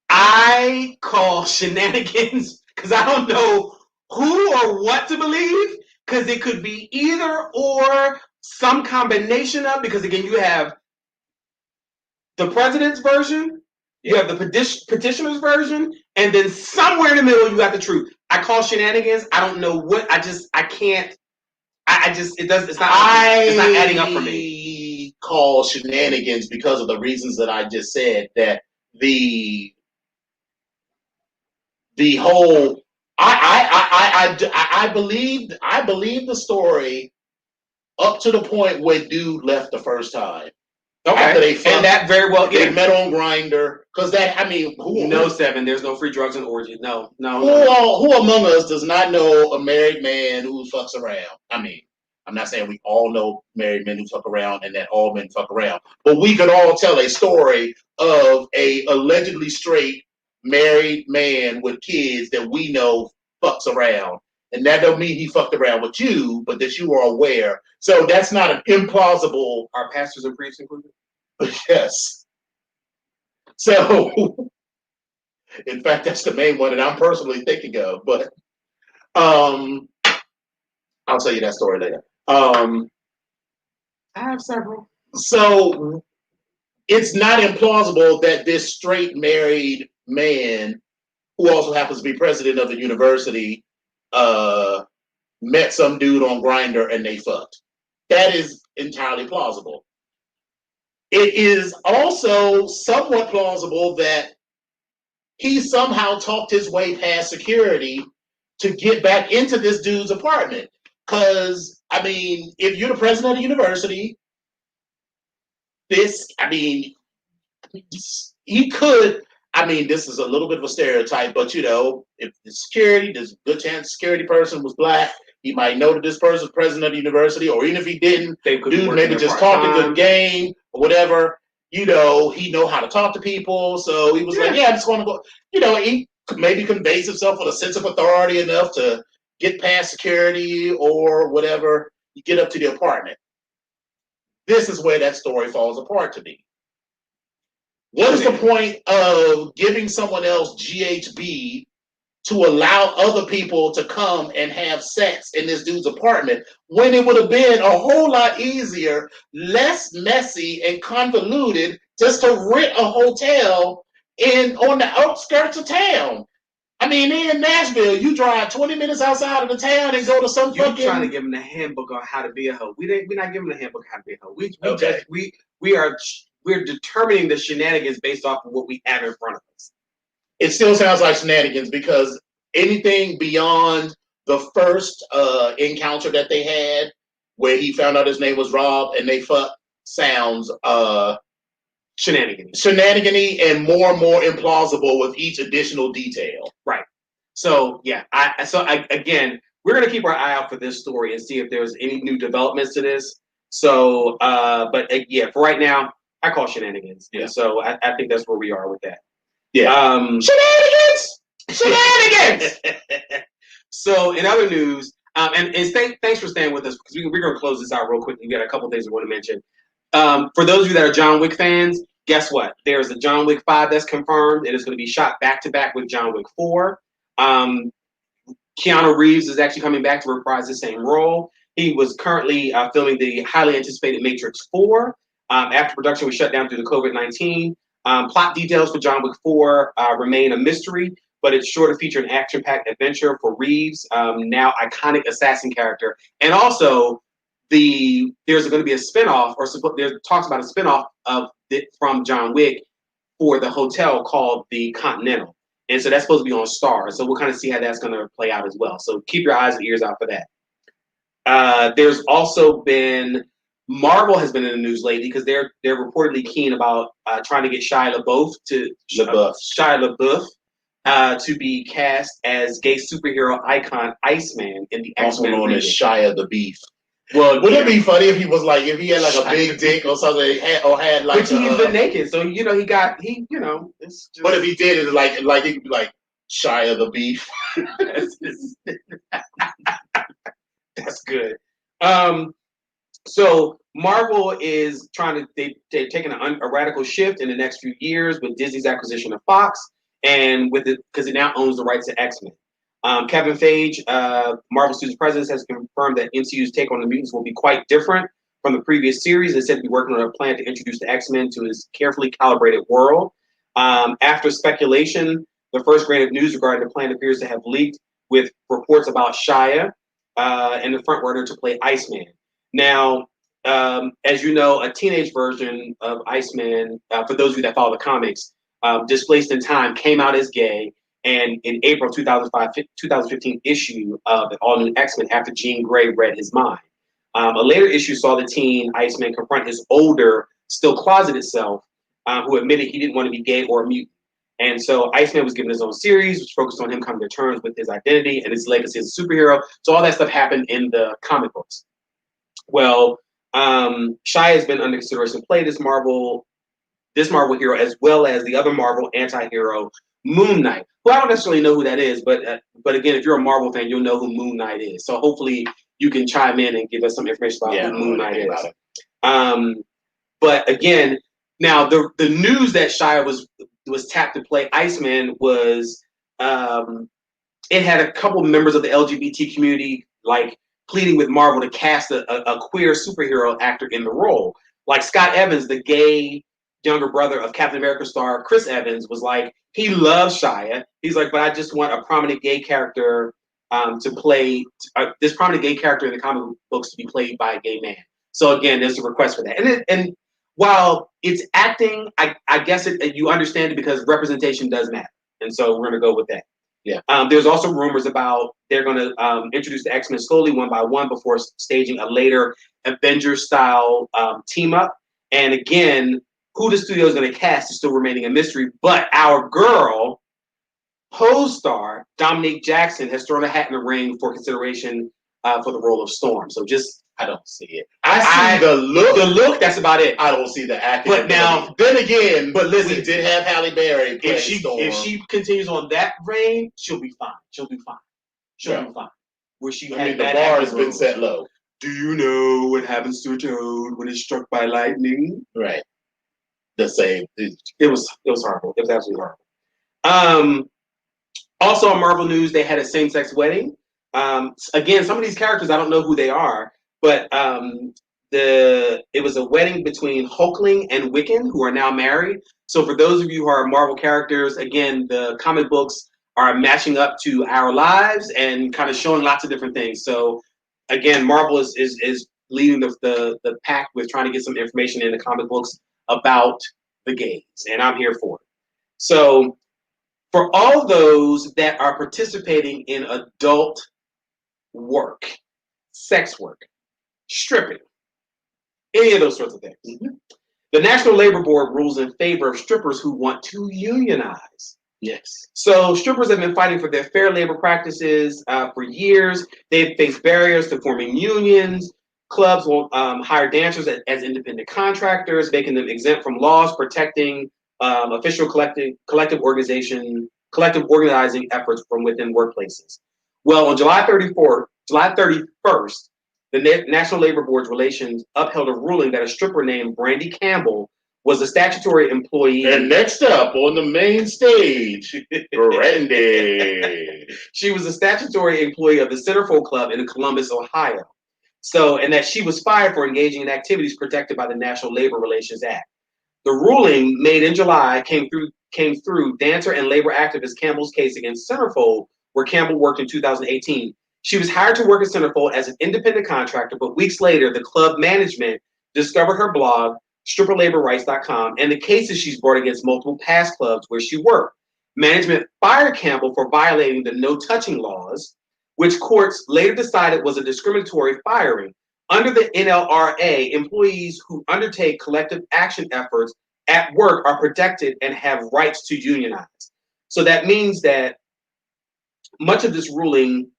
Speaker 1: I call shenanigans because I don't know who or what to believe, because it could be either or, some combination of, because again, you have the president's version, you have the petitioner's version, and then somewhere in the middle you got the truth. I call shenanigans. I don't know what. I can't. It's not adding up for me.
Speaker 2: Call shenanigans because of the reasons that I just said. That the whole I believe the story up to the point where dude left the first time.
Speaker 1: Okay,
Speaker 2: after they fucked,
Speaker 1: and that very well
Speaker 2: they met on Grindr, because that, I mean,
Speaker 1: Seven, there's no free drugs and orgies. No.
Speaker 2: Who among us does not know a married man who fucks around? I mean, I'm not saying we all know married men who fuck around and that all men fuck around, but we could all tell a story of a allegedly straight married man with kids that we know fucks around. And that don't mean he fucked around with you, but that you are aware. So that's not an implausible.
Speaker 1: Are pastors and priests included?
Speaker 2: Yes. So, in fact, that's the main one that I'm personally thinking of. But I'll tell you that story later.
Speaker 1: I have several.
Speaker 2: So it's not implausible that this straight married man, who also happens to be president of the university, met some dude on Grindr and they fucked. That is entirely plausible. It is also somewhat plausible that he somehow talked his way past security to get back into this dude's apartment. Because, I mean, if you're the president of the university, he could, I mean, this is a little bit of a stereotype, but, you know, if the security, there's a good chance the security person was black, he might know that this person's president of the university, or even if he didn't, dude maybe just talked a good game or whatever. You know, he know how to talk to people, so he was like, yeah, I'm just going to go. You know, he maybe conveys himself with a sense of authority enough to get past security or whatever, you get up to the apartment. This is where that story falls apart to me. What is the point of giving someone else GHB to allow other people to come and have sex in this dude's apartment when it would have been a whole lot easier, less messy and convoluted just to rent a hotel on the outskirts of town? I mean, in Nashville, you drive 20 minutes outside of the town and go to some
Speaker 1: You're trying to give them the handbook on how to be a hoe. We're not giving them the handbook on how to be a hoe. We're determining the shenanigans based off of what we have in front of us.
Speaker 2: It still sounds like shenanigans, because anything beyond the first encounter that they had, where he found out his name was Rob and they fucked, sounds shenanigan-y and more implausible with each additional detail.
Speaker 1: Right. So yeah, again, we're gonna keep our eye out for this story and see if there's any new developments to this. So, but yeah, for right now, I call shenanigans. Yeah. And so I think that's where we are with that.
Speaker 2: Yeah.
Speaker 1: Shenanigans. So in other news, and thanks for staying with us, because we're gonna close this out real quick. We got a couple things we want to mention. For those of you that are John Wick fans, guess what? There's a John Wick 5 that's confirmed. It is going to be shot back-to-back with John Wick 4. Keanu Reeves is actually coming back to reprise the same role. He was currently filming the highly anticipated Matrix 4. After production was shut down due to COVID-19. Plot details for John Wick 4 remain a mystery, but it's sure to feature an action-packed adventure for Reeves, now iconic assassin character. And also, there's going to be a spinoff, or there's talks about a spinoff from John Wick for the hotel called the Continental, and so that's supposed to be on Star. So we'll kind of see how that's going to play out as well. So keep your eyes and ears out for that. There's also been Marvel has been in the news lately because they're reportedly keen about trying to get Shia LaBeouf to be cast as gay superhero icon Iceman in the
Speaker 2: also
Speaker 1: X-Men
Speaker 2: known
Speaker 1: remake.
Speaker 2: as Shia the Beef.
Speaker 1: Well,
Speaker 2: wouldn't it be funny if he was like, if he had like a big dick or something, had like,
Speaker 1: but he's been naked, so you know it's just...
Speaker 2: But if he did it, like he could be like Shia the Beef.
Speaker 1: That's good. So Marvel is trying to they've taken a radical shift in the next few years with Disney's acquisition of Fox, and with it because it now owns the rights to X-Men. Kevin Feige, Marvel Studios president, has confirmed that MCU's take on the mutants will be quite different from the previous series and said to be working on a plan to introduce the X-Men to his carefully calibrated world. After speculation, the first grain of news regarding the plan appears to have leaked with reports about Shia and the front runner to play Iceman. Now, as you know, a teenage version of Iceman, for those of you that follow the comics, Displaced in Time, came out as gay. And in April 2015 issue of the all-new X-Men, after Jean Grey read his mind. A later issue saw the teen Iceman confront his older, still closeted self, who admitted he didn't want to be gay or a mutant. And so Iceman was given his own series, which focused on him coming to terms with his identity and his legacy as a superhero. So all that stuff happened in the comic books. Well, Shia has been under consideration to play this Marvel hero, as well as the other Marvel anti-hero, Moon Knight. Well, I don't necessarily know who that is, but again, if you're a Marvel fan, you'll know who Moon Knight is. So hopefully you can chime in and give us some information about who Moon Knight is. But again, now the news that Shia was tapped to play Iceman was it had a couple members of the LGBT community like pleading with Marvel to cast a queer superhero actor in the role. Like Scott Evans, the gay younger brother of Captain America star Chris Evans, was like, he loves Shia. He's like, but I just want a prominent gay character to play this prominent gay character in the comic books to be played by a gay man. So again, there's a request for that. And while it's acting, I guess you understand it because representation does matter. And so we're going to go with that.
Speaker 2: Yeah.
Speaker 1: There's also rumors about they're going to introduce the X-Men slowly, one by one, before staging a later Avengers-style team up. And again, who the studio is going to cast is still remaining a mystery. But our girl, Pose star Dominique Jackson, has thrown a hat in the ring for consideration for the role of Storm. So I don't see it.
Speaker 2: I see the look.
Speaker 1: The look, that's about it.
Speaker 2: I don't see the acting.
Speaker 1: But now,
Speaker 2: then again,
Speaker 1: but listen,
Speaker 2: we did have Halle Berry play Storm.
Speaker 1: If she continues on that vein, she'll be fine. She'll be fine. Where the bar has been set low. Do you know what happens to a toad when it's struck by lightning?
Speaker 2: Right. The same.
Speaker 1: It was horrible. It was absolutely horrible. Also on Marvel News, they had a same-sex wedding. Again, some of these characters, I don't know who they are, but it was a wedding between Hulkling and Wiccan, who are now married. So for those of you who are Marvel characters, again, the comic books are matching up to our lives and kind of showing lots of different things. So again, Marvel is leading the pack with trying to get some information in the comic books about the gays, and I'm here for it. So for all those that are participating in adult work, sex work, stripping, any of those sorts of things, the National Labor Board rules in favor of strippers who want to unionize.
Speaker 2: Yes.
Speaker 1: So strippers have been fighting for their fair labor practices for years. They've faced barriers to forming unions. Clubs will hire dancers as independent contractors, making them exempt from laws protecting official collective organizing efforts from within workplaces. Well, on July 31st, the National Labor Board's relations upheld a ruling that a stripper named Brandy Campbell was a statutory employee.
Speaker 2: And next up on the main stage, Brandy.
Speaker 1: She was a statutory employee of the Centerfold Club in Columbus, Ohio. So, and that she was fired for engaging in activities protected by the National Labor Relations Act. The ruling made in July came through dancer and labor activist Campbell's case against Centerfold, where Campbell worked in 2018. She was hired to work at Centerfold as an independent contractor, but weeks later, the club management discovered her blog, stripperlaborrights.com, and the cases she's brought against multiple past clubs where she worked. Management fired Campbell for violating the no-touching laws, which courts later decided was a discriminatory firing. Under the NLRA, employees who undertake collective action efforts at work are protected and have rights to unionize. So that means that much of this ruling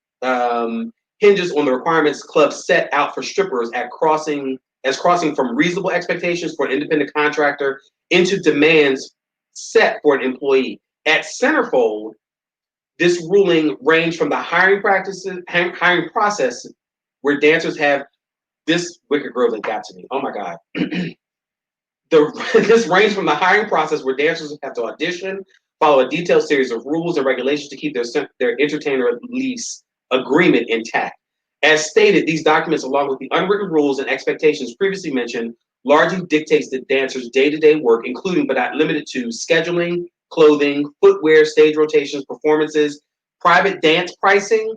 Speaker 1: hinges on the requirements clubs set out for strippers crossing from reasonable expectations for an independent contractor into demands set for an employee. At Centerfold, this ruling ranged from the hiring process where dancers have this wicked girl that got to me. Oh my God. This ranged from the hiring process where dancers have to audition, follow a detailed series of rules and regulations to keep their entertainer lease agreement intact. As stated, these documents, along with the unwritten rules and expectations previously mentioned, largely dictates the dancer's day-to-day work, including but not limited to scheduling, clothing, footwear, stage rotations, performances, private dance pricing,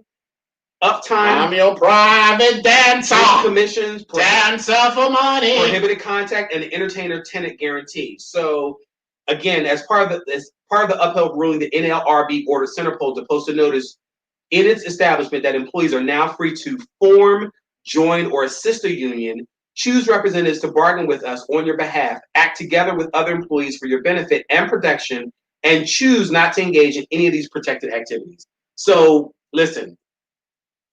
Speaker 1: uptime.
Speaker 2: I'm your private dancer.
Speaker 1: Commissions,
Speaker 2: dancer for money,
Speaker 1: prohibited contact, and the entertainer tenant guarantee. So, again, as part of the upheld ruling, the NLRB ordered Centerfold to post a notice in its establishment that employees are now free to form, join, or assist a union, choose representatives to bargain with us on your behalf, act together with other employees for your benefit and protection, and choose not to engage in any of these protected activities. So, listen,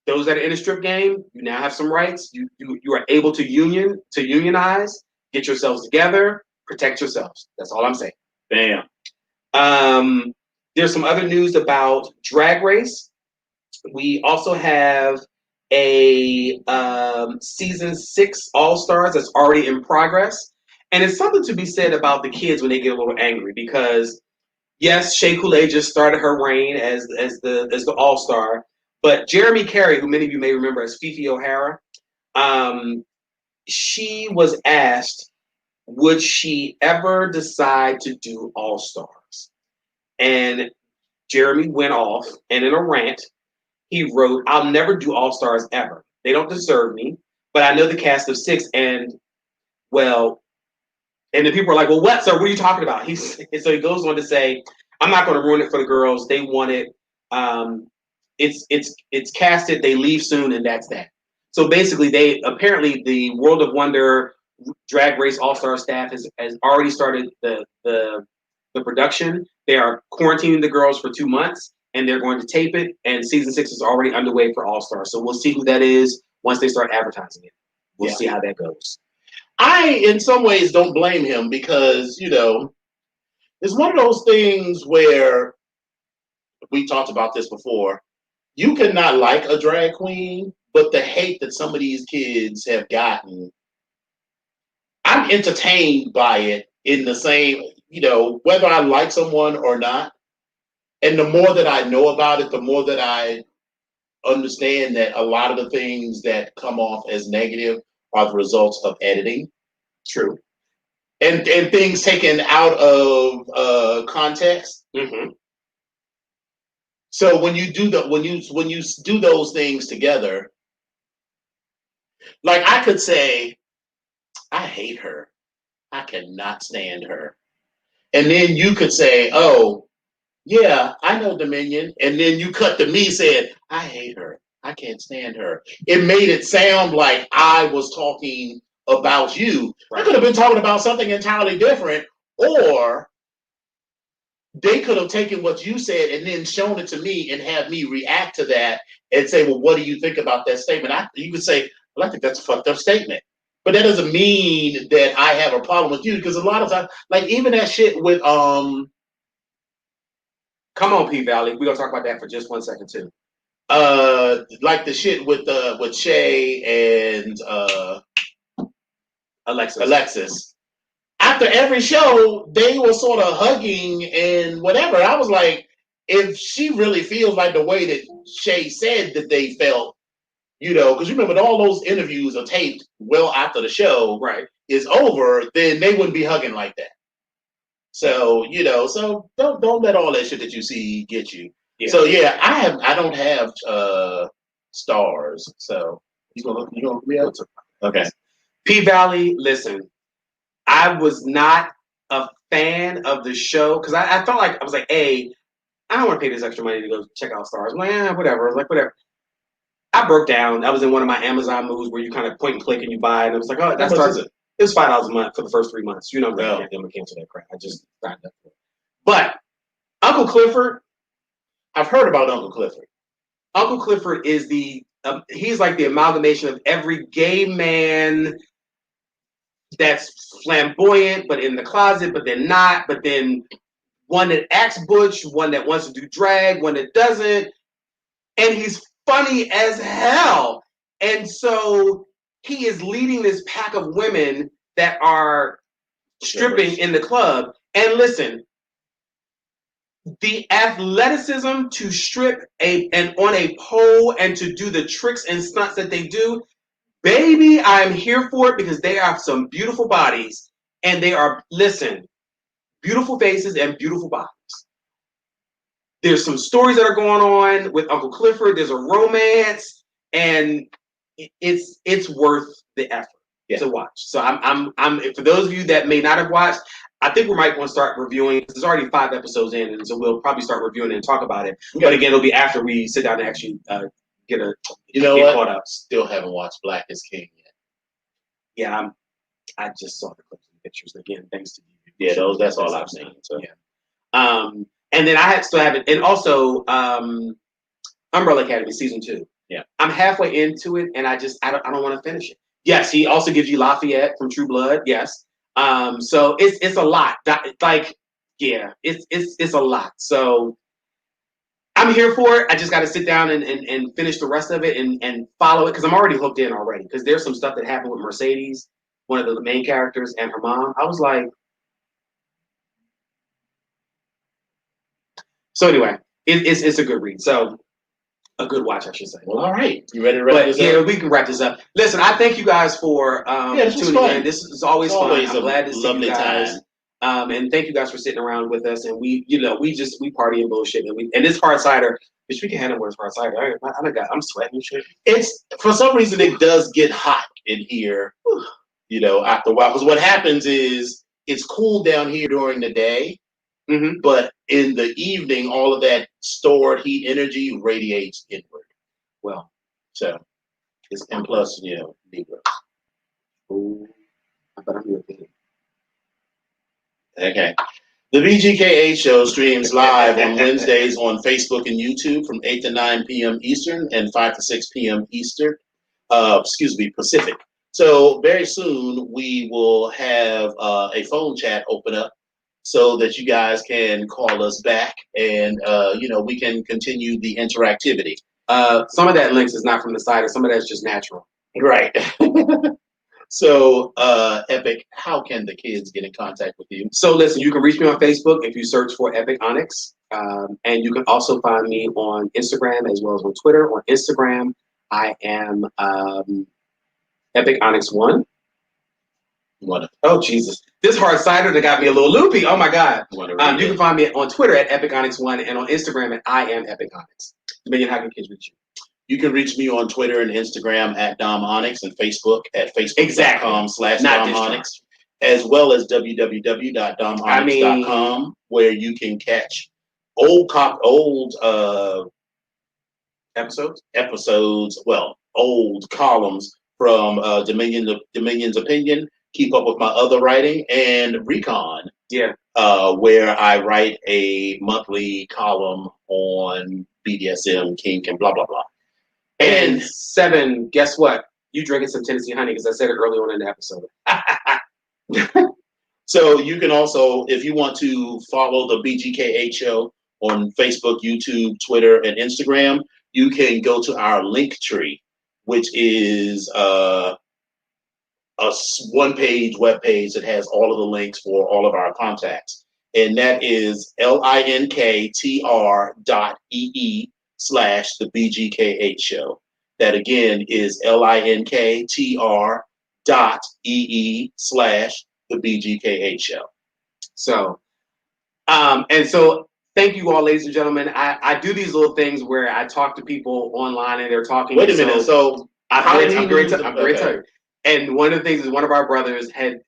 Speaker 1: those that are in the strip game, you now have some rights. You are able to unionize, get yourselves together, protect yourselves. That's all I'm saying.
Speaker 2: Bam.
Speaker 1: There's some other news about Drag Race. We also have a season 6 All-Stars that's already in progress. And it's something to be said about the kids when they get a little angry because, yes, Shea Coulee just started her reign as the All-Star. But Jeremy Carey, who many of you may remember as Fifi O'Hara, she was asked, would she ever decide to do All-Stars? And Jeremy went off, and in a rant, he wrote, I'll never do All-Stars ever. They don't deserve me, but I know the cast of 6, and, well, and then people are like, well, what, sir? What are you talking about? So he goes on to say, I'm not going to ruin it for the girls. They want it. It's casted. They leave soon, and that's that. So basically, the World of Wonder Drag Race All-Star staff has already started the production. They are quarantining the girls for 2 months, and they're going to tape it. And season 6 is already underway for All-Star. So we'll see who that is once they start advertising it. We'll see how that goes.
Speaker 2: I, in some ways, don't blame him because, it's one of those things where we talked about this before. You cannot like a drag queen, but the hate that some of these kids have gotten, I'm entertained by it in the same, whether I like someone or not. And the more that I know about it, the more that I understand that a lot of the things that come off as negative are the results of editing.
Speaker 1: True.
Speaker 2: And things taken out of context.
Speaker 1: Mm-hmm.
Speaker 2: So when you do those things together, like I could say, I hate her. I cannot stand her. And then you could say, oh, yeah, I know Dominion. And then you cut to me saying, I hate her. I can't stand her. It made it sound like I was talking about you. Right. I could have been talking about something entirely different, or they could have taken what you said and then shown it to me and have me react to that and say, well, what do you think about that statement? You could say, well, I think that's a fucked up statement. But that doesn't mean that I have a problem with you, because a lot of times, like even that shit with come
Speaker 1: on, P Valley, we're gonna talk about that for just 1 second too.
Speaker 2: Like the shit with Shay and Alexis. After every show, they were sort of hugging and whatever. I was like, if she really feels like the way that Shay said that they felt, because remember all those interviews are taped well after the show is over, then they wouldn't be hugging like that. So, so don't let all that shit that you see get you. Yeah. So yeah, I don't have stars. So you gonna look me up? Okay.
Speaker 1: P Valley, listen, I was not a fan of the show because I felt like I was like, I don't want to pay this extra money to go check out stars. I'm like, whatever. I broke down. That was in one of my Amazon moves where you kind of point and click and you buy, and it was like, oh, that
Speaker 2: How much
Speaker 1: starts.
Speaker 2: is it?
Speaker 1: It was $5 a month for the first 3 months. You know, I'm gonna cancel that crap. I just signed up for it. But Uncle Clifford,
Speaker 2: I've heard about Uncle Clifford.
Speaker 1: Uncle Clifford is he's like the amalgamation of every gay man that's flamboyant, but in the closet, but then not, but then one that acts butch, one that wants to do drag, one that doesn't, and he's funny as hell. And so he is leading this pack of women that are stripping in the club. And listen, the athleticism to strip and on a pole and to do the tricks and stunts that they do, baby, I'm here for it because they have some beautiful bodies and they are, listen, beautiful faces and beautiful bodies. There's some stories that are going on with Uncle Clifford. There's a romance, and it's worth the effort to watch. So I'm for those of you that may not have watched, I think we might want to start reviewing. There's already 5 episodes in, and so we'll probably start reviewing it and talk about it. Okay. But again, it'll be after we sit down and actually get caught up.
Speaker 2: Still haven't watched Black is King yet.
Speaker 1: Yeah, I just saw the clips and pictures again, thanks to you.
Speaker 2: Yeah, that's all I've seen. So
Speaker 1: yeah. And then I still have it, and also Umbrella Academy season 2.
Speaker 2: Yeah,
Speaker 1: I'm halfway into it, and I don't want to finish it. Yes, he also gives you Lafayette from True Blood. Yes, so it's a lot. Like, yeah, it's a lot. So I'm here for it. I just got to sit down and finish the rest of it and follow it because I'm already hooked in already. Because there's some stuff that happened with Mercedes, one of the main characters, and her mom. I was like. So anyway, it's a good read. So a good watch, I should say.
Speaker 2: Well, all right. You ready to wrap this up?
Speaker 1: Yeah, we can wrap this up. Listen, I thank you guys for tuning in. This is always fun. I'm glad to see you guys. And thank you guys for sitting around with us. And we party and bullshit. And this hard cider, which we can handle with hard cider. I'm sweating and shit.
Speaker 2: It's for some reason it does get hot in here. After a while, because what happens is it's cool down here during the day. Mm-hmm. But in the evening, all of that stored heat energy radiates inward.
Speaker 1: Well,
Speaker 2: so it's and plus, Libra.
Speaker 1: Ooh, I thought I'm European.
Speaker 2: Okay. The BGKH show streams live on Wednesdays on Facebook and YouTube from 8 to 9 p.m. Eastern and 5 to 6 p.m. Pacific. So very soon we will have a phone chat open up, so that you guys can call us back and, we can continue the interactivity.
Speaker 1: Some of that links is not from the site, or some of that's just natural.
Speaker 2: Right. So, Epic, how can the kids get in contact with you?
Speaker 1: So listen, you can reach me on Facebook if you search for Epic Onyx. And you can also find me on Instagram as well as on Twitter. On Instagram, I am Epic Onyx 1. Oh Jesus! This hard cider that got me a little loopy. Oh my God! You can find me on Twitter at Epic Onyx 1 and on Instagram at I am Epic Onyx. Dominion, how can kids reach you?
Speaker 2: You can reach me on Twitter and Instagram at Dom Onyx and Facebook at facebook.com/Dom Onyx, as well as www.domonyx.com, where you can catch old episodes. Well, old columns from Dominion's Opinion. Keep up with my other writing, and Recon, where I write a monthly column on BDSM, kink, and blah, blah, blah.
Speaker 1: And 7, guess what? You drinking some Tennessee honey, because I said it early on in the episode.
Speaker 2: So you can also, if you want to follow the BGKH show on Facebook, YouTube, Twitter, and Instagram, you can go to our link tree, which is a one-page webpage that has all of the links for all of our contacts. And that is linktr.ee/the BGKH show. That again is linktr.ee/the BGKH show.
Speaker 1: So, and so thank you all, ladies and gentlemen. I do these little things where I talk to people online and they're talking.
Speaker 2: Wait a minute. So
Speaker 1: I'm great to you. And one of the things is one of our brothers had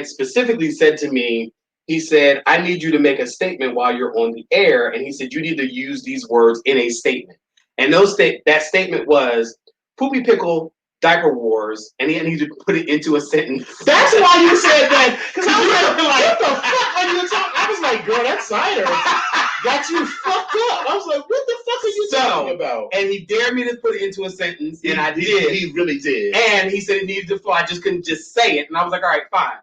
Speaker 1: specifically said to me, he said, I need you to make a statement while you're on the air. And he said, you need to use these words in a statement. And that statement was, Poopy Pickle Diaper Wars, and he needed to put it into a sentence.
Speaker 2: That's why you said that. Because I was like, what the fuck are you talking? I was like, girl, that cider got you fucked up. I was like, what the fuck are you talking about?
Speaker 1: And he dared me to put it into a sentence, and I did.
Speaker 2: He really did.
Speaker 1: And he said it needed to flow. I just couldn't just say it, and I was like, all right, fine.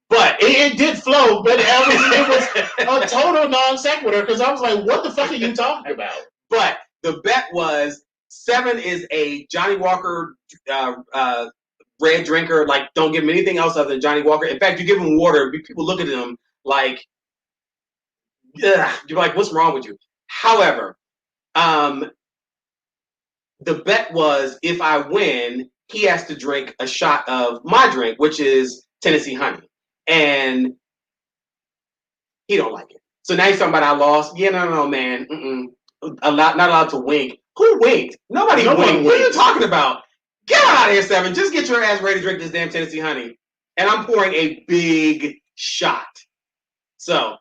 Speaker 1: But
Speaker 2: it did flow, but it was a total non sequitur because I was like, what the fuck are you talking about?
Speaker 1: But the bet was 7 is a Johnny Walker red drinker. Like, don't give him anything else other than Johnny Walker. In fact, you give him water, people look at him like, ugh. You're like, what's wrong with you? However, the bet was if I win, he has to drink a shot of my drink, which is Tennessee Honey. And he don't like it. So now he's talking about I lost. Yeah, no, man. Not allowed to wink. Who winked? Nobody winked. What are you talking about? Get out of here, 7. Just get your ass ready to drink this damn Tennessee Honey. And I'm pouring a big shot. So,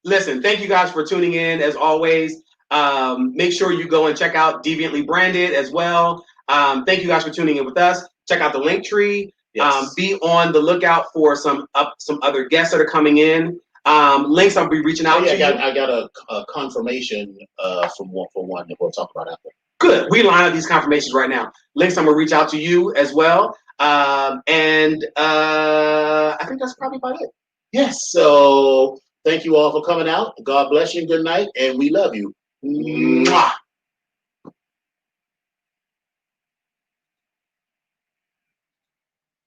Speaker 1: listen, thank you guys for tuning in as always. Make sure you go and check out Deviantly Branded as well. Thank you guys for tuning in with us. Check out the link tree. Yes. Be on the lookout for some other guests that are coming in. Links I'll be reaching out to you.
Speaker 2: I got a confirmation from one that we'll talk about after.
Speaker 1: Good. We line up these confirmations right now. Links I'm gonna reach out to you as well. And I think that's probably about it.
Speaker 2: Yes. So thank you all for coming out. God bless you. Good night, and we love you. Mwah.